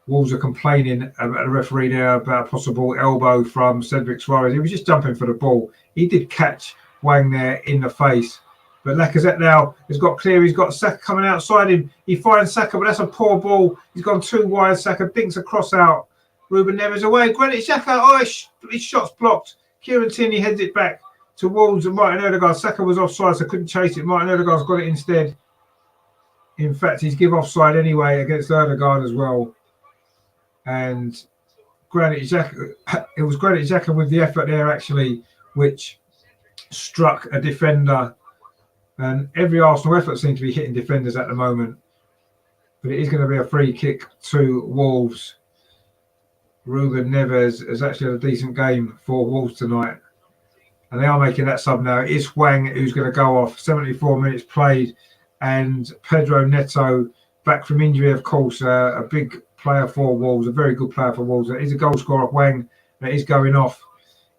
Wolves are complaining about the referee there about a possible elbow from Cedric Suarez. He was just jumping for the ball. He did catch Hwang there in the face. But Lacazette now has got clear. He's got Saka coming outside him. He finds Saka, but that's a poor ball. He's gone too wide. Saka dinks a cross out. Ruben Neves away. Granit Xhaka. Oh, his shot's blocked. Kieran Tierney heads it back to Wolves and Martin Odegaard. Saka was offside, so couldn't chase it. Martin Odegaard's got it instead. In fact, he's give offside anyway against Odegaard as well. And Granit Xhaka, it was Granit Xhaka with the effort there actually, which struck a defender. And every Arsenal effort seems to be hitting defenders at the moment. But it is going to be a free kick to Wolves. Ruben Neves has actually had a decent game for Wolves tonight. And they are making that sub now. It is Hwang who's going to go off. 74 minutes played. And Pedro Neto, back from injury, of course, a big player for Wolves, a very good player for Wolves. He's a goal scorer, Hwang, that is going off.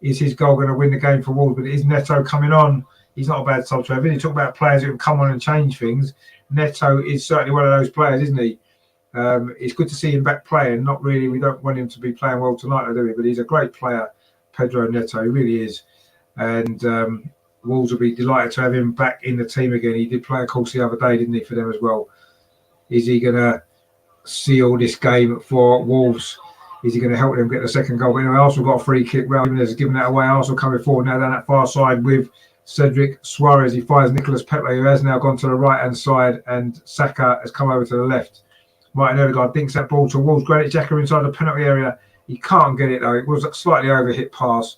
Is his goal going to win the game for Wolves? But it is Neto coming on. He's not a bad sub. So when you talk about players who can come on and change things, Neto is certainly one of those players, isn't he? It's good to see him back playing. Not really, we don't want him to be playing well tonight, do we? But he's a great player, Pedro Neto. He really is. And Wolves will be delighted to have him back in the team again. He did play, of course, the other day, didn't he, for them as well? Is he going to seal this game for Wolves? Is he going to help them get the second goal? But anyway, Arsenal got a free kick. Raul Jimenez giving that away. Arsenal coming forward now down that far side with Cedric Suarez. He fires Nicolas Pepe, who has now gone to the right-hand side, and Saka has come over to the left. Martin Odegaard dinks that ball to Wolves. Granit Xhaka inside the penalty area. He can't get it, though. It was a slightly overhit pass,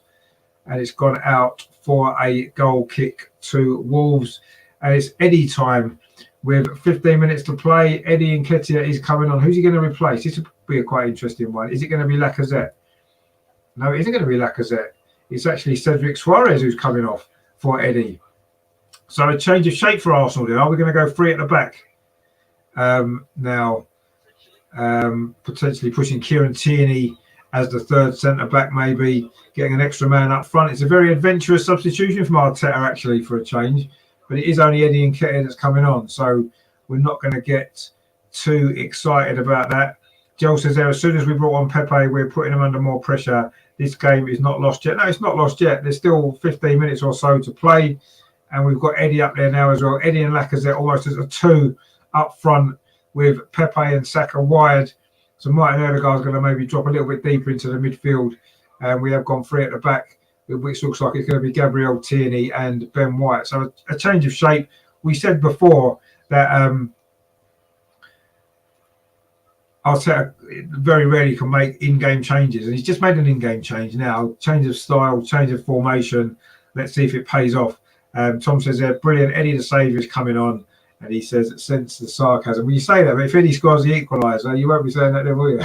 and it's gone out for a goal kick to Wolves. And it's Eddie time with 15 minutes to play. Eddie Nketiah is coming on. Who's he going to replace? This will be a quite interesting one. Is it going to be Lacazette? No, it isn't going to be Lacazette. It's actually Cedric Suarez who's coming off for Eddie. So a change of shape for Arsenal then. Are we going to go free at the back? Now, potentially pushing Kieran Tierney as the third centre-back, maybe getting an extra man up front. It's a very adventurous substitution from Arteta, actually, for a change. But it is only Eddie Nketiah that's coming on, so we're not going to get too excited about that. Joel says there, as soon as we brought on Pepe, we're putting him under more pressure. This game is not lost yet. No, it's not lost yet. There's still 15 minutes or so to play, and we've got Eddie up there now as well. Eddie and Lacazette almost as a two up front with Pepe and Saka wide. So Martin Odegaard's going to maybe drop a little bit deeper into the midfield, and we have gone free at the back, which looks like it's going to be Gabriel Tierney and Ben White. So a change of shape. We said before that Arteta very rarely can make in-game changes, and he's just made an in-game change now. Change of style, change of formation. Let's see if it pays off. Tom says there, brilliant. Eddie the Saviour is coming on, and he says, sense the sarcasm. When you say that, but if Eddie scores the equaliser, you won't be saying that there, will you?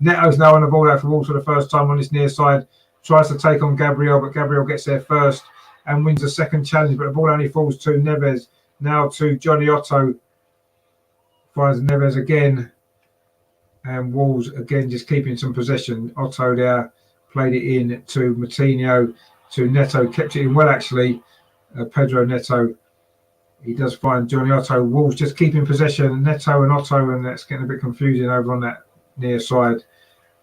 Neto's now on the ball out for Wolves for the first time on this near side. Tries to take on Gabriel, but Gabriel gets there first and wins the second challenge. But the ball only falls to Neves. Now to Johnny Otto. Finds Neves again. And Wolves again just keeping some possession. Otto there played it in to Moutinho, to Neto, kept it in well actually. Pedro Neto, he does find Johnny Otto. Wolves just keeping possession. Neto and Otto, and that's getting a bit confusing over on that near side.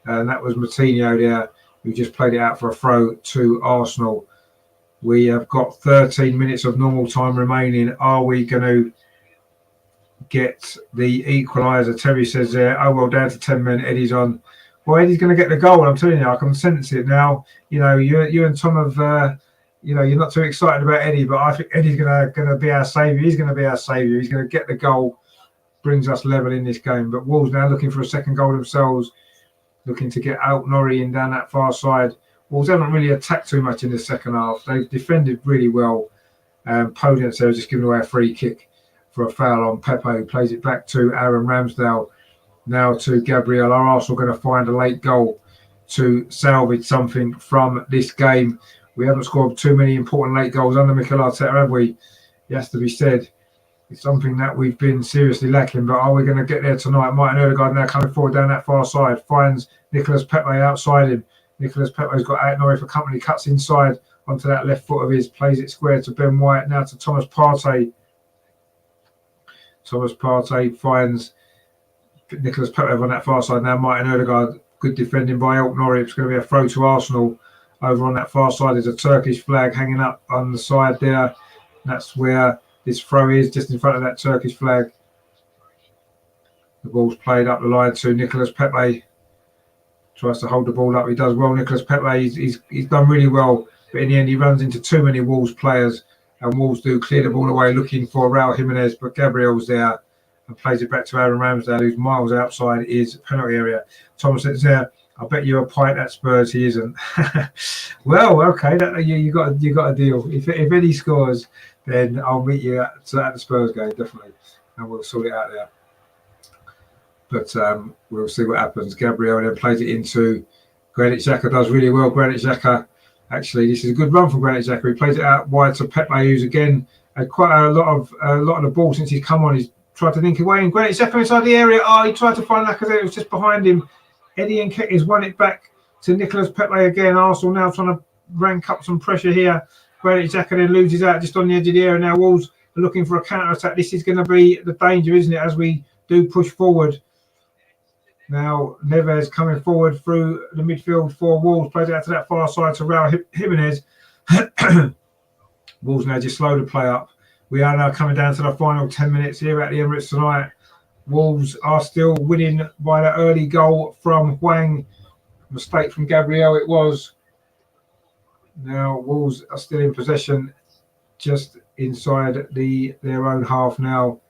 And that was Moutinho there, who just played it out for a throw to Arsenal. We have got 13 minutes of normal time remaining. Are we going to get the equaliser? Terry says there, oh, well, down to 10 men. Eddie's on. Well, Eddie's going to get the goal. I'm telling you, I can sense it now. You know, you and Tom have, you know, you're not too excited about Eddie, but I think Eddie's going to be our saviour. He's going to be our saviour. He's going to get the goal, brings us level in this game. But Wolves now looking for a second goal themselves, looking to get out Norrie in down that far side. Wolves haven't really attacked too much in the second half. They've defended really well. Podence there just giving away a free kick for a foul on Pepe, who plays it back to Aaron Ramsdale. Now to Gabriel. Are Arsenal going to find a late goal to salvage something from this game? We haven't scored too many important late goals under Mikel Arteta, have we? It has to be said. It's something that we've been seriously lacking, but are we going to get there tonight? Martin Odegaard now coming forward down that far side, finds Nicolas Pepe outside him. Nicolas Pepe's got out Norrie for company, cuts inside onto that left foot of his, plays it square to Ben White, now to Thomas Partey. Thomas Partey finds Nicolas Pepe on that far side. Now Martin Odegaard, good defending by Elk Norrie. It's going to be a throw to Arsenal. Over on that far side, there's a Turkish flag hanging up on the side there. That's where this throw is, just in front of that Turkish flag. The ball's played up the line to Nicolas Pepe. Tries to hold the ball up. He does well. Nicolas Pepe, he's done really well. But in the end, he runs into too many Wolves players. And Wolves do clear the ball away looking for Raul Jimenez. But Gabriel's there and plays it back to Aaron Ramsdale, who's miles outside his penalty area. Thomas says there, I bet you a pint at Spurs he isn't. Well, okay, you got a deal. If Eddie scores, then I'll meet you at the Spurs game, definitely. And we'll sort it out there. But we'll see what happens. Gabriel then plays it into Granit Xhaka, does really well. Granit Xhaka, actually, this is a good run from Granit Xhaka. He plays it out wide to Pepe, who's again had quite a lot of the ball since he's come on. He's tried to link away, and Granit Xhaka inside the area. Oh, he tried to find Lacazette. It was just behind him. Eddie Nketiah's won it back to Nicolas Pepe again. Arsenal now trying to rank up some pressure here. Granit Xhaka then loses out just on the edge of the area. Now Wolves are looking for a counter attack. This is going to be the danger, isn't it, as we do push forward. Now Neves coming forward through the midfield for Wolves, plays it out to that far side to Raul Jimenez. Wolves now just slow the play up. We are now coming down to the final 10 minutes here at the Emirates tonight. Wolves are still winning by that early goal from Hwang. Mistake from Gabriel it was. Now Wolves are still in possession just inside their own half now,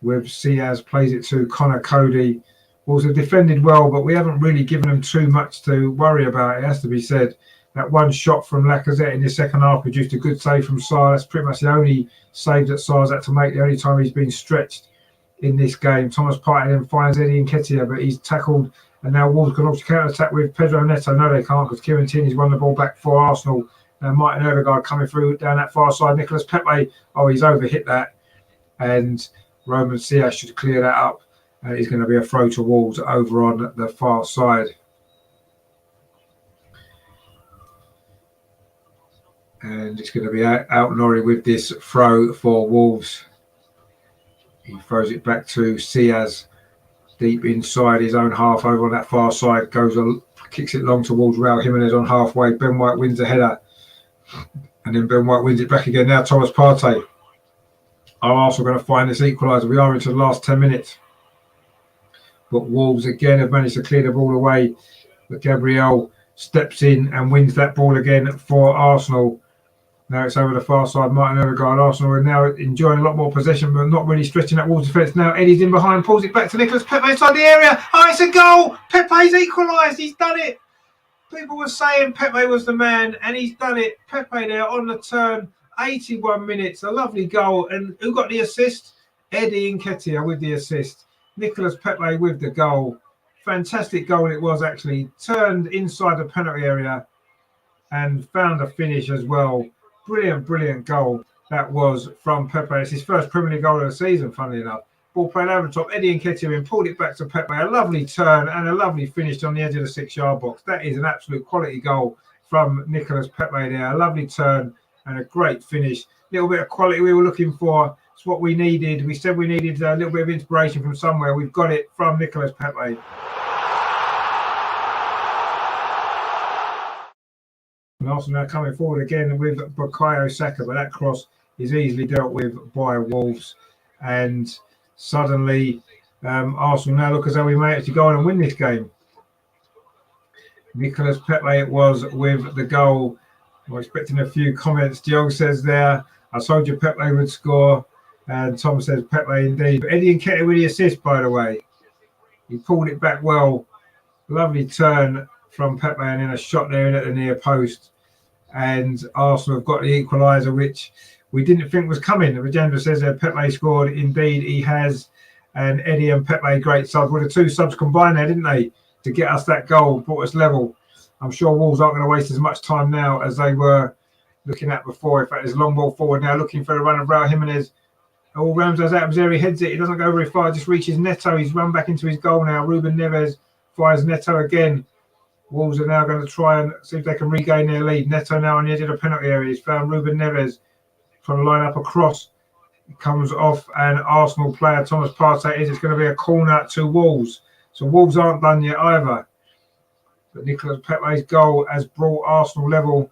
with Ciaz plays it to Connor Cody. Wolves have defended well, but we haven't really given them too much to worry about, it has to be said. That one shot from Lacazette in the second half produced a good save from Sarr. That's pretty much the only save that Sarr's had to make, the only time he's been stretched in this game. Thomas Partey then finds Eddie Nketiah, but he's tackled, and now Wolves can also counter-attack with Pedro Neto. No, they can't, because Kieran Tierney's won the ball back for Arsenal. Now Martin Odegaard coming through down that far side. Nicolas Pepe, oh, he's overhit that, and Roman Ciaz should clear that up. And it's going to be a throw to Wolves over on the far side. And it's going to be out Norrie with this throw for Wolves. He throws it back to Ciaz, deep inside his own half over on that far side. Kicks it long towards Raul Jimenez on halfway. Ben White wins the header. And then Ben White wins it back again. Now Thomas Partey. Are Arsenal going to find this equaliser? We are into the last 10 minutes. But Wolves again have managed to clear the ball away. But Gabriel steps in and wins that ball again for Arsenal. Now it's over the far side. Martin Odegaard. Arsenal are now enjoying a lot more possession, but not really stretching that Wolves defence. Now Eddie's in behind, pulls it back to Nicolas Pepe inside the area. Oh, it's a goal! Pepe's equalised. He's done it. People were saying Pepe was the man, and he's done it. Pepe there on the turn. 81 minutes. A lovely goal. And who got the assist? Eddie Nketiah with the assist. Nicolas Pepe with the goal. Fantastic goal it was, actually. Turned inside the penalty area and found a finish as well. Brilliant, brilliant goal that was from Pepe. It's his first Premier League goal of the season, funnily enough. Ball played over the top. Eddie and Nketiah pulled it back to Pepe. A lovely turn and a lovely finish on the edge of the 6-yard box. That is an absolute quality goal from Nicolas Pepe there. A lovely turn and a great finish. Little bit of quality we were looking for. It's what we needed. We said we needed a little bit of inspiration from somewhere. We've got it from Nicolas Pepe. And Arsenal now coming forward again with Bukayo Saka, but that cross is easily dealt with by Wolves. And suddenly, Arsenal now look as though we may actually go on and win this game. Nicolas Pepe it was with the goal. I'm expecting a few comments. Diog says there, I told you Pepe would score. And Tom says Pepe indeed. But Eddie Nketiah with the assist, by the way. He pulled it back well. Lovely turn from Pepe and then a shot there in at the near post. And Arsenal have got the equaliser, which we didn't think was coming. The agenda says that Pepe scored. Indeed, he has. And Eddie and Pepe, great subs. Well, the two subs combined there, didn't they? To get us that goal, brought us level. I'm sure Wolves aren't going to waste as much time now as they were looking at before. In fact, there's a long ball forward now, looking for the run of Raul Jimenez. All Rams does out of there. He heads it. He doesn't go very far. Just reaches Neto. He's run back into his goal now. Ruben Neves fires Neto again. Wolves are now going to try and see if they can regain their lead. Neto now on the edge of the penalty area. He's found Ruben Neves trying to line up a cross. It comes off and Arsenal player Thomas Partey is. It's going to be a corner to Wolves. So Wolves aren't done yet either. But Nicolas Pepe's goal has brought Arsenal level.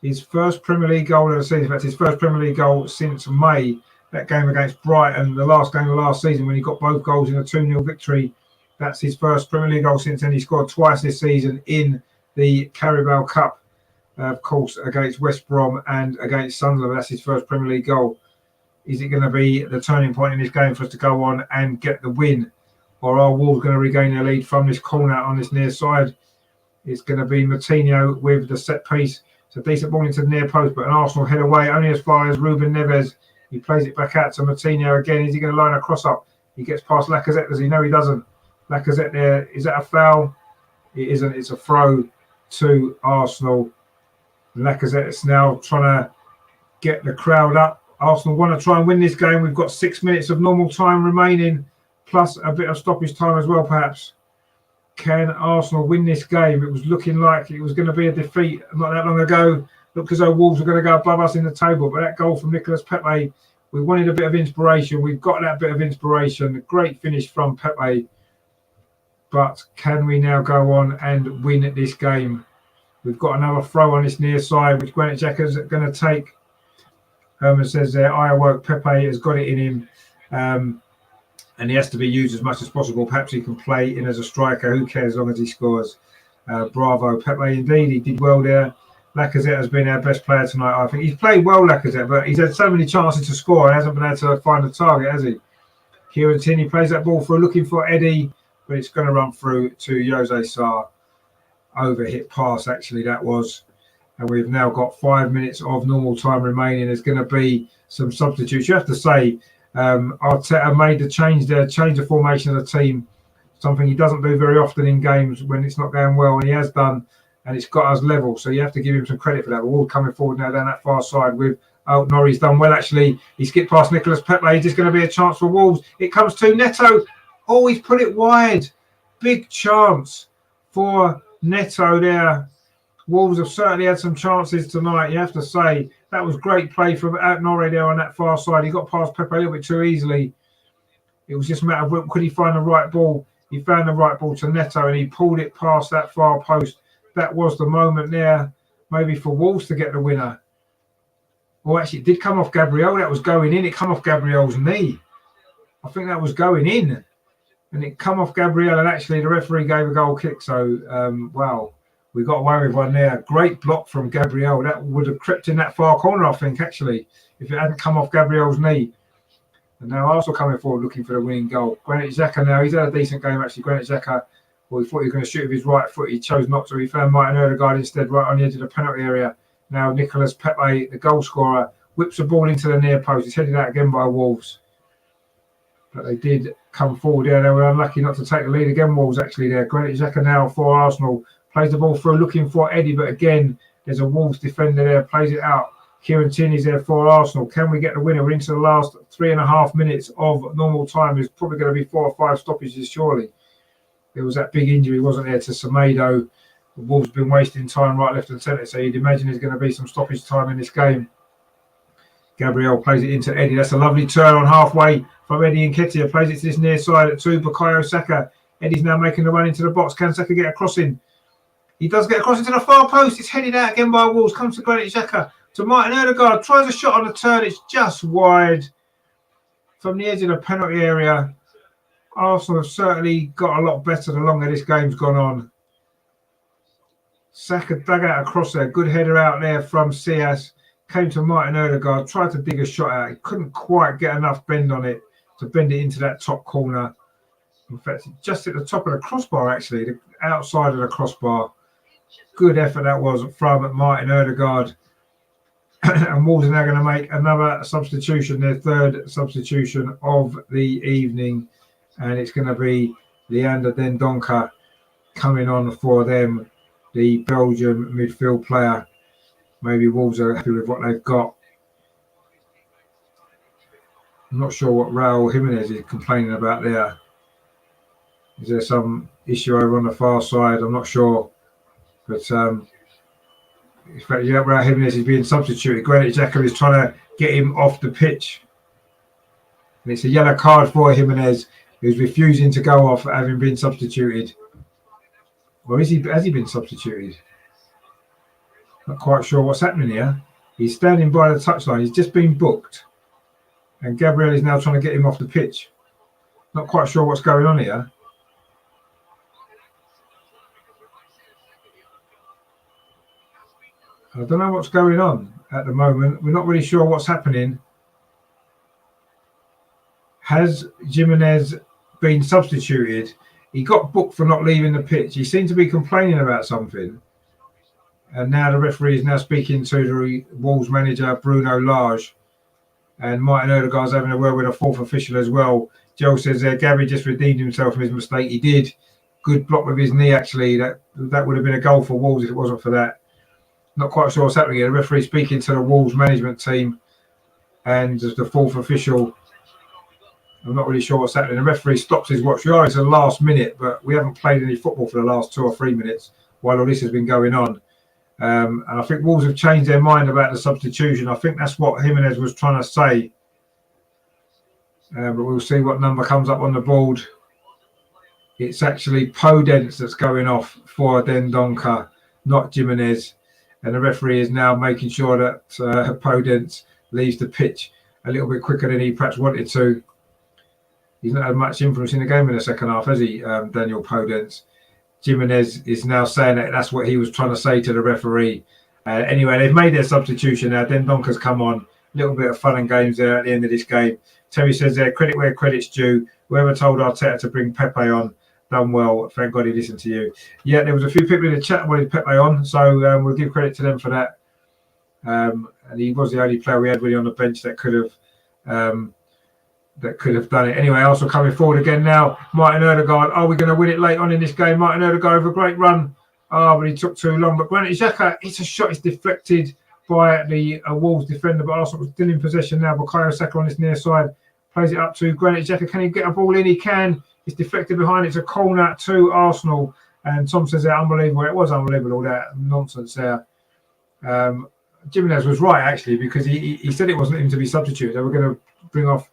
His first Premier League goal of the season. In fact, his first Premier League goal since May. That game against Brighton, the last game of last season when he got both goals in a 2-0 victory. That's his first Premier League goal since then. He scored twice this season in the Carabao Cup, of course, against West Brom and against Sunderland. That's his first Premier League goal. Is it going to be the turning point in this game for us to go on and get the win? Or are Wolves going to regain their lead from this corner on this near side? It's going to be Moutinho with the set piece. It's a decent ball into the near post, but an Arsenal head away only as far as Ruben Neves. He plays it back out to Moutinho again. Is he going to line a cross up? He gets past Lacazette. Does he? No, he doesn't. Lacazette there. Is that a foul? It isn't. It's a throw to Arsenal. Lacazette is now trying to get the crowd up. Arsenal want to try and win this game. We've got 6 minutes of normal time remaining, plus a bit of stoppage time as well, perhaps. Can Arsenal win this game? It was looking like it was going to be a defeat not that long ago. Looked as though Wolves were going to go above us in the table, but that goal from Nicolas Pepe, we wanted a bit of inspiration. We've got that bit of inspiration. A great finish from Pepe. But can we now go on and win at this game? We've got another throw on this near side, which Granit Xhaka's going to take. Herman says there, I awoke. Pepe has got it in him. And he has to be used as much as possible. Perhaps he can play in as a striker. Who cares as long as he scores? Bravo. Pepe, indeed, he did well there. Lacazette has been our best player tonight, I think. He's played well, Lacazette, but he's had so many chances to score and hasn't been able to find the target, has he? Kieran Tierney plays that ball through, looking for Eddie, but it's going to run through to Jose Sarr. Overhit pass, actually, that was. And we've now got 5 minutes of normal time remaining. There's going to be some substitutes. You have to say, Arteta made the change there, change the formation of the team, something he doesn't do very often in games when it's not going well, and he has done. And it's got us level, so you have to give him some credit for that. We're all coming forward now down that far side with Norrie's done well, actually. He skipped past Nicolas Pepe. Is this going to be a chance for Wolves? It comes to Neto. Oh, he's put it wide. Big chance for Neto there. Wolves have certainly had some chances tonight, you have to say. That was great play from Norrie there on that far side. He got past Pepe a little bit too easily. It was just a matter of could he find the right ball. He found the right ball to Neto and he pulled it past that far post. That was the moment there, maybe for Wolves to get the winner. Well, actually, it did come off Gabriel. That was going in. It come off Gabriel's knee. I think that was going in. And it come off Gabriel, and actually the referee gave a goal kick. So, wow, we got away with one there. Great block from Gabriel. That would have crept in that far corner, I think, actually, if it hadn't come off Gabriel's knee. And now Arsenal coming forward looking for the winning goal. Granit Xhaka now, he's had a decent game, actually. Granit Xhaka. Well, he thought he was going to shoot with his right foot. He chose not to. He found Martin Odegaard instead right on the edge of the penalty area. Now Nicolas Pepe, the goal scorer, whips the ball into the near post. It's headed out again by Wolves. But they did come forward there. They were unlucky not to take the lead again, Wolves, actually, there. Granit Xhaka now for Arsenal. Plays the ball through, looking for Eddie. But again, there's a Wolves defender there. Plays it out. Kieran Tierney's there for Arsenal. Can we get the winner? We're into the last 3.5 minutes of normal time. There's probably going to be 4 or 5 stoppages, surely. There was that big injury, wasn't there, to Semedo. The Wolves have been wasting time right, left and centre, so you'd imagine there's going to be some stoppage time in this game. Gabriel plays it into Eddie. That's a lovely turn on halfway from Eddie Nketiah. Plays it to this near side to Bukayo Saka. Eddie's now making the run into the box. Can Saka get a crossing? He does get a crossing to the far post. It's headed out again by Wolves. Comes to Granit Xhaka. To Martin Odegaard. Tries a shot on the turn. It's just wide from the edge of the penalty area. Arsenal have certainly got a lot better the longer this game's gone on. Saka dug out a cross there. Good header out there from Sias. Came to Martin Odegaard. Tried to dig a shot out. He couldn't quite get enough bend on it to bend it into that top corner. In fact, just at the top of the crossbar, actually. The outside of the crossbar. Good effort that was from Martin Odegaard. And Wolves are now going to make another substitution, their third substitution of the evening. And it's going to be Leander Dendoncker coming on for them, the Belgian midfield player. Maybe Wolves are happy with what they've got. I'm not sure what Raul Jimenez is complaining about there. Is there some issue over on the far side? I'm not sure. But in fact, Raul Jimenez is being substituted. Granit Xhaka is trying to get him off the pitch. And it's a yellow card for Jimenez, who's refusing to go off having been substituted. Or has he been substituted? Not quite sure what's happening here. He's standing by the touchline. He's just been booked. And Gabriel is now trying to get him off the pitch. Not quite sure what's going on here. I don't know what's going on at the moment. We're not really sure what's happening. Has Jimenez been substituted? He got booked for not leaving the pitch. He seemed to be complaining about something. And now the referee is now speaking to the Wolves manager, Bruno Lage. And Martin Odegaard's having a word with a fourth official as well. Joe says there, Gabby just redeemed himself from his mistake. He did. Good block with his knee, actually. That would have been a goal for Wolves if it wasn't for that. Not quite sure what's happening here. The referee speaking to the Wolves management team and the fourth official. I'm not really sure what's happening. The referee stops his watch. We are into the last minute, but we haven't played any football for the last 2 or 3 minutes while all this has been going on. And I think Wolves have changed their mind about the substitution. I think that's what Jimenez was trying to say. But we'll see what number comes up on the board. It's actually Podence that's going off for Dendoncker, not Jimenez. And the referee is now making sure that Podence leaves the pitch a little bit quicker than he perhaps wanted to. He's not had much influence in the game in the second half, has he, Daniel Podence? Jimenez is now saying that that's what he was trying to say to the referee. Anyway, they've made their substitution now. Dendoncker's come on. A little bit of fun and games there at the end of this game. Terry says there, credit where credit's due. Whoever told Arteta to bring Pepe on, done well. Thank God he listened to you. Yeah, there was a few people in the chat wanted Pepe on, so we'll give credit to them for that. And he was the only player we had really on the bench that could have done it. Anyway, Arsenal coming forward again now. Martin Odegaard. Are we going to win it late on in this game? Martin Odegaard with a great run. But he took too long. But Granit Xhaka, it's a shot. It's deflected by the Wolves defender. But Arsenal still in possession now. Bukayo Saka on this near side. Plays it up to Granit Xhaka. Can he get a ball in? He can. It's deflected behind. It's a corner to Arsenal. And Tom says they're unbelievable. It was unbelievable, all that nonsense there. Jimenez was right, actually, because he said it wasn't him to be substituted. They were going to bring off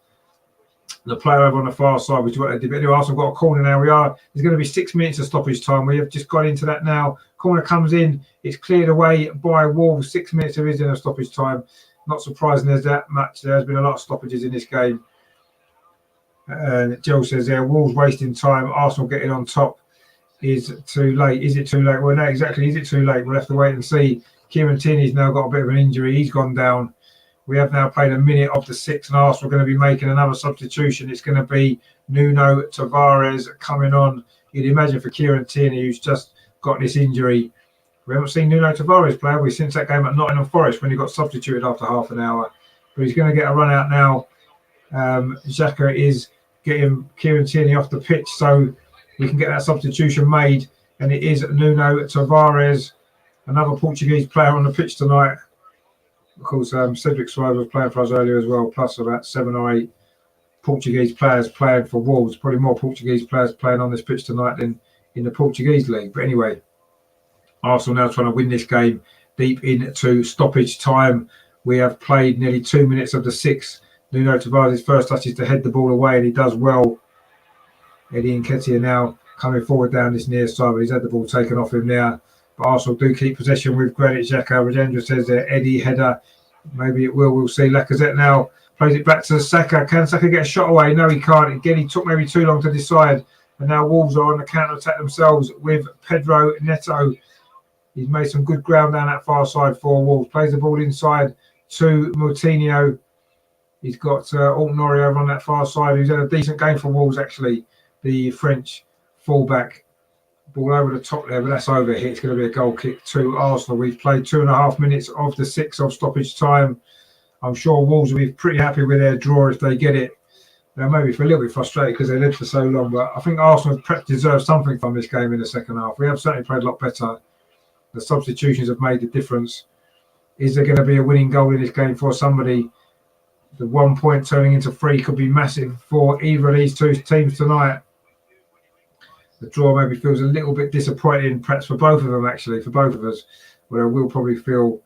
the player over on the far side, which is what they did. But anyway, Arsenal got a corner now. There's going to be 6 minutes of stoppage time. We have just got into that now. Corner comes in. It's cleared away by Wolves. 6 minutes there is in a stoppage time. Not surprising there's that much. There's been a lot of stoppages in this game. And Joe says there, Wolves wasting time. Arsenal getting on top is too late. Is it too late? Well, no, exactly. Is it too late? We'll have to wait and see. Kieran Tierney's now got a bit of an injury. He's gone down. We have now played a minute of the 6, and Arsenal are going to be making another substitution. It's going to be Nuno Tavares coming on. You'd imagine for Kieran Tierney, who's just got this injury. We haven't seen Nuno Tavares play, have we, since that game at Nottingham Forest when he got substituted after half an hour. But he's going to get a run out now. Xhaka is getting Kieran Tierney off the pitch so we can get that substitution made. And it is Nuno Tavares, another Portuguese player on the pitch tonight. Of course, Cedric Suarez was playing for us earlier as well, plus about 7 or 8 Portuguese players playing for Wolves. Probably more Portuguese players playing on this pitch tonight than in the Portuguese league. But anyway, Arsenal now trying to win this game deep into stoppage time. We have played nearly 2 minutes of the 6. Nuno Tavares' first touch is to head the ball away, and he does well. Eddie Nketiah now coming forward down this near side, but he's had the ball taken off him now. But Arsenal do keep possession with Granit Xhaka. Rajendra says there, Eddie header. Maybe it will. We'll see. Lacazette now plays it back to Saka. Can Saka get a shot away? No, he can't. Again, he took maybe too long to decide. And now Wolves are on the counter-attack themselves with Pedro Neto. He's made some good ground down that far side for Wolves. Plays the ball inside to Moutinho. He's got Alton Nori over on that far side, who's had a decent game for Wolves, actually. The French fullback. Ball over the top there, but that's over here. It's going to be a goal kick to Arsenal. We've played 2.5 minutes of the 6 of stoppage time. I'm sure Wolves will be pretty happy with their draw if they get it. They may be a little bit frustrated because they lived for so long, but I think Arsenal perhaps deserve something from this game in the second half. We have certainly played a lot better. The substitutions have made the difference. Is there going to be a winning goal in this game for somebody? The 1 point turning into 3 could be massive for either of these two teams tonight. The draw maybe feels a little bit disappointing, perhaps for both of them, actually, for both of us. Where we'll probably feel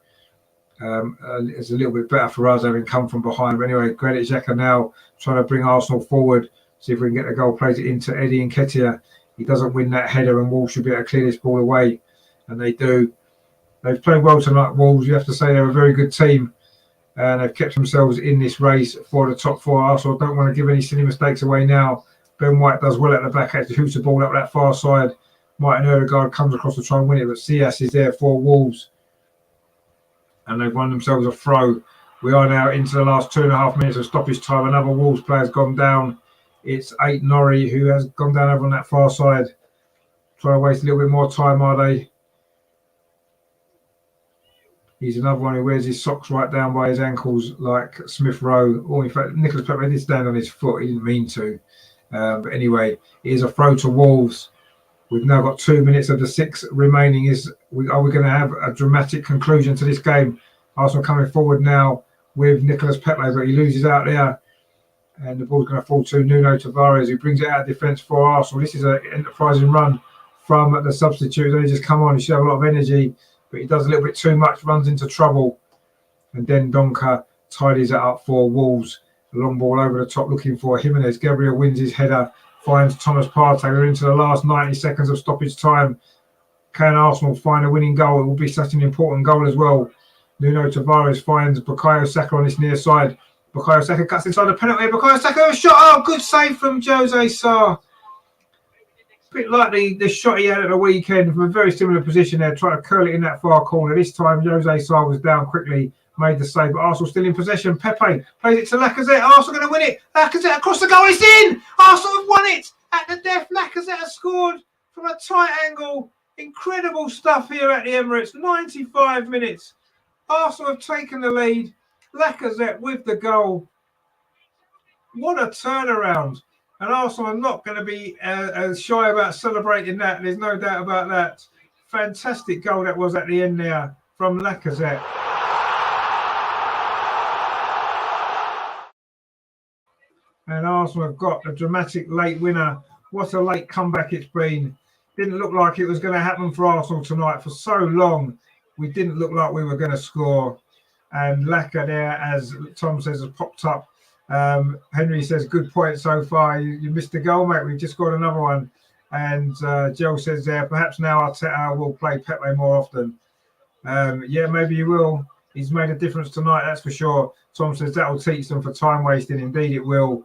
it's a little bit better for us having come from behind. But anyway, Granit Xhaka now trying to bring Arsenal forward, see if we can get the goal, plays it into Eddie Nketiah. He doesn't win that header, and Wolves should be able to clear this ball away, and they do. They've played well tonight, Wolves. You have to say they're a very good team, and they've kept themselves in this race for the top 4. Arsenal don't want to give any silly mistakes away now. Ben White does well at the back, actually hoots the ball up that far side. Martin Ødegaard comes across to try and win it, but Sias is there for Wolves. And they've won themselves a throw. We are now into the last 2.5 minutes of stoppage time. Another Wolves player's gone down. It's Alton Nori who has gone down over on that far side. Trying to waste a little bit more time, are they? He's another one who wears his socks right down by his ankles like Smith Rowe. Or in fact, Nicholas Pepe did stand on his foot. He didn't mean to. But anyway, it is a throw to Wolves. We've now got 2 minutes of the 6 remaining. Are we going to have a dramatic conclusion to this game? Arsenal coming forward now with Nicholas Pepe, but he loses out there. And the ball's going to fall to Nuno Tavares, who brings it out of defence for Arsenal. This is an enterprising run from the substitute. They just come on. He should have a lot of energy, but he does a little bit too much, runs into trouble. And then Donker tidies it up for Wolves. A long ball over the top looking for Jimenez. Gabriel wins his header, finds Thomas Partey. We're into the last 90 seconds of stoppage time. Can Arsenal find a winning goal? It will be such an important goal as well. Nuno Tavares finds Bukayo Saka on this near side. Bukayo Saka cuts inside the penalty. Bukayo Saka, a shot. Oh, good save from Jose Sarr. A bit like the shot he had at the weekend from a very similar position there, trying to curl it in that far corner. This time, Jose Sarr was down quickly, made the save, but Arsenal still in possession. Pepe plays it to Lacazette. Arsenal going to win it. Lacazette across the goal. It's in. Arsenal have won it at the death. Lacazette has scored from a tight angle. Incredible stuff here at the Emirates. 95 minutes. Arsenal have taken the lead. Lacazette with the goal. What a turnaround. And Arsenal are not going to be as shy about celebrating that. There's no doubt about that. Fantastic goal that was at the end there from Lacazette. And Arsenal have got a dramatic late winner. What a late comeback it's been. Didn't look like it was going to happen for Arsenal tonight. For so long, we didn't look like we were going to score. And Laka there, as Tom says, has popped up. Henry says, good point so far. You missed the goal, mate. We've just scored another one. And Joe says there, perhaps now Arteta will play Pepe more often. Yeah, maybe he will. He's made a difference tonight, that's for sure. Tom says that will teach them for time wasting. Indeed, it will.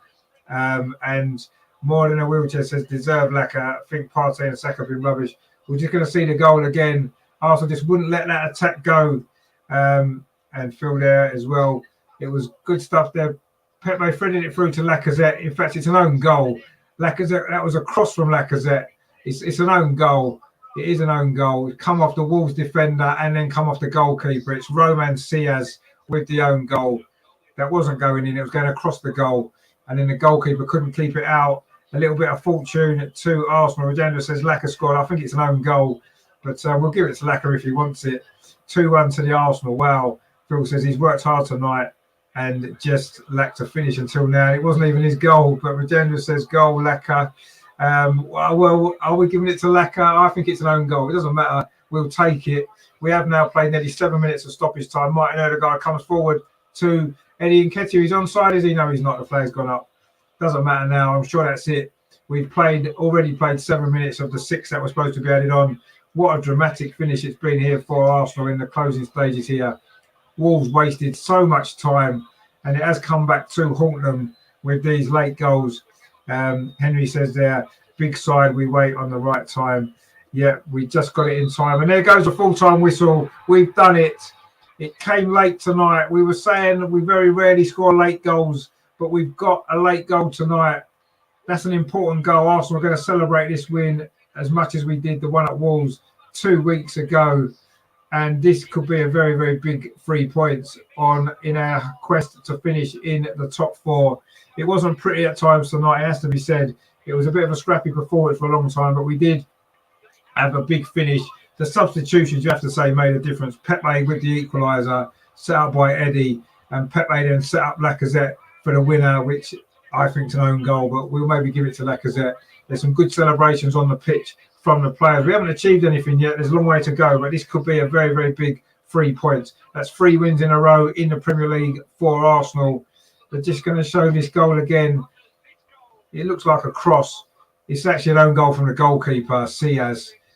And more than a wheelchair says, deserve Laka. I think Partey and Saka have been rubbish. We're just going to see the goal again. Arsenal just wouldn't let that attack go. And Phil there as well. It was good stuff there. Pepe threading it through to Lacazette. In fact, it's an own goal. Lacazette, that was a cross from Lacazette. It's an own goal. It is an own goal. It come off the Wolves defender and then come off the goalkeeper. It's Roman Sias with the own goal. That wasn't going in. It was going across the goal. And then the goalkeeper couldn't keep it out. A little bit of fortune to Arsenal. Rajendra says Laka scored. I think it's an own goal. But we'll give it to Laka if he wants it. 2-1 to the Arsenal. Wow. Phil says he's worked hard tonight and just lacked a finish until now. It wasn't even his goal, but Rajendra says goal, lacquer. Well, are we giving it to lacquer? I think it's an own goal. It doesn't matter. We'll take it. We have now played nearly 7 minutes of stoppage time. Martin Odegaard comes forward to Eddie Nketiah. He's onside, is he? No, he's not. The flag's gone up. Doesn't matter now. I'm sure that's it. We've already played 7 minutes of the 6 that were supposed to be added on. What a dramatic finish it's been here for Arsenal in the closing stages here. Wolves wasted so much time, and it has come back to haunt them with these late goals. Henry says there, big side, we wait on the right time. Yeah, we just got it in time. And there goes a full-time whistle. We've done it. It came late tonight. We were saying we very rarely score late goals, but we've got a late goal tonight. That's an important goal. Arsenal are going to celebrate this win as much as we did the one at Wolves 2 weeks ago. And this could be a very, very big 3 points in our quest to finish in the top 4. It wasn't pretty at times tonight, it has to be said. It was a bit of a scrappy performance for a long time, but we did have a big finish. The substitutions, you have to say, made a difference. Pepe with the equalizer, set up by Eddie, and Pepe then set up Lacazette for the winner, which I think is an own goal, but we'll maybe give it to Lacazette. There's some good celebrations on the pitch from the players. We haven't achieved anything yet. There's a long way to go, but this could be a very, very big 3 points. That's 3 wins in a row in the Premier League for Arsenal. They're just going to show this goal again. It looks like a cross. It's actually an own goal from the goalkeeper, from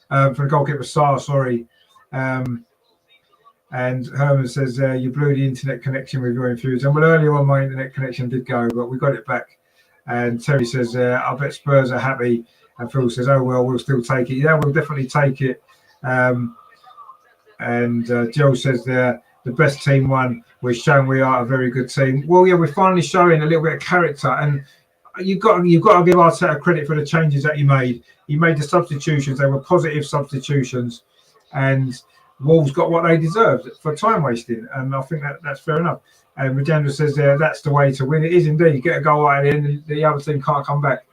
the goalkeeper, Sarr, sorry. And Herman says, you blew the internet connection with your infusion. Well, earlier on, my internet connection did go, but we got it back. And Terry says, I bet Spurs are happy. And Phil says, oh, well, we'll still take it. Yeah, we'll definitely take it. Joe says there, the best team won. We're showing we are a very good team. Well, yeah, we're finally showing a little bit of character. And you've got to give Arteta credit for the changes that he made. He made the substitutions. They were positive substitutions. And Wolves got what they deserved for time wasting. And I think that's fair enough. And Rajendra says there, that's the way to win. It is indeed. You get a goal out of the end, the other team can't come back.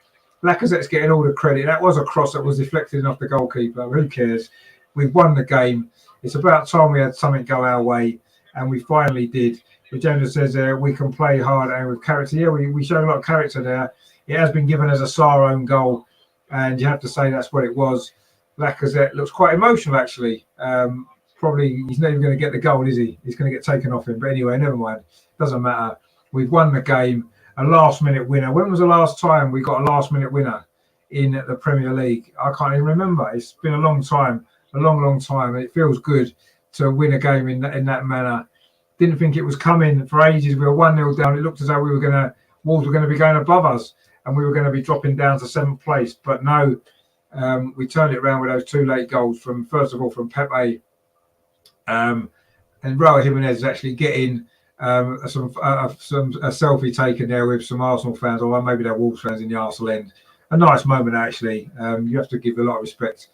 Lacazette's getting all the credit. That was a cross that was deflected off the goalkeeper. Who cares? We've won the game. It's about time we had something go our way, and we finally did. Rajendra says we can play hard and with character. Yeah, we showed a lot of character there. It has been given as a Sarr own goal, and you have to say that's what it was. Lacazette looks quite emotional, actually. Probably he's not even going to get the goal, is he? He's going to get taken off him. But anyway, never mind. Doesn't matter. We've won the game. A last-minute winner. When was the last time we got a last-minute winner in the Premier League? I can't even remember. It's been a long time, a long, long time. It feels good to win a game in that manner. Didn't think it was coming for ages. We were 1-0 down. It looked as though Wolves were going to be going above us, and we were going to be dropping down to 7th place. But no, we turned it around with those 2 late goals from Pepe, and Raul Jimenez is actually getting a selfie taken there with some Arsenal fans, or maybe they're Wolves fans in the Arsenal end. A nice moment, actually. You have to give a lot of respect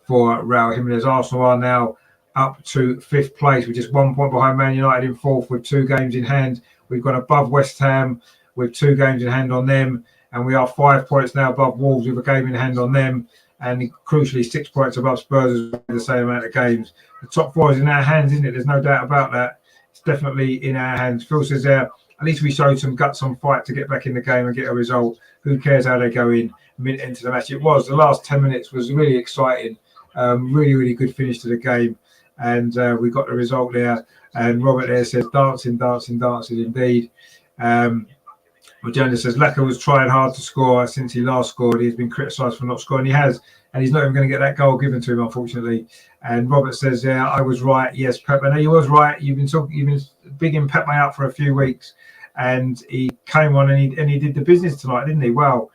for Raul Jimenez. Arsenal are now up to 5th place, which is 1 point behind Man United in 4th with 2 games in hand. We've got above West Ham with 2 games in hand on them, and we are 5 points now above Wolves with a game in hand on them, and crucially 6 points above Spurs with the same amount of games. The top 4 is in our hands, isn't it? There's no doubt about that. It's definitely in our hands. Phil says there, at least we showed some guts on fight to get back in the game and get a result. Who cares how they go in a minute into the match? It was. The last 10 minutes was really exciting. Really, really good finish to the game. And we got the result there. And Robert there says, dancing, dancing, dancing indeed. Rajendra says, Laka was trying hard to score since he last scored. He's been criticised for not scoring. He has. And he's not even going to get that goal given to him, unfortunately. And Robert says, yeah, I was right. Yes, Pepe. No, you was right. You've been bigging Pepe out for a few weeks. And he came on and he did the business tonight, didn't he? Wow.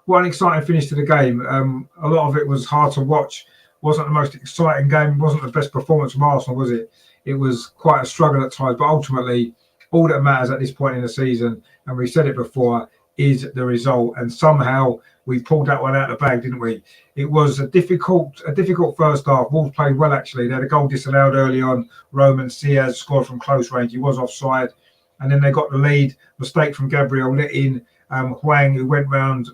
What an exciting finish to the game. A lot of it was hard to watch. Wasn't the most exciting game. Wasn't the best performance from Arsenal, was it? It was quite a struggle at times. But ultimately, all that matters at this point in the season, and we said it before, is the result. And somehow we pulled that one out of the bag, didn't we? It was a difficult first half. Wolves played well, actually. They had a goal disallowed early on. Roman Diaz scored from close range. He was offside. And then they got the lead. Mistake from Gabriel let in Hwang, who went round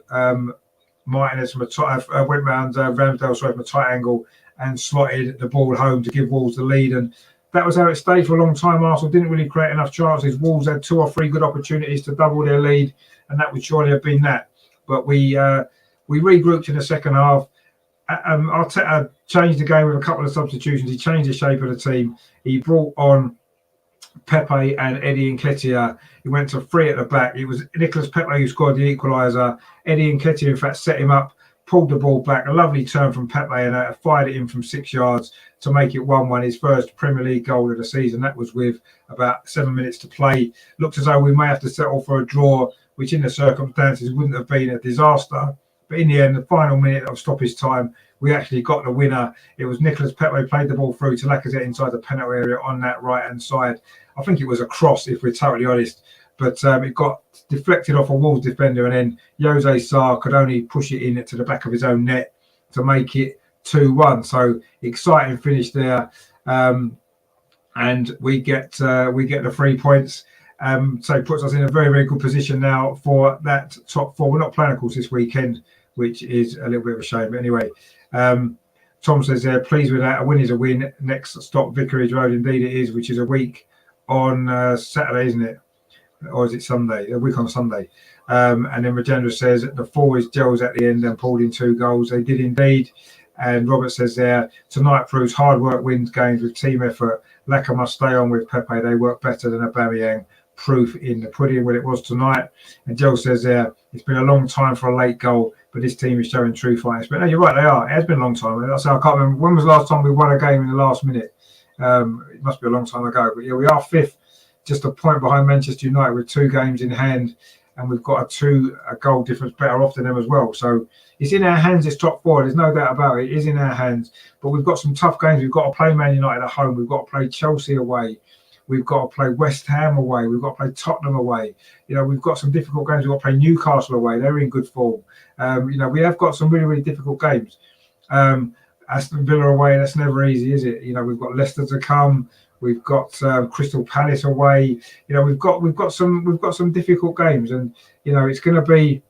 Martinez from Ramsdale from a tight angle and slotted the ball home to give Wolves the lead. And that was how it stayed for a long time. Arsenal didn't really create enough chances. Wolves had 2 or 3 good opportunities to double their lead, and that would surely have been that. But we regrouped in the second half. Arteta changed the game with a couple of substitutions. He changed the shape of the team. He brought on Pepe and Eddie Nketiah. He went to 3 at the back. It was Nicolas Pepe who scored the equaliser. Eddie Nketiah, in fact, set him up, pulled the ball back. A lovely turn from Pepe and fired it in from 6 yards to make it 1-1, his first Premier League goal of the season. That was with about 7 minutes to play. Looked as though we may have to settle for a draw, which in the circumstances wouldn't have been a disaster. But in the end, the final minute of stoppage time, we actually got the winner. It was Nicolas Pepe played the ball through to Lacazette inside the penalty area on that right-hand side. I think it was a cross, if we're totally honest. But it got deflected off a Wolves defender, and then Jose Sarr could only push it in to the back of his own net to make it 2-1. So exciting finish there. And we get the 3 points. So it puts us in a very, very good position now for that top 4. We're not playing, of course, this weekend, which is a little bit of a shame. But anyway, Tom says there, pleased with that. A win is a win. Next stop, Vicarage Road. Indeed it is, which is a week on Saturday, isn't it? Or is it Sunday? A week on Sunday. And then Rajendra says the 4 is gels at the end and pulled in 2 goals. They did indeed. And Robert says there, tonight proves hard work wins games with team effort. Laka must stay on with Pepe. They work better than Aubameyang. Proof in the pudding when it was tonight. And Joe says there, it's been a long time for a late goal, but this team is showing true fighting spirit. No, you're right, they are. It has been a long time. I can't remember when was the last time we won a game in the last minute. It must be a long time ago. But yeah, we are 5th, just a point behind Manchester United with 2 games in hand, and we've got a goal difference better off than them as well. So it's in our hands, this top 4. There's no doubt about it. It is in our hands. But we've got some tough games. We've got to play Man United at home. We've got to play Chelsea away. We've got to play West Ham away. We've got to play Tottenham away. We've got some difficult games. We've got to play Newcastle away. They're in good form. We have got some really, really difficult games. Aston Villa away, that's never easy, is it? We've got Leicester to come. We've got Crystal Palace away. We've got some difficult games, and it's going to be.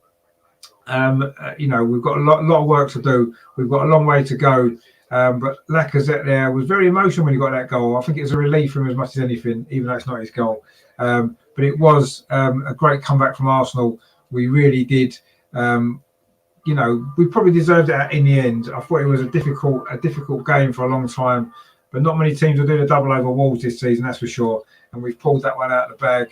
We've got a lot of work to do. We've got a long way to go. But Lacazette there was very emotional when he got that goal. I think it was a relief for him as much as anything, even though it's not his goal. But it was a great comeback from Arsenal. We really did. We probably deserved it in the end. I thought it was a difficult game for a long time, but not many teams will do the double over Wolves this season, that's for sure. And we've pulled that one out of the bag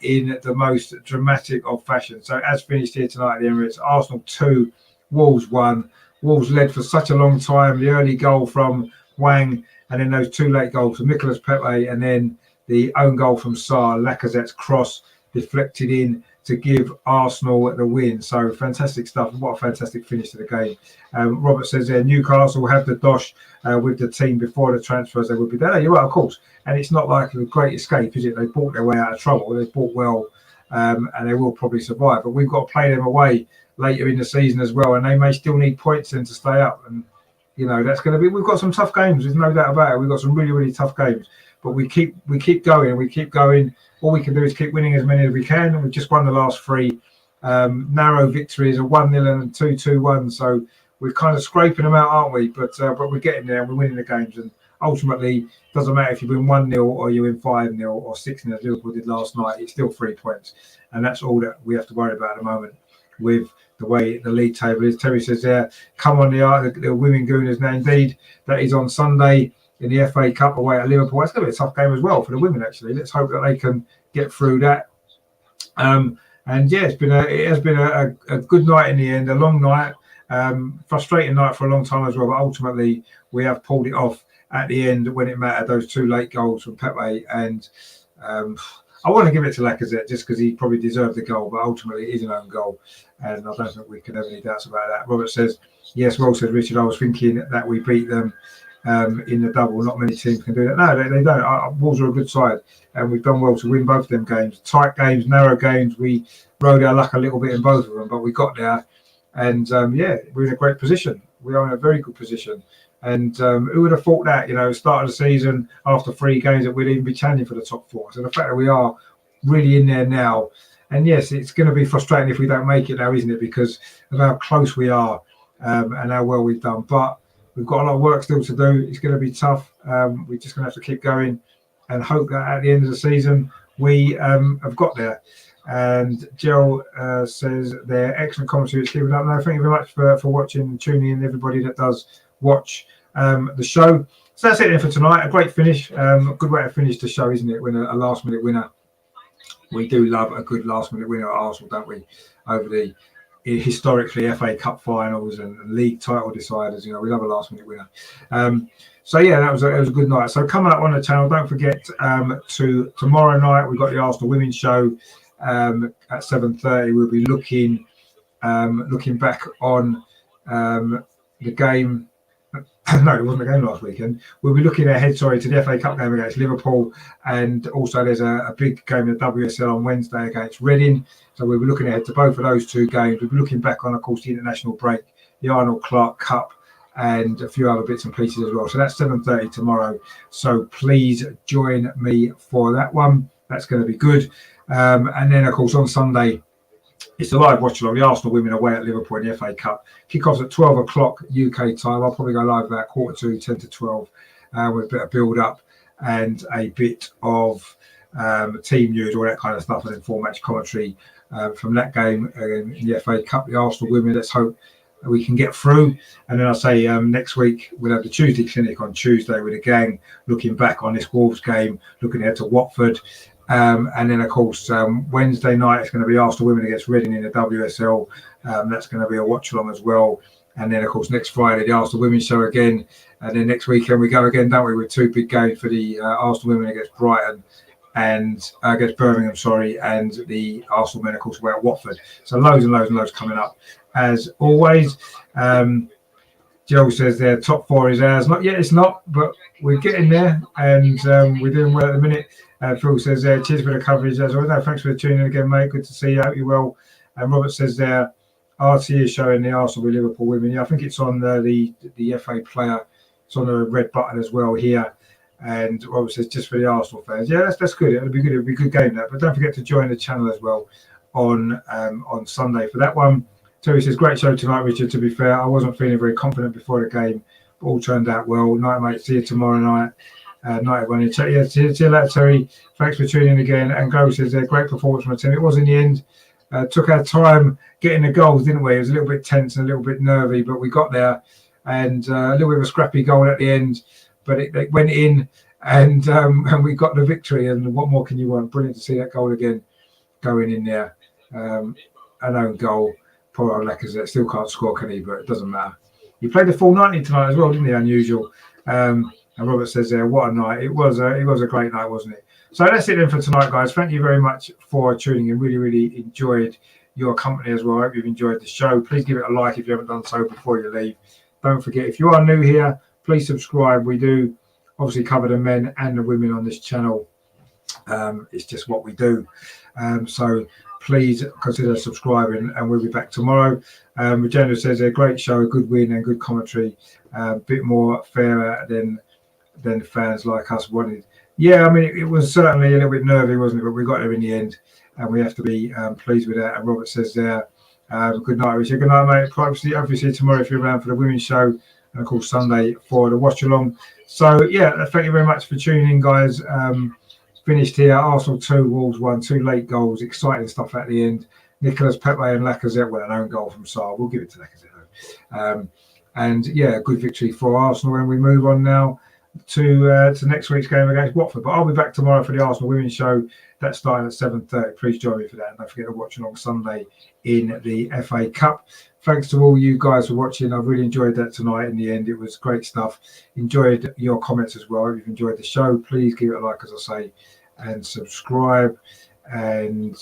in the most dramatic of fashion. So as finished here tonight at the Emirates, Arsenal 2, Wolves 1. Wolves led for such a long time. The early goal from Wang, and then those 2 late goals from Nicolas Pepe, and then the own goal from Sarr. Lacazette's cross deflected in to give Arsenal the win. So fantastic stuff. What a fantastic finish to the game. Robert says there, Newcastle will have the dosh with the team before the transfers. They would be there. You're right, of course. And it's not like a great escape, is it? They bought their way out of trouble. They bought well, and they will probably survive. But we've got to play them away later in the season as well, and they may still need points then to stay up. And that's going to be. We've got some tough games. There's no doubt about it. We've got some really, really tough games. But we keep going, and we keep going. All we can do is keep winning as many as we can. And we've just won the last 3 narrow victories, a 1-0 and 2-2-1. So we're kind of scraping them out, aren't we? But we're getting there, and we're winning the games. And ultimately, it doesn't matter if you win 1-0 or you win 5-0 or 6-0, as Liverpool did last night. It's still 3 points, and that's all that we have to worry about at the moment with the way the league table is. Terry says there, come on the women Gooners. Now, indeed, that is on Sunday in the FA Cup away at Liverpool. That's going to be a tough game as well for the women, actually. Let's hope that they can get through that. And yeah, it has been a good night in the end, a long night, frustrating night for a long time as well. But ultimately, we have pulled it off at the end when it mattered. Those 2 late goals from Pepe, and I want to give it to Lacazette just because he probably deserved the goal, but ultimately it is an own goal, and I don't think we can have any doubts about that. Robert says, yes, well said, Richard. I was thinking that we beat them in the double. Not many teams can do that. No, they don't. Wolves are a good side, and we've done well to win both them games. Tight games, narrow games. We rode our luck a little bit in both of them, but we got there, and we're in a great position. We are in a very good position. And who would have thought that, start of the season, after 3 games, that we'd even be challenging for the top 4. So the fact that we are really in there now, and yes, it's going to be frustrating if we don't make it now, isn't it? Because of how close we are and how well we've done. But we've got a lot of work still to do. It's going to be tough. We're just going to have to keep going and hope that at the end of the season we have got there. And Jill says they're excellent commentary. It's keeping up. No, thank you very much for watching and tuning in, everybody that does watch the show. So that's it then for tonight. A great finish. A good way to finish the show, isn't it? When a last-minute winner. We do love a good last-minute winner at Arsenal, don't we? Over the historically FA Cup finals and league title deciders. You know, we love a last-minute winner. So yeah, it was a good night. So coming up on the channel, don't forget to tomorrow night we've got the Arsenal Women's Show at 7:30. We'll be looking back on the game. No, it wasn't a game last weekend. We'll be looking ahead, to the FA Cup game against Liverpool, and also there's a big game in the WSL on Wednesday against Reading. So we'll be looking ahead to both of those two games. We'll be looking back on, of course, the international break, the Arnold Clark Cup, and a few other bits and pieces as well. So that's 7:30 tomorrow. So please join me for that one. That's going to be good. And then, of course, on Sunday, it's a live watch along. The Arsenal women away at Liverpool in the FA Cup. Kickoff's at 12 o'clock UK time. I'll probably go live about 11:45, 10 to 12, with a bit of build up and a bit of team news, all that kind of stuff, and then full match commentary from that game in the FA Cup. The Arsenal women, let's hope we can get through. And then I'll say next week we'll have the Tuesday clinic on Tuesday with the gang, looking back on this Wolves game, looking ahead to Watford. And then, of course, Wednesday night it's going to be Arsenal women against Reading in the WSL. That's going to be a watch along as well. And then, of course, next Friday the Arsenal Women's Show again. And then next weekend we go again, don't we, with two big games for the Arsenal women against Brighton and against Birmingham, and the Arsenal men, of course, away at Watford. So loads and loads and loads coming up as always. Joe says their top four is ours. Not yet, it's not, but we're getting there, and we're doing well at the minute. Phil says there, cheers for the coverage as well. No, thanks for tuning in again, mate. Good to see you. Hope you're well. And Robert says there, RT is showing the Arsenal with Liverpool women. Yeah, I think it's on the FA player. It's on the red button as well here. And Robert says just for the Arsenal fans. Yeah, that's good. It'll be good. It'll be a good game, that. But don't forget to join the channel as well on Sunday for that one. Terry says, great show tonight, Richard. To be fair, I wasn't feeling very confident before the game, but all turned out well. Night, mate. See you tomorrow night. Night, everyone. Yeah, see you later, Terry. Thanks for tuning in again. And Grove says, great performance from the team. It was in the end. Took our time getting the goals, didn't we? It was a little bit tense and a little bit nervy, but we got there. And a little bit of a scrappy goal at the end, but it went in, and we got the victory. And what more can you want? Brilliant to see that goal again going in there. An own goal. Poor old Lacazette still can't score, can he? But it doesn't matter. He played the full 90 tonight as well, didn't he? Unusual. And Robert says there, what a night. It was a great night, wasn't it? So that's it then for tonight, guys. Thank you very much for tuning in. Really, really enjoyed your company as well. I hope you've enjoyed the show. Please give it a like if you haven't done so before you leave. Don't forget, if you are new here, please subscribe. We do obviously cover the men and the women on this channel. It's just what we do. So please consider subscribing, and we'll be back tomorrow. Regina says a great show, a good win and good commentary. A bit more fairer than fans like us wanted. Yeah, I mean, it was certainly a little bit nervy, wasn't it? But we got there in the end, and we have to be pleased with that. And Robert says there, good night, Richard. Good night, mate. Hopefully see you tomorrow if you're around for the women's show, and of course Sunday for the watch along. So yeah, thank you very much for tuning in, guys. Finished here. Arsenal 2, Wolves 1. 2 late goals. Exciting stuff at the end. Nicolas Pepe and Lacazette with an own goal from Sarr. We'll give it to Lacazette. And yeah, good victory for Arsenal. And we move on now to next week's game against Watford. But I'll be back tomorrow for the Arsenal Women's Show. That's starting at 7:30. Please join me for that. And don't forget to watch along Sunday in the FA Cup. Thanks to all you guys for watching. I've really enjoyed that tonight. In the end, it was great stuff. Enjoyed your comments as well. If you've enjoyed the show, please give it a like, as I say, and subscribe. And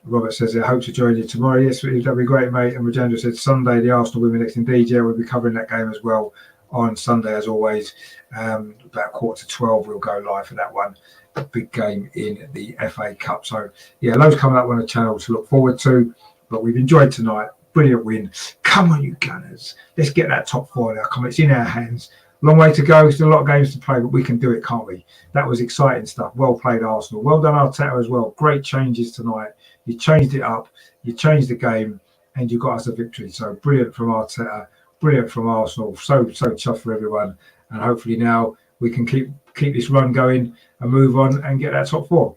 Robert says, I hope to join you tomorrow. Yes, that'd be great, mate. And Rajendra said Sunday, the Arsenal women next. Indeed, yeah, we'll be covering that game as well on Sunday, as always. About 11:45, we'll go live for that one. A big game in the FA Cup. So, yeah, loads coming up on the channel to look forward to. But we've enjoyed tonight. Brilliant win. Come on, you Gunners. Let's get that top 4 now. Come on, it's in our hands. Long way to go. Still a lot of games to play, but we can do it, can't we? That was exciting stuff. Well played, Arsenal. Well done, Arteta, as well. Great changes tonight. You changed it up. You changed the game, and you got us a victory. So brilliant from Arteta. brilliant from Arsenal. So tough for everyone, and hopefully now we can keep this run going and move on and get that top 4.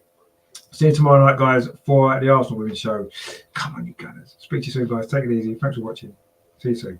See you tomorrow night, guys, for the Arsenal Women's Show. Come on, you Gunners. Speak to you soon, guys. Take it easy. Thanks for watching. See you soon.